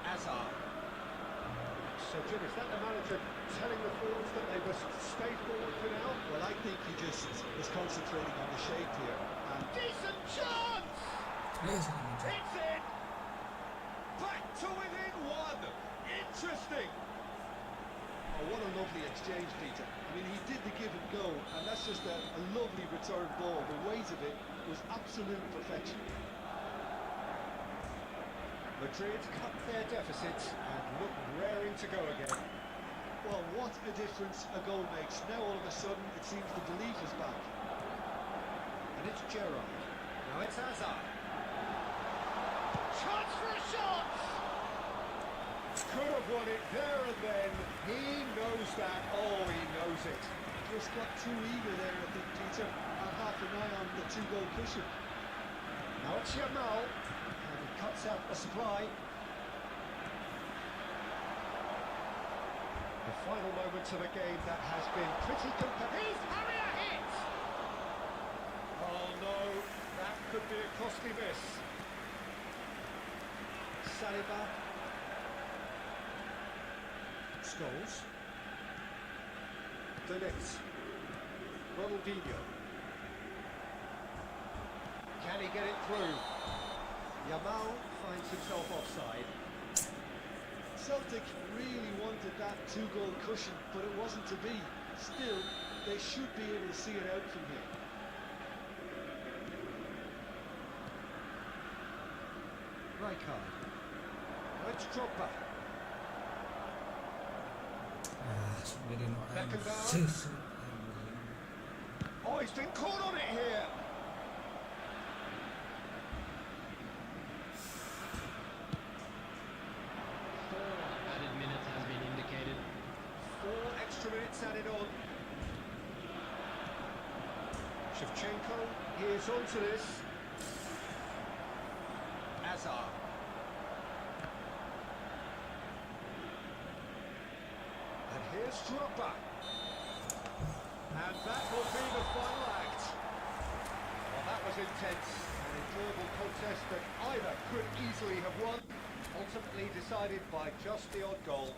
Hazard. So, Jim, is that the manager telling the forwards that they must stay forward for now? Well, I think he just is concentrating on the shape here. And Decent chance! Yes. It's in! Back to within one! Interesting! oh, what a lovely exchange, Peter. I mean, he did the give and go, and that's just a lovely return ball. The weight of it was absolute perfection. Madrid cut their deficit and look raring to go again. Well, what a difference a goal makes. Now all of a sudden it seems the belief is back. And it's Gerrard. Now it's Hazard. Chance for a shot! Could have won it there and then. He knows that. Oh, he knows it. Just got too eager there, I think, Peter. And half an eye on the two-goal cushion. Now it's Yamal. And he cuts out the supply. The final moments of a game that has been pretty competitive. He's having a hit! Oh no, that could be a costly miss. Saliba. Scholes. Dennis. Ronaldinho. Can he get it through? Yamal finds himself offside. Celtic really wanted that two-goal cushion, but it wasn't to be. Still, they should be able to see it out from here. Rijkaard. Now it's Drogba. Jadi no Beckenbauer. Oh, he's been caught on it here. Added minutes has been indicated. 4 extra minutes added on. Shevchenko, he is onto this. Hazard. And here's Drogba. And that will be the final act. Well, that was intense. An enjoyable contest that either could easily have won. Ultimately decided by just the odd goal.